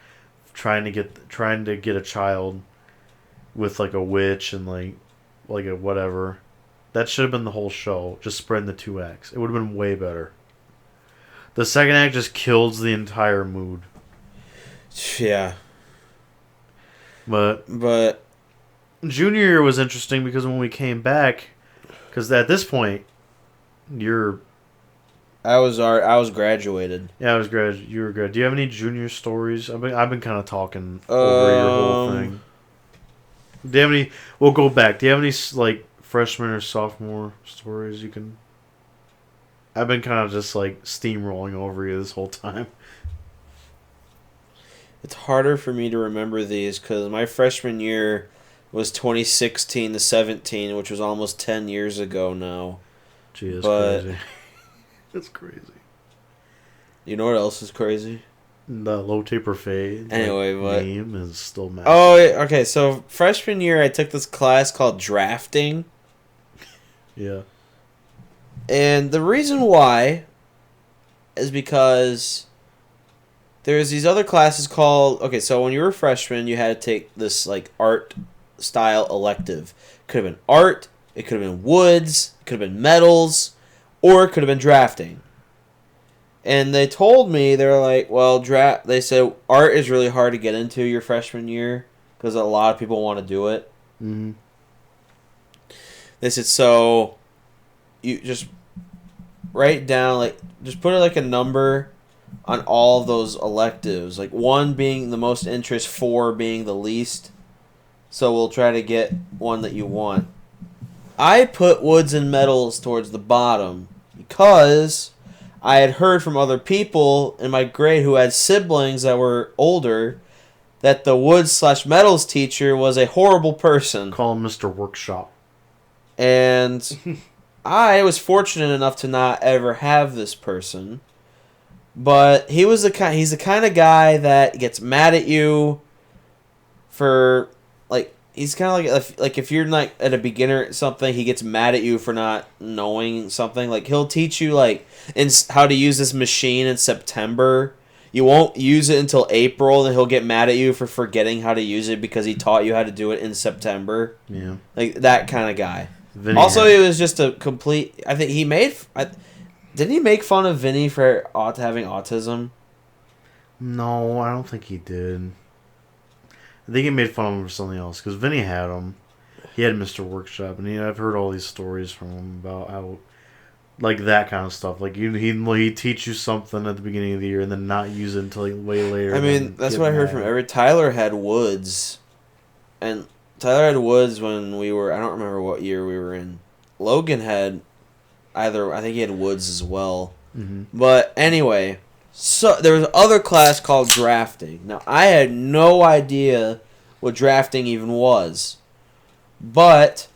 trying to get a child with a witch and a whatever. That should have been the whole show, just spreading the two acts. It would have been way better. The second act just kills the entire mood. Yeah. But junior year was interesting because when we came back, because at this point, I was graduated. Yeah, I was grad. You were grad. Do you have any junior stories? I've been kind of talking over your whole thing. Do you have any? We'll go back. Do you have any freshman or sophomore stories you can? I've been kind of just steamrolling over you this whole time. It's harder for me to remember these because my freshman year was 2016 to 17, which was almost 10 years ago now. Gee, that's but crazy. That's crazy. You know what else is crazy? The low taper fade Anyway, but meme is still massive. Oh, okay. So freshman year, I took this class called drafting. Yeah. And the reason why is because there's these other classes called... Okay, so when you were a freshman, you had to take this like art style elective. Could have been art, it could have been woods, it could have been metals, or it could have been drafting. And they told me, they were like, well, they said art is really hard to get into your freshman year because a lot of people want to do it. Mm-hmm. They said, so you just write down, like, just put it like a number on all of those electives. Like, 1 being the most interest, 4 being the least. So we'll try to get one that you want. I put woods and metals towards the bottom because I had heard from other people in my grade who had siblings that were older that the woods/metals teacher was a horrible person. Call him Mr. Workshop. And I was fortunate enough to not ever have this person. But he's the kind of guy that gets mad at you for, like, he's kind of like if you're like at a beginner at something, he gets mad at you for not knowing something. Like, he'll teach you like how to use this machine in September. You won't use it until April, and he'll get mad at you for forgetting how to use it because he taught you how to do it in September. Yeah. Like, that kind of guy. Vinny Also, it was just a complete... I think he made... didn't he make fun of Vinny for having autism? No, I don't think he did. I think he made fun of him for something else, because Vinny had him. He had Mr. Workshop, and I've heard all these stories from him about how, like, that kind of stuff. Like, he'd teach you something at the beginning of the year and then not use it until like, way later. I mean, that's what I heard from Tyler had woods. And Tyler had woods when we were... I don't remember what year we were in. Logan had I think he had woods as well. Mm-hmm. But anyway... So there was another class called drafting. Now, I had no idea what drafting even was. But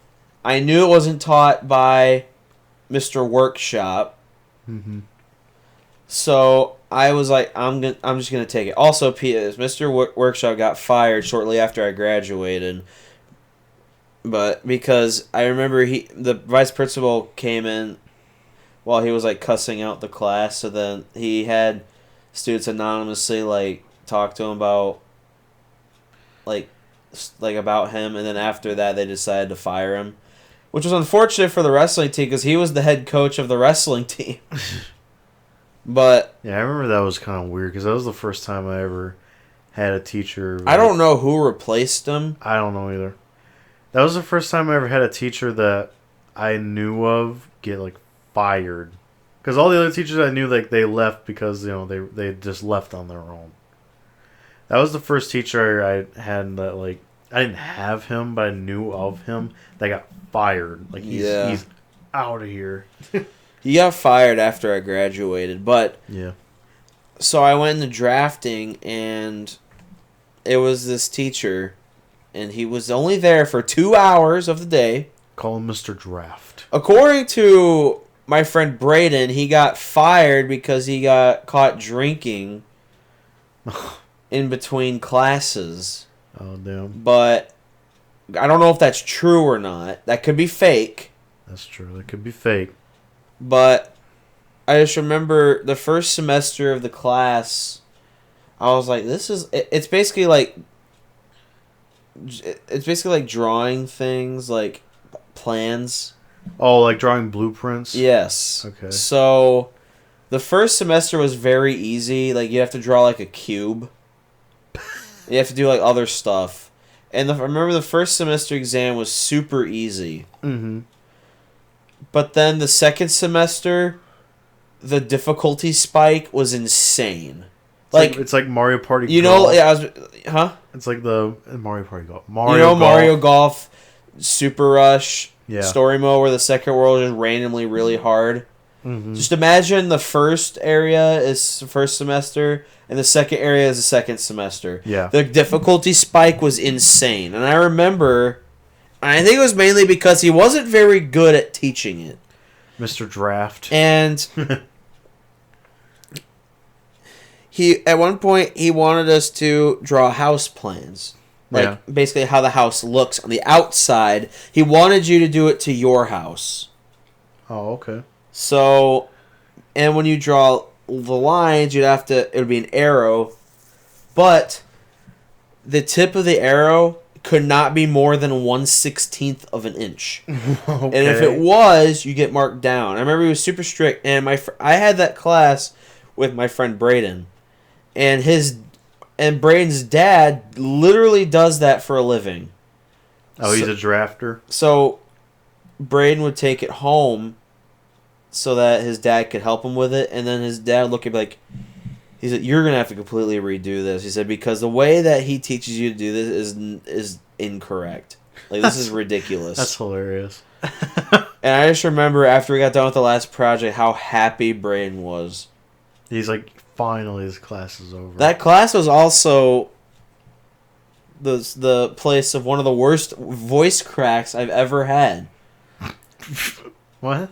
I knew it wasn't taught by Mr. Workshop. Mm-hmm. So I was like, I'm just going to take it. Also, Mr. Workshop got fired shortly after I graduated. But because I remember the vice principal came in while he was like cussing out the class, so then he had students anonymously like talk to him about like about him, and then after that they decided to fire him, which was unfortunate for the wrestling team because he was the head coach of the wrestling team. But yeah, I remember that was kind of weird because that was the first time I ever had a teacher. I don't know who replaced him. I don't know either. That was the first time I ever had a teacher that I knew of get like fired, because all the other teachers I knew, like, they left because they just left on their own. That was the first teacher I had that, like, I didn't have him, but I knew of him that got fired. Like, he's out of here. He got fired after I graduated, but yeah. So I went into drafting, and it was this teacher, and he was only there for 2 hours of the day. Call him Mr. Draft. According to my friend Braden, he got fired because he got caught drinking in between classes. Oh, damn. But I don't know if that's true or not. That could be fake. That's true. That could be fake. But I just remember the first semester of the class, I was like, it's basically like drawing things, like plans. Oh, like drawing blueprints? Yes. Okay. So, the first semester was very easy. Like, you have to draw, like, a cube. You have to do, like, other stuff. And I remember the first semester exam was super easy. Mm-hmm. But then the second semester, the difficulty spike was insane. It's like Mario Party Golf. You know, huh? It's like the Mario Party Golf. Mario Golf, Super Rush... Yeah. Story mode where the second world is randomly really hard. Mm-hmm. Just imagine the first area is the first semester and the second area is the second semester. Yeah. The difficulty spike was insane. And I remember, I think it was mainly because he wasn't very good at teaching it. Mr. Draft. And at one point he wanted us to draw house plans. Like basically how the house looks on the outside. He wanted you to do it to your house. Oh, okay. So, and when you draw the lines, it would be an arrow, but the tip of the arrow could not be more than 1/16 of an inch. Okay. And if it was, you get marked down. I remember he was super strict, and I had that class with my friend Braden, and Braden's dad literally does that for a living. Oh, he's a drafter? So Braden would take it home so that his dad could help him with it, and then his dad would look at me like, he said, "You're going to have to completely redo this." He said, "Because the way that he teaches you to do this is incorrect. Like, this is ridiculous." That's hilarious. And I just remember after we got done with the last project how happy Braden was. He's like, finally this class is over. That class was also the place of one of the worst voice cracks I've ever had. What?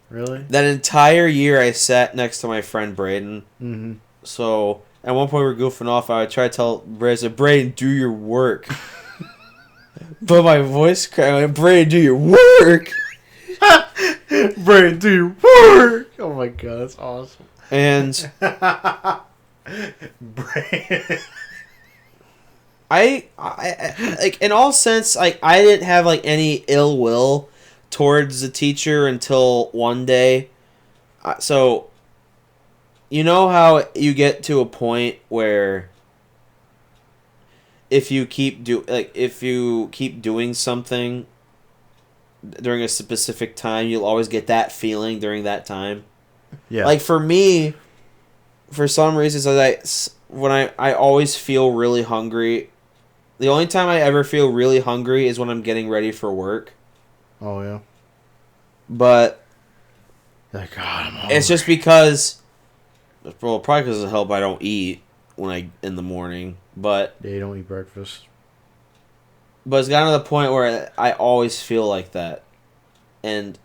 Really? That entire year I sat next to my friend Braden. Mm-hmm. So at one point we were goofing off. I would try to tell Braden, I said, "Braden, do your work." But my voice cracked. I went, "Braden, do your work." Braden, do your work. Oh my god, that's awesome. And Braden. I like in all sense, like I didn't have like any ill will towards the teacher until one day. So you know how you get to a point where if you keep doing something during a specific time, you'll always get that feeling during that time. Yeah. Like for me, for some reasons, I always feel really hungry. The only time I ever feel really hungry is when I'm getting ready for work. Oh yeah. But like, God, I'm hungry. It's just because, well, probably because of help I don't eat in the morning. But yeah, you don't eat breakfast. But it's gotten to the point where I always feel like that, and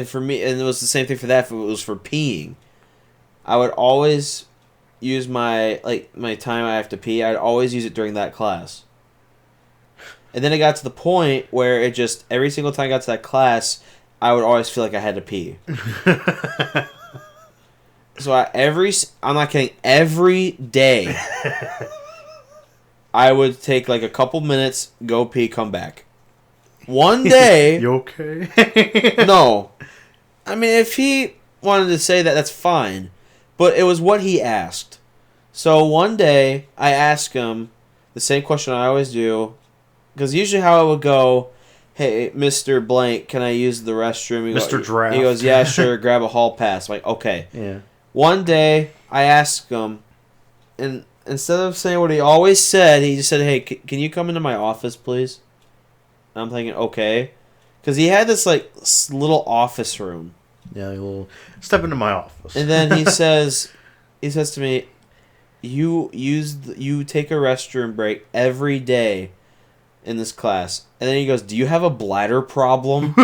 for me, and it was the same thing for that. If it was for peeing, I would always use my time I have to pee. I'd always use it during that class. And then it got to the point where it just every single time I got to that class, I would always feel like I had to pee. So I'm not kidding, every day I would take like a couple minutes, go pee, come back. One day... You okay? No. I mean, if he wanted to say that, that's fine. But it was what he asked. So one day, I asked him the same question I always do. Because usually how it would go, "Hey, Mr. Blank, can I use the restroom?" Mr. Draft. He goes, "Yeah, sure, grab a hall pass." I'm like, okay. Yeah. One day, I asked him, and instead of saying what he always said, he just said, "Hey, can you come into my office, please?" And I'm thinking, okay. Because he had this, like, little office room. Yeah, like a little, "Step into my office." And then he says to me, you take a restroom break every day in this class. And then he goes, "Do you have a bladder problem?"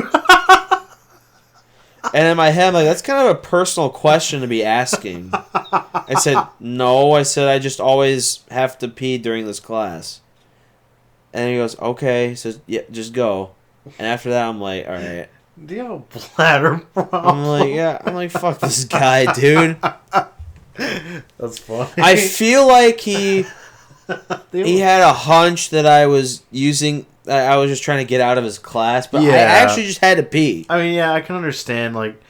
And in my head, I'm like, that's kind of a personal question to be asking. I said, "No." I said, "I just always have to pee during this class." And he goes, "Okay." He says, "Yeah, just go." And after that, I'm like, all right. "Do you have a bladder problem?" I'm like, yeah. I'm like, fuck this guy, dude. That's funny. I feel like he had a hunch that I was just trying to get out of his class, but yeah. I actually just had to pee. I mean, yeah, I can understand. Like,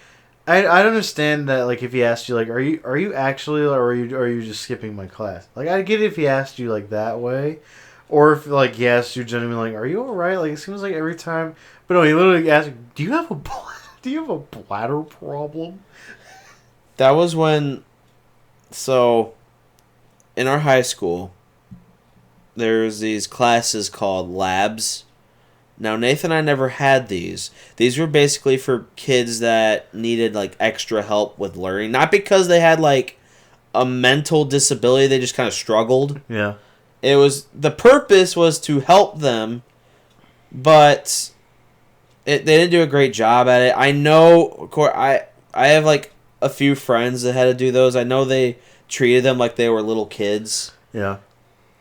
I understand that. Like, if he asked you, like, are you actually, or are you just skipping my class? Like, I get it if he asked you like that way, or if like he asked you genuinely, like, "Are you all right?" Like, it seems like every time, but no, he literally asked, Do you have a bladder problem?" That was when. So, in our high school, there's these classes called labs. Now, Nathan and I never had these. These were basically for kids that needed, like, extra help with learning. Not because they had, like, a mental disability. They just kind of struggled. Yeah. The purpose was to help them, but They didn't do a great job at it. I know. I have like a few friends that had to do those. I know they treated them like they were little kids. Yeah.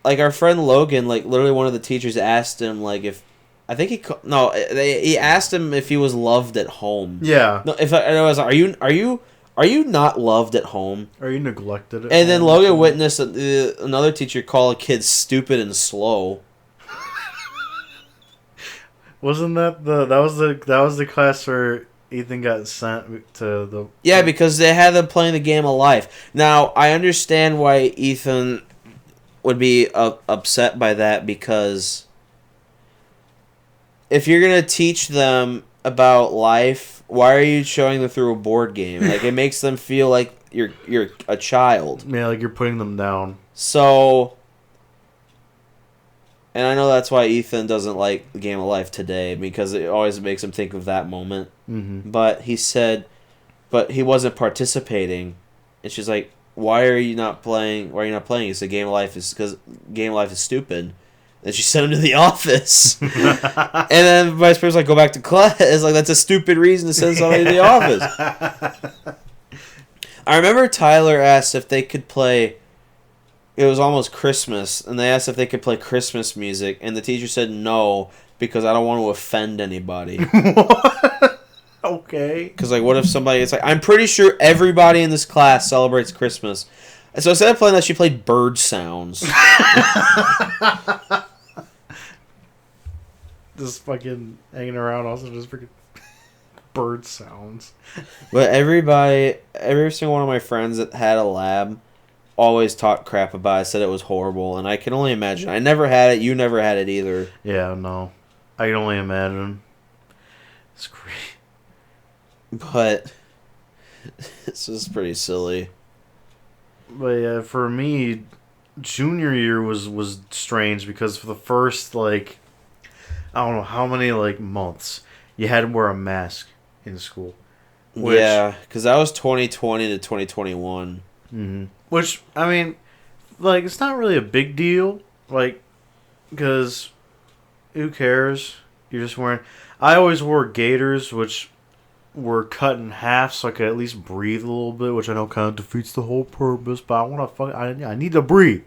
Like our friend Logan, like literally one of the teachers asked him like if I think he asked him if he was loved at home. Yeah. No, if I was are you not loved at home? Are you neglected? And then Logan witnessed another teacher call a kid stupid and slow. Wasn't that the class where Ethan got sent to the... Yeah, because they had them playing the game of life. Now, I understand why Ethan would be upset by that, because if you're going to teach them about life, why are you showing them through a board game? Like, it makes them feel like you're a child. Yeah, like you're putting them down. So, and I know that's why Ethan doesn't like the game of life today, because it always makes him think of that moment. Mm-hmm. But he said, but he wasn't participating, and she's like, "Why are you not playing? Why are you not playing?" He said, "Game of life is because game of life is stupid." And she sent him to the office, and then the vice principal's like, "Go back to class." It's like, that's a stupid reason to send somebody to the office. I remember Tyler asked if they could play. It was almost Christmas, and they asked if they could play Christmas music, and the teacher said no, because I don't want to offend anybody. What? Okay. Because, like, what if somebody... It's like, I'm pretty sure everybody in this class celebrates Christmas. And so instead of playing that, she played bird sounds. Just fucking hanging around, also just freaking bird sounds. But every single one of my friends that had a lab always talked crap about it, said it was horrible, and I can only imagine. I never had it, you never had it either. Yeah, no. I can only imagine. It's great. But it's just pretty silly. But yeah, for me, junior year was strange, because for the first, like, I don't know how many, like, months, you had to wear a mask in school. Yeah, because that was 2020 to 2021. Mm-hmm. Which, I mean, like, it's not really a big deal, like, because who cares? You're just wearing... I always wore gaiters, which were cut in half so I could at least breathe a little bit, which I know kind of defeats the whole purpose, but I need to breathe.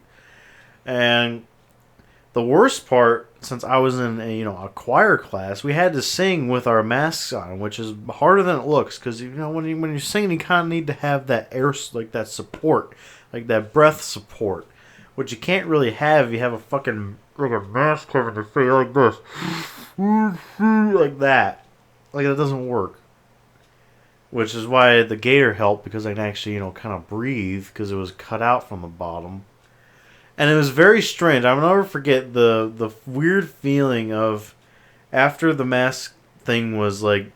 And the worst part, since I was in a choir class, we had to sing with our masks on, which is harder than it looks, because when you're singing, you kind of need to have that air, like that support, like that breath support, which you can't really have if you have a fucking like a mask covering your face like this, like that. Like, that doesn't work. Which is why the gaiter helped, because I can actually kind of breathe, because it was cut out from the bottom. And it was very strange. I will never forget the weird feeling of, after the mask thing was like,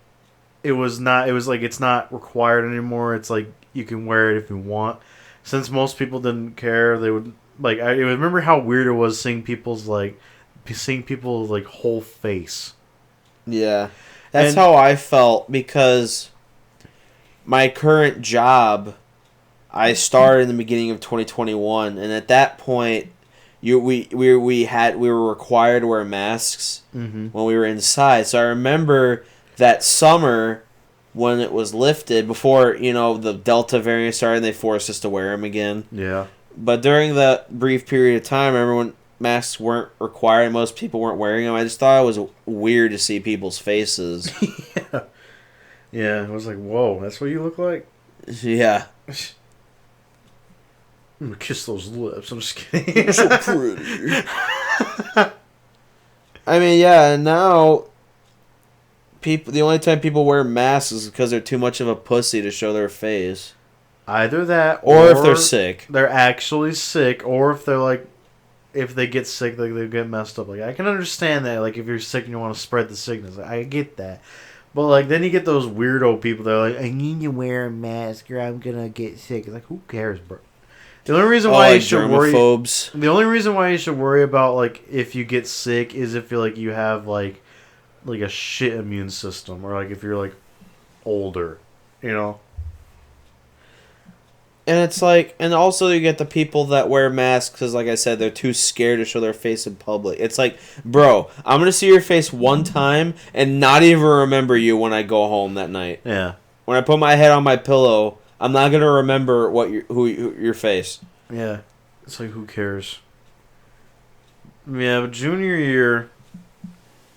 it was like it's not required anymore. It's like you can wear it if you want. Since most people didn't care, they would, like, I remember how weird it was seeing people's whole face. Yeah. That's how I felt, because my current job, I started in the beginning of 2021, and at that point, we were required to wear masks when we were inside. So I remember that summer when it was lifted, before the Delta variant started, and they forced us to wear them again. Yeah. But during that brief period of time, I remember when masks weren't required and most people weren't wearing them, I just thought it was weird to see people's faces. Yeah. Yeah, it was like, whoa, that's what you look like? Yeah. I'm gonna kiss those lips. I'm just kidding. You're so pretty. I mean, yeah, and now the only time people wear masks is because they're too much of a pussy to show their face. Either that, or if they're sick. They're actually sick, or if they're like, if they get sick, like, they get messed up. Like, I can understand that. Like, if you're sick and you want to spread the sickness, I get that. But, like, then you get those weirdo people that are like, I need to wear a mask or I'm gonna get sick. It's like, who cares, bro? The only reason why you should worry... The only reason why you should worry about, like, if you get sick is if you're, like, you have, like a shit immune system. Or, like, if you're, like, older. You know? And it's like, and also you get the people that wear masks because, like I said, they're too scared to show their face in public. It's like, bro, I'm gonna see your face one time and not even remember you when I go home that night. Yeah. When I put my head on my pillow, I'm not gonna remember who your face. Yeah. It's like, who cares? Yeah, but junior year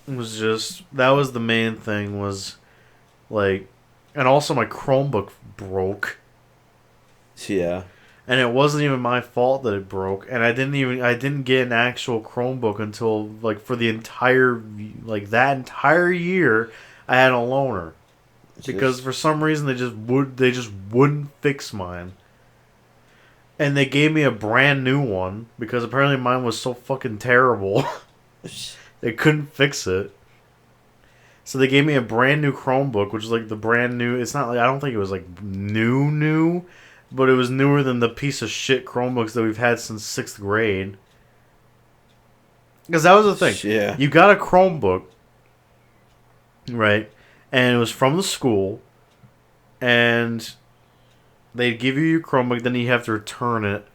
was just, that was the main thing, was like, and also my Chromebook broke. Yeah. And it wasn't even my fault that it broke, and I didn't get an actual Chromebook until like for the entire, like that entire year I had a loaner. Because for some reason they just wouldn't fix mine. And they gave me a brand new one because apparently mine was so fucking terrible. They couldn't fix it. So they gave me a brand new Chromebook, which is like the brand new, it's not like, I don't think it was like new, but it was newer than the piece of shit Chromebooks that we've had since 6th grade. Because that was the thing. Yeah. You got a Chromebook, right? And it was from the school, and they'd give you your Chromebook, then you have to return it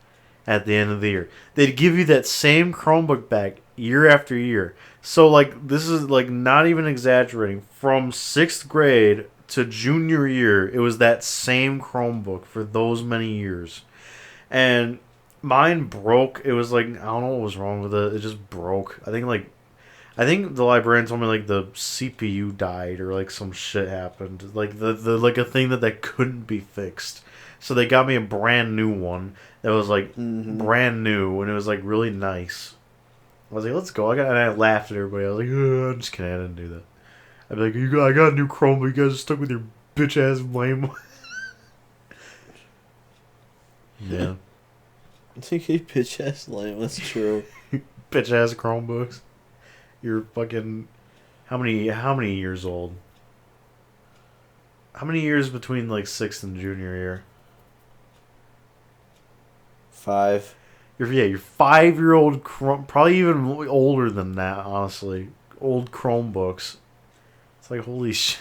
at the end of the year. They'd give you that same Chromebook back year after year. So, like, this is, like, not even exaggerating. From 6th grade to junior year, it was that same Chromebook for those many years. And mine broke. It was, like, I don't know what was wrong with it. It just broke. I think the librarian told me, like, the CPU died or, like, some shit happened. Like, the like, a thing that couldn't be fixed. So they got me a brand new one that was, like, brand new, and it was, like, really nice. I was like, let's go. And I laughed at everybody. I was like, I'm just kidding. I didn't do that. I'd be like, I got a new Chromebook. You guys are stuck with your bitch-ass lame. Yeah. I think you bitch-ass lame. That's true. Bitch-ass Chromebooks. You're fucking... How many years old? How many years between, like, 6th and junior year? 5. Your 5-year-old... Probably even older than that, honestly. Old Chromebooks. It's like, holy shit.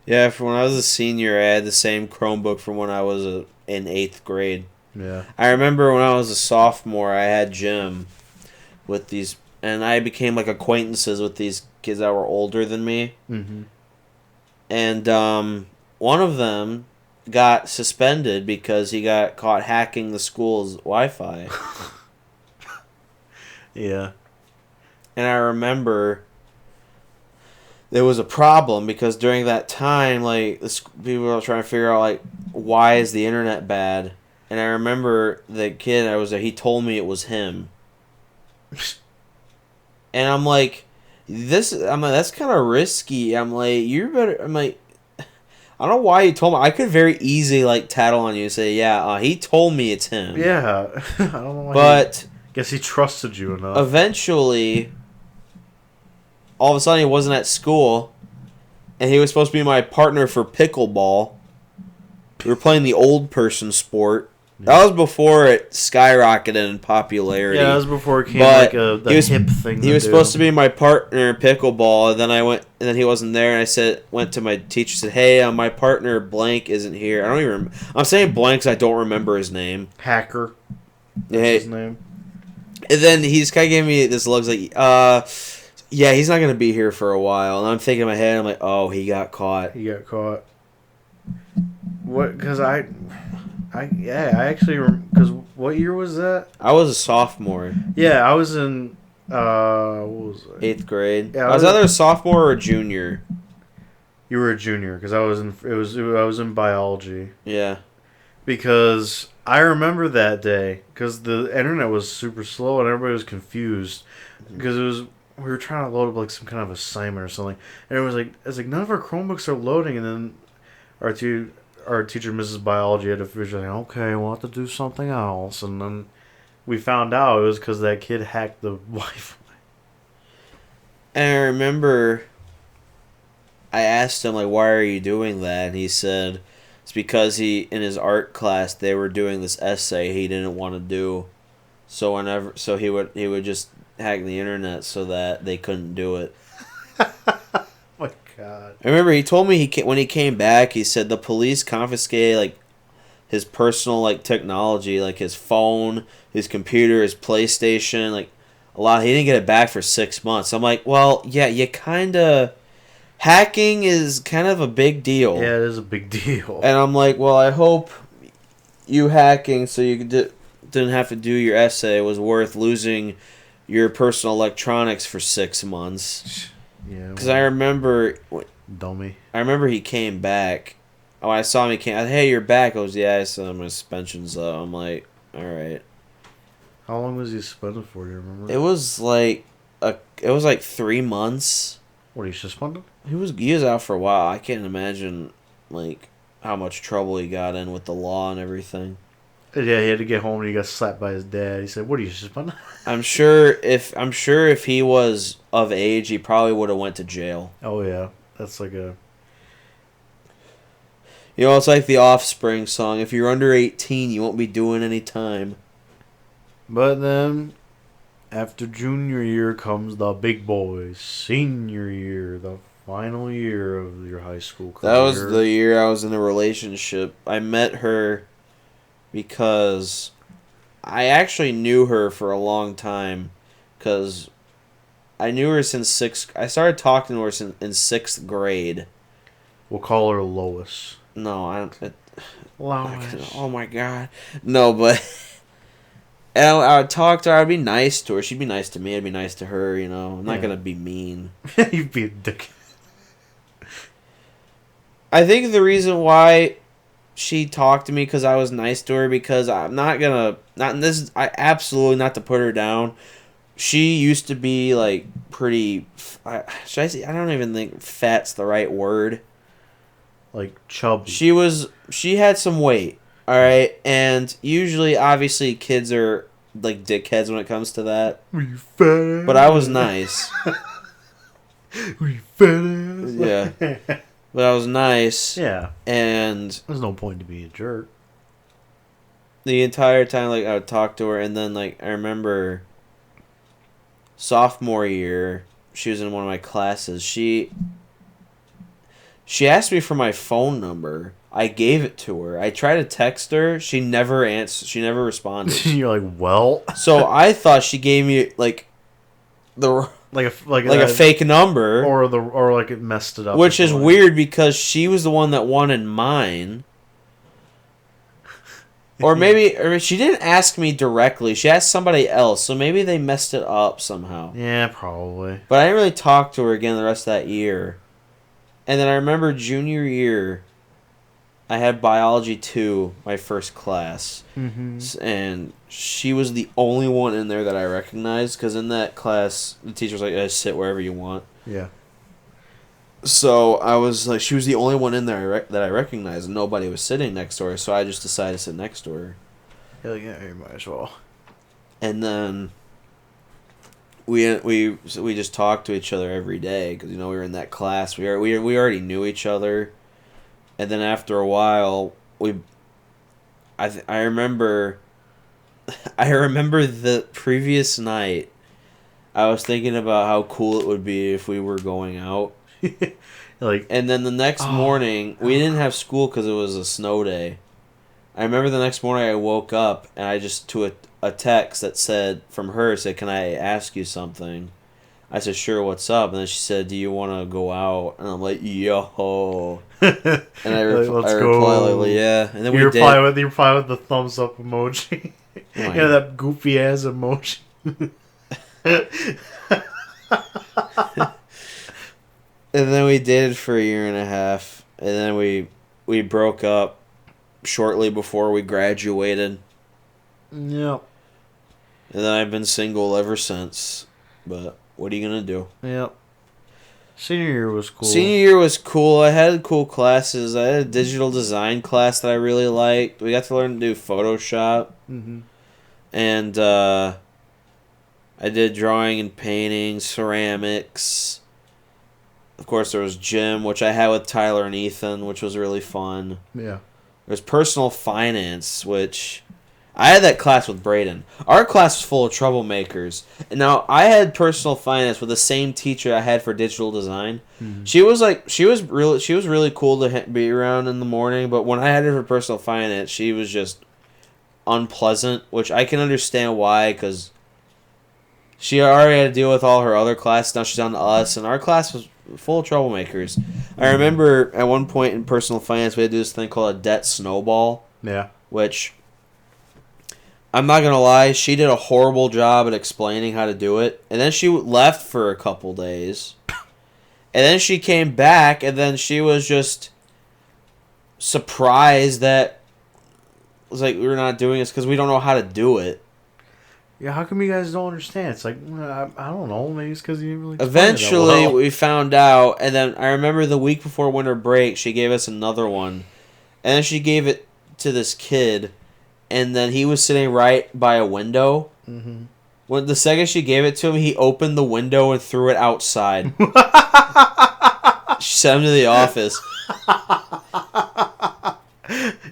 Yeah, from when I was a senior, I had the same Chromebook from when I was in 8th grade. Yeah. I remember when I was a sophomore, I had gym with these, and I became like acquaintances with these kids that were older than me. Mm-hmm. And one of them got suspended because he got caught hacking the school's Wi-Fi. Yeah. And I remember there was a problem because during that time, like, people were trying to figure out, like, why is the internet bad? And I remember the kid I was there, he told me it was him. And I'm like, that's kind of risky. I'm like, I don't know why you told me. I could very easily, like, tattle on you and say, yeah, he told me it's him. Yeah. I don't know why. But guess he trusted you enough. Eventually, all of a sudden he wasn't at school, and he was supposed to be my partner for pickleball. We were playing the old person sport. Yeah. That was before it skyrocketed in popularity. Yeah, that was before it became like the hip thing. He was supposed to be my partner in pickleball, and then and then he wasn't there, and I went to my teacher, said, "Hey, my partner blank isn't here." I don't even. I'm saying blank because I don't remember his name. Hacker. That's his name. And then he's kind of giving me this look like, yeah, he's not gonna be here for a while. And I'm thinking in my head, I'm like, oh, he got caught. What? Because because what year was that? I was a sophomore. Yeah, I was in, what was it? 8th grade. Yeah, I was either a sophomore or a junior. You were a junior, because I was in biology. Yeah. Because I remember that day, because the internet was super slow and everybody was confused, because we were trying to load up like some kind of assignment or something, and it was like none of our Chromebooks are loading, and then our teacher, Mrs. Biology, had to figure out, okay, we'll have to do something else, and then we found out it was because that kid hacked the Wi-Fi. And I remember I asked him, like, why are you doing that? And he said it's because in his art class, they were doing this essay he didn't want to do. So he would just hack the internet so that they couldn't do it. Oh my God. I remember he told me when he came back, he said the police confiscated like his personal like technology, like his phone, his computer, his PlayStation, like a lot. He didn't get it back for 6 months. I'm like, well, yeah, you kind of hacking is kind of a big deal. Yeah, it is a big deal. And I'm like, well, I hope you hacking so you didn't have to do your essay was worth losing your personal electronics for 6 months. Yeah. Because I remember, dummy. I remember he came back. Oh, I saw him. He came. Hey, you're back. I was I said my suspension's up. I'm like, all right. How long was he suspended for? Do you remember? It was like 3 months. What, he suspended? He was out for a while. I can't imagine like how much trouble he got in with the law and everything. Yeah, he had to get home and he got slapped by his dad. He said, "What are you suspended?" I'm sure if he was of age, he probably would have went to jail. Oh yeah, that's like a. You know, it's like the Offspring song. If you're under 18, you won't be doing any time. But then, after junior year comes the big boys. Senior year, the final year of your high school career. That was the year I was in a relationship. I met her because I actually knew her for a long time. Because I knew her since I started talking to her in 6th grade. We'll call her Lois. No, I don't. Lois. Oh my god. No, but I would talk to her. I'd be nice to her. She'd be nice to me. I'd be nice to her. You know, I'm not gonna be mean. You'd be a dick. I think the reason why she talked to me because I was nice to her because I'm not gonna I absolutely not to put her down. She used to be like pretty. Should I say? I don't even think fat's the right word. Like chubby. She had some weight, all right, and usually, obviously, kids are like dickheads when it comes to that. Were you fat? But I was nice. Were you fat? Yeah, but I was nice. Yeah, and there's no point to be a jerk. The entire time, like I would talk to her, and then like I remember sophomore year, she was in one of my classes. She asked me for my phone number. I gave it to her. I tried to text her. She never answered. She never responded. You're like, well. So I thought she gave me like a fake number, or like it messed it up. Which is weird because she was the one that wanted mine. Or maybe she didn't ask me directly. She asked somebody else. So maybe they messed it up somehow. Yeah, probably. But I didn't really talk to her again the rest of that year. And then I remember junior year, I had biology 2, my first class. Mm-hmm. And she was the only one in there that I recognized. Because in that class, the teacher was like, sit wherever you want. Yeah. So I was like, she was the only one in there that I recognized. And nobody was sitting next to her. So I just decided to sit next to her. Hell yeah, you might as well. And then we just talked to each other every day because we were in that class. We already knew each other, and then after a while I remember the previous night I was thinking about how cool it would be if we were going out. And then the next morning we didn't have school because it was a snow day. I remember the next morning I woke up and I just to a text that said from her said, "Can I ask you something?" I said, "Sure, what's up?" And then she said, "Do you want to go out?" And I'm like, "Yo." And I replied like, "Yeah." And then you reply with the thumbs up emoji. That goofy ass emoji. And then we dated for a year and a half, and then we broke up shortly before we graduated. Yep. And then I've been single ever since. But what are you gonna do? Yep. Senior year was cool. Senior year was cool. I had cool classes. I had a digital design class that I really liked. We got to learn to do Photoshop. Mm-hmm. And I did drawing and painting, ceramics. Of course, there was gym, which I had with Tyler and Ethan, which was really fun. Yeah. There's personal finance, which I had that class with Braden. Our class was full of troublemakers. And now I had personal finance with the same teacher I had for digital design. Mm-hmm. She was really cool to be around in the morning, but when I had her for personal finance, she was just unpleasant, which I can understand why, because she already had to deal with all her other classes. Now she's on to us, and our class was full of troublemakers. I remember at one point in personal finance, we had to do this thing called a debt snowball. Yeah. Which, I'm not going to lie, she did a horrible job at explaining how to do it. And then she left for a couple days. And then she came back, and then she was just surprised that it was like, we're not doing this because we don't know how to do it. Yeah, how come you guys don't understand? It's like, I don't know. Maybe it's because you didn't really explain Eventually, it that well. we found out, and then I remember the week before winter break, she gave us another one. And then she gave it to this kid, and then he was sitting right by a window. Mm-hmm. When the second she gave it to him, he opened the window and threw it outside. She sent him to the office.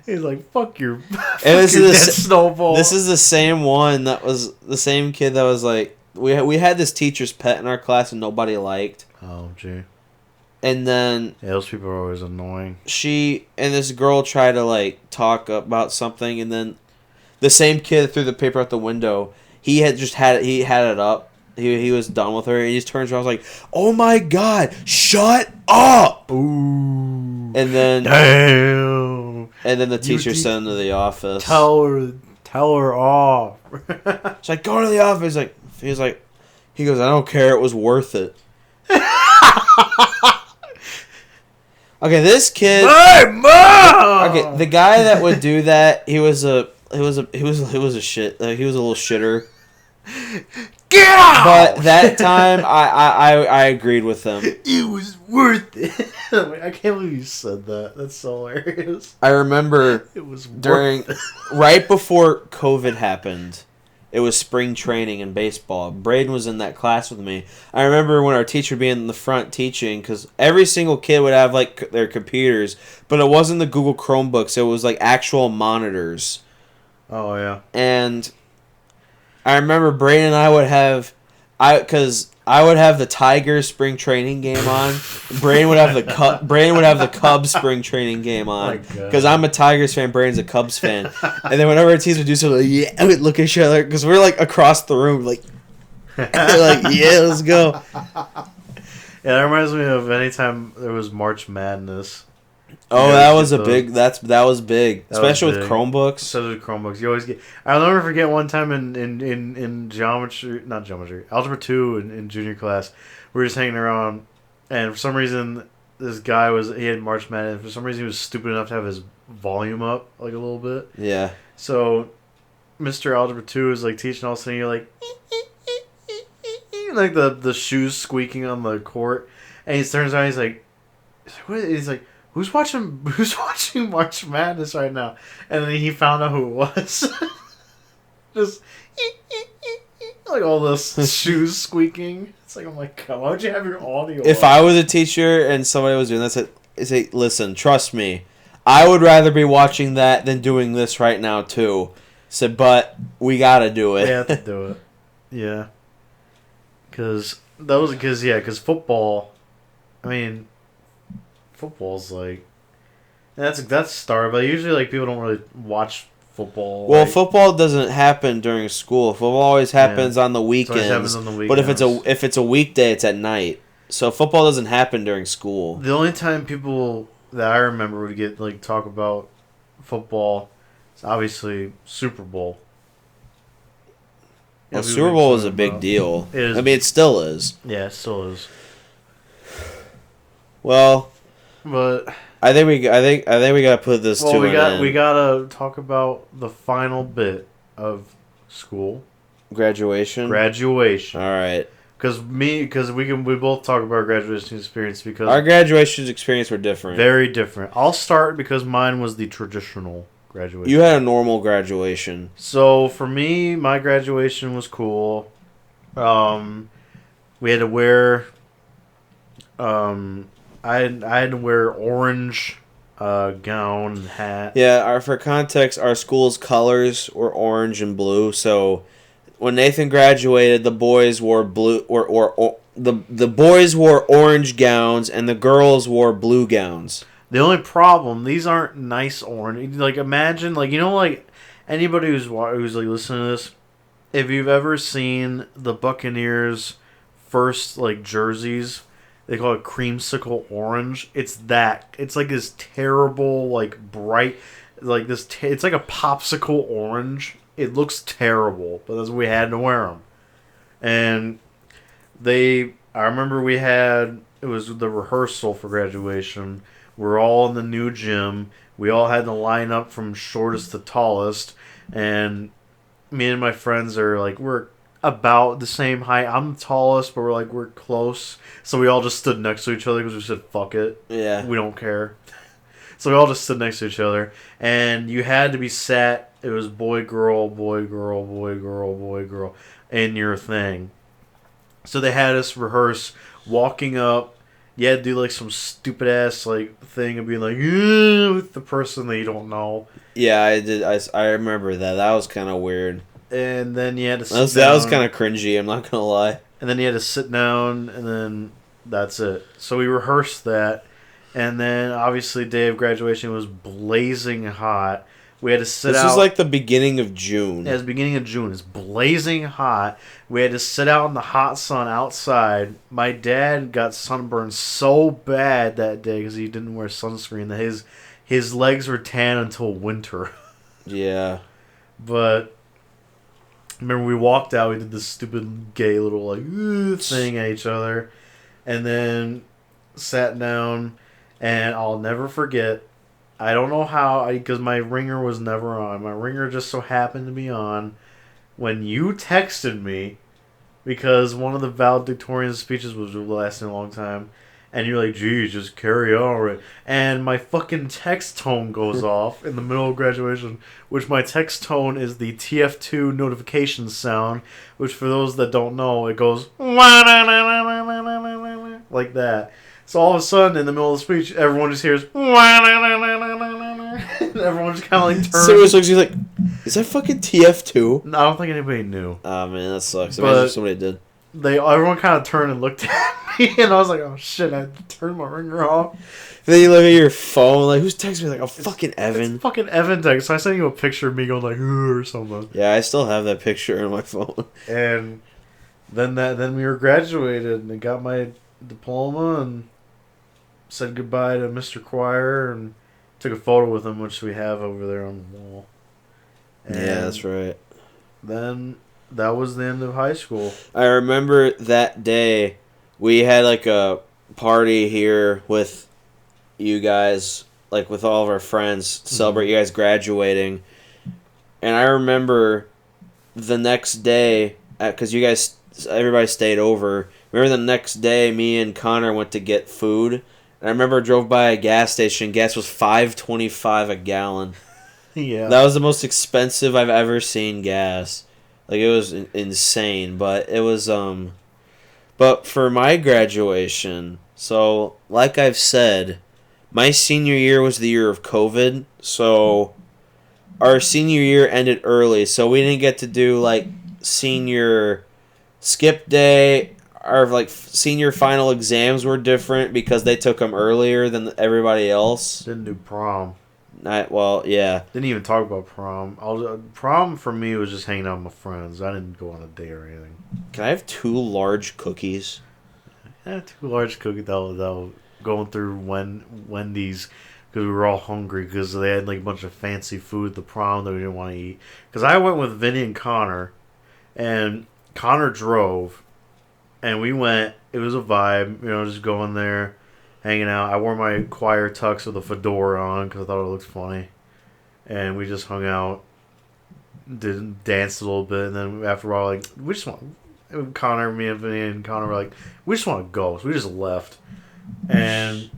He's like, "Fuck your, snowball." This is the same one that was the same kid that was like, we had this teacher's pet in our class and nobody liked. Oh, gee. And then those people are always annoying. She and this girl tried to like talk about something, and then the same kid threw the paper out the window. He had it up. He was done with her, and he just turns around and was like, "Oh my god, shut up!" Ooh. And then damn. And then the teacher sent him to the office. Tell her off. She's like, "Go to the office." He goes, "I don't care. It was worth it." Okay, this kid. Hey, Mom! Okay, the guy that would do that, he was a shit. He was a little shitter. Get out! But that time, I agreed with him. It was worth it. I can't believe you said that. That's so hilarious. I remember it was right before COVID happened. It was spring training in baseball. Braden was in that class with me. I remember when our teacher would be in the front teaching, because every single kid would have like their computers, but it wasn't the Google Chromebooks. It was like actual monitors. Oh yeah. And I remember Braden and I would have, because I would have the Tigers spring training game on. Braden would have the Cubs spring training game on. Because I'm a Tigers fan, Braden's a Cubs fan. And then whenever our teams would do something, yeah, we'd look at each other because we're like across the room, like, like yeah, let's go. Yeah, that reminds me of anytime there was March Madness. Oh, that was big. That was big, especially with Chromebooks. So with Chromebooks, you always get. I'll never forget one time in algebra 2 in junior class, we were just hanging around, and for some reason this guy he had March Madness. And for some reason he was stupid enough to have his volume up like a little bit. Yeah. So, Mr. Algebra 2 is like teaching all of a sudden you're like, like the shoes squeaking on the court, and he turns around, he's like, he's like. Who's watching March Madness right now? And then he found out who it was. Just like all those shoes squeaking. It's like, I'm like, why would you have your audio? If I was a teacher and somebody was doing that, I'd say, listen, trust me, I would rather be watching that than doing this right now too. Said, but we gotta do it. We have to do it. Yeah. Because football. I mean. Football's like that's star, but usually like people don't really watch football. Well, football doesn't happen during school. Football always happens on the weekends. But if it's a weekday, it's at night. So football doesn't happen during school. The only time people that I remember would get like talk about football is obviously Super Bowl. Well, Super Bowl is a big deal. It is. I mean, it still is. Yeah, it still is. Well. But I think we gotta put this to an end. We gotta talk about the final bit of school. Graduation. All right. Because we both talk about our graduation experience because our graduation experience were different. Very different. I'll start because mine was the traditional graduation. You had a normal graduation. So for me, my graduation was cool. We had to wear. I had to wear orange gown and hat. Yeah, for context, our school's colors were orange and blue. So when Nathan graduated, the boys wore blue or the boys wore orange gowns and the girls wore blue gowns. The only problem, these aren't nice orange. Like imagine, like like anybody who's like listening to this, if you've ever seen the Buccaneers' first like jerseys, they call it creamsicle orange. It's that. It's like this terrible, like bright, like this. It's like a popsicle orange. It looks terrible, but that's what we had to wear them. And I remember it was the rehearsal for graduation. We're all in the new gym. We all had to line up from shortest to tallest, and me and my friends are like, we're about the same height. I'm the tallest, but we're close. So we all just stood next to each other because we said, fuck it. Yeah. We don't care. So we all just stood next to each other. And you had to be sat. It was boy, girl, boy, girl, boy, girl, boy, girl in your thing. So they had us rehearse walking up. You had to do like some stupid ass like thing and being like, with the person that you don't know. Yeah, I did. I remember that. That was kind of weird. And then you had to sit down. That was kind of cringy, I'm not going to lie. And then you had to sit down, and then that's it. So we rehearsed that. And then, obviously, day of graduation was blazing hot. We had to sit out. This was like the beginning of June. Yeah, it was the beginning of June. It's blazing hot. We had to sit out in the hot sun outside. My dad got sunburned so bad that day because he didn't wear sunscreen that his legs were tan until winter. Yeah. But remember, we walked out. We did this stupid gay little like thing at each other, and then sat down. And I'll never forget. I don't know how, because my ringer was never on. My ringer just so happened to be on when you texted me, because one of the valedictorian speeches was lasting a long time, and you're like, geez, just carry on. And my fucking text tone goes off in the middle of graduation, which my text tone is the TF2 notification sound, which for those that don't know, it goes like that. So all of a sudden, in the middle of the speech, everyone just hears everyone just kind of like turns. So it looks like, is that fucking TF2? I don't think anybody knew. Oh man, that sucks. Imagine if somebody did. Everyone kind of turned and looked at me, and I was like, oh shit, I turned my ringer off. And then you look at your phone, like, who's texting me? Like, oh, fucking Evan. It's fucking Evan text. So I sent you a picture of me going like, or something. Yeah, I still have that picture on my phone. And then we were graduated, and I got my diploma, and said goodbye to Mr. Choir, and took a photo with him, which we have over there on the wall. And yeah, that's right. Then that was the end of high school. I remember that day we had like a party here with you guys, like with all of our friends, to celebrate you guys graduating. And I remember the next day, because everybody stayed over. Remember the next day, me and Connor went to get food. And I remember I drove by a gas station. Gas was $5.25 a gallon. Yeah. That was the most expensive I've ever seen gas. Like, it was insane. But it was, but for my graduation, so, like I've said, my senior year was the year of COVID. So, our senior year ended early. So, we didn't get to do, like, senior skip day. Our like senior final exams were different because they took them earlier than everybody else. Didn't do prom. Yeah. Didn't even talk about prom. Prom for me was just hanging out with my friends. I didn't go on a date or anything. Can I have 2 large cookies? Yeah, 2 large cookies. That was going through Wendy's because we were all hungry because they had like a bunch of fancy food at the prom that we didn't want to eat. Because I went with Vinny and Connor, and Connor drove. And we went. It was a vibe, just going there, hanging out. I wore my choir tux with a fedora on because I thought it looked funny. And we just hung out, danced a little bit, and then after a while, like, we just want... Connor, me and Vinny and Connor were like, we just want to go. So we just left. And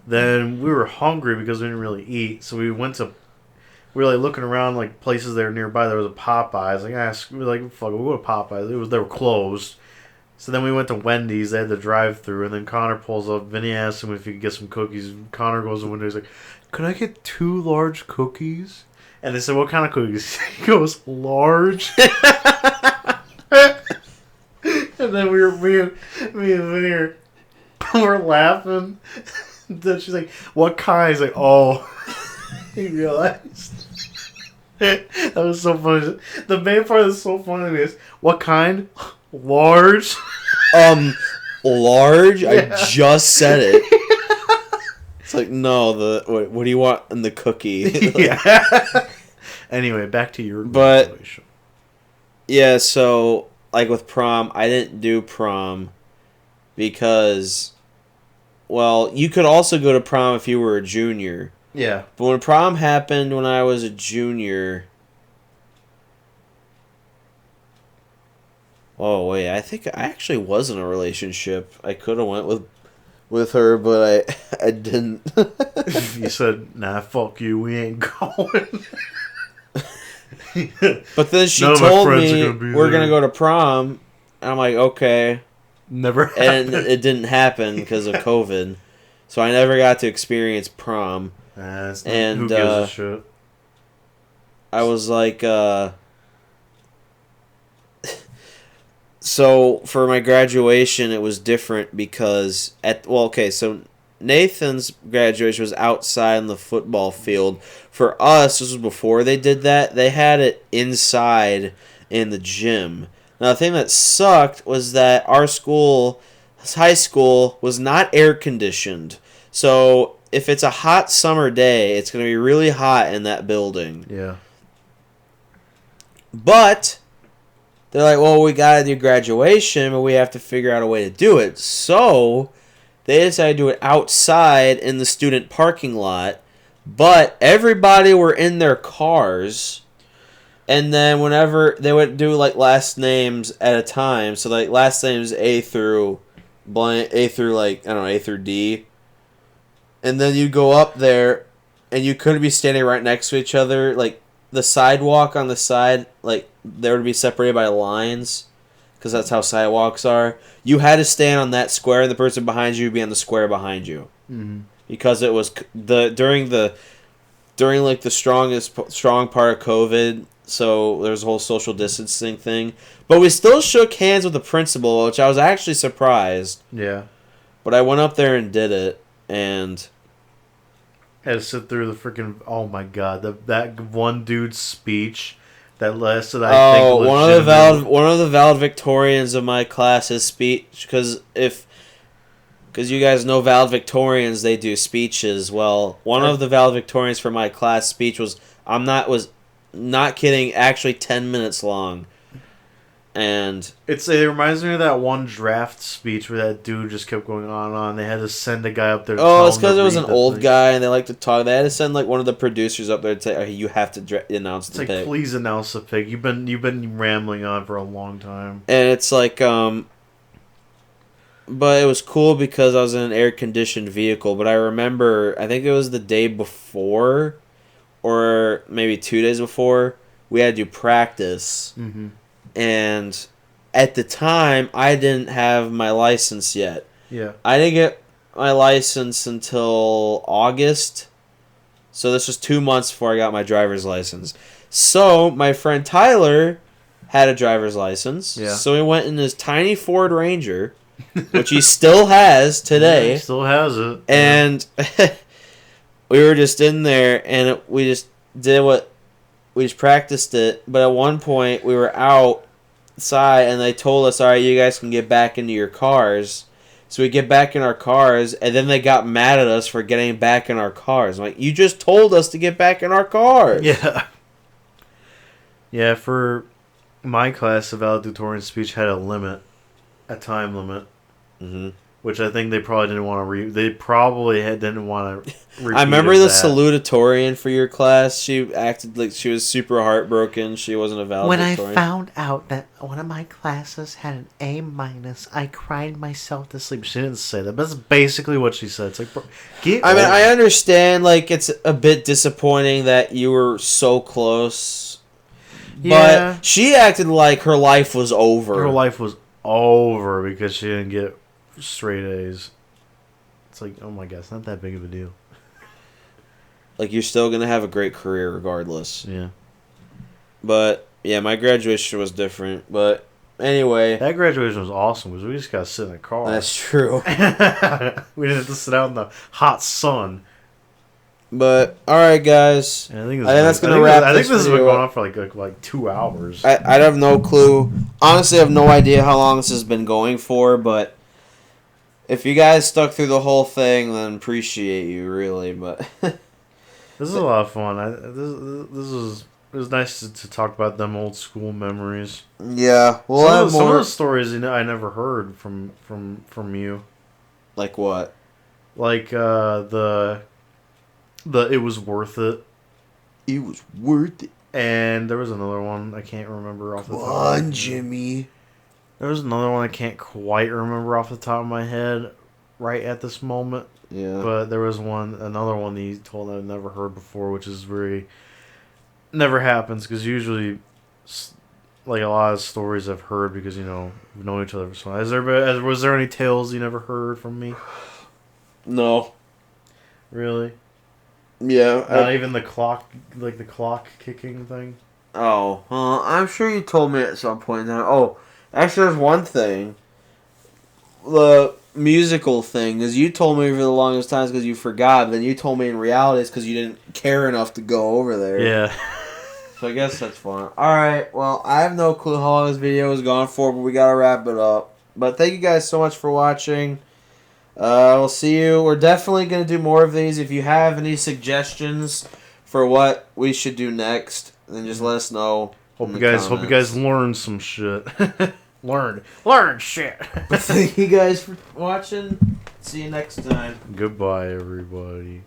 then we were hungry because we didn't really eat. So we went to... We were like looking around like places that were nearby. There was a Popeyes. Like, we were like, fuck it, we'll go to Popeyes. They were closed. So then we went to Wendy's. They had the drive-thru, and then Connor pulls up. Vinny asks him if he could get some cookies. Connor goes to the window. He's like, "Could I get 2 large cookies?" And they said, "What kind of cookies?" He goes, "Large." And then me and Vinny were laughing. Then she's like, "What kind?" He's like, "Oh." He realized. That was so funny. The main part that's so funny is, "What kind?" "Large." Large? Yeah. I just said it. It's like, no, what do you want in the cookie? Yeah. Anyway, back to your graduation. Yeah, so, like with prom, I didn't do prom because, well, you could also go to prom if you were a junior. Yeah. But when prom happened when I was a junior... Oh, wait, I think I actually was in a relationship. I could have went with her, but I didn't. You said, "Nah, fuck you, we ain't going." But then she told me we're going to go to prom. And I'm like, okay. Never happened. And it didn't happen because of COVID. So I never got to experience prom. Who gives a shit? I was like, so for my graduation, it was different because so Nathan's graduation was outside in the football field. For us, this was before they did that. They had it inside in the gym. Now, the thing that sucked was that our school, high school, was not air conditioned. So if it's a hot summer day, it's going to be really hot in that building. Yeah. But they're like, well, we got to do graduation, but we have to figure out a way to do it. So they decided to do it outside in the student parking lot. But everybody were in their cars. And then whenever they would do like last names at a time. So like last names A through like, I don't know, A through D. And then you go up there and you couldn't be standing right next to each other. Like the sidewalk on the side, like they would be separated by lines. Because that's how sidewalks are. You had to stand on that square and the person behind you would be on the square behind you. Mm-hmm. Because it was during like the strong part of COVID, so there was a whole social distancing thing. But we still shook hands with the principal, which I was actually surprised. Yeah. But I went up there and did it, and had to sit through the freaking, oh my god, that one dude's speech that lasted, I think, one of the valedictorians of my class, his speech, because you guys know valedictorians, they do speeches. Well, one of the valedictorians for my class speech was not kidding, actually 10 minutes long. And it reminds me of that one draft speech where that dude just kept going on and on. They had to send a guy up there. It's because it was an old guy and they like to talk. They had to send like one of the producers up there to say, "Oh, you have to announce the pick." It's like, please announce the pick. You've been rambling on for a long time. And it's like, but it was cool because I was in an air conditioned vehicle. But I remember, I think it was the day before, or maybe 2 days before, we had to do practice. Mm-hmm. And at the time, I didn't have my license yet. Yeah. I didn't get my license until August. So this was 2 months before I got my driver's license. So my friend Tyler had a driver's license. Yeah. So he went in his tiny Ford Ranger, which he still has today. Yeah, he still has it. And we were just in there, and we just practiced it. But at one point, we were outside, and they told us, all right, you guys can get back into your cars. So we get back in our cars, and then they got mad at us for getting back in our cars. I'm like, you just told us to get back in our cars. Yeah. Yeah, for my class, the valedictorian speech had a time limit. Mm-hmm. Which I think they probably didn't want to didn't want to repeat. I remember the salutatorian for your class. She acted like she was super heartbroken. She wasn't a valedictorian. When I found out that one of my classes had an A-, I cried myself to sleep. She didn't say that, but that's basically what she said. It's like, bro, I understand, like, it's a bit disappointing that you were so close. Yeah. But she acted like her life was over. Her life was over because she didn't get straight A's. It's like, oh my god, it's not that big of a deal. Like, you're still going to have a great career regardless. Yeah. But, yeah, my graduation was different. But, anyway. That graduation was awesome because we just got to sit in a car. That's true. We didn't have to sit out in the hot sun. But, alright, guys. I think that's going to wrap I think this has been video going up. on for like 2 hours. I have no clue. Honestly, I have no idea how long this has been going for, but if you guys stuck through the whole thing, then appreciate you, really. But this is a lot of fun. It was nice to talk about them old school memories. Yeah, some of the stories I never heard from you. Like what? Like the it was worth it. It was worth it. And there was another one I can't remember off the top. Come on, Jimmy. There was another one I can't quite remember off the top of my head right at this moment. Yeah. But there was another one that he told I've never heard before, which is very never happens because usually, like a lot of stories I've heard because we've known each other for so long. Was there any tales you never heard from me? No. Really? Yeah. Not even the clock kicking thing. Oh, I'm sure you told me at some point. Oh, actually, there's one thing. The musical thing, because you told me for the longest time because you forgot, but then you told me in reality it's because you didn't care enough to go over there. Yeah. So I guess that's fun. Alright, well, I have no clue how long this video is gone for, but we gotta wrap it up. But thank you guys so much for watching. We'll see you. We're definitely going to do more of these. If you have any suggestions for what we should do next, then just let us know. Hope you guys learn some shit. learn shit. Thank you guys for watching. See you next time. Goodbye, everybody.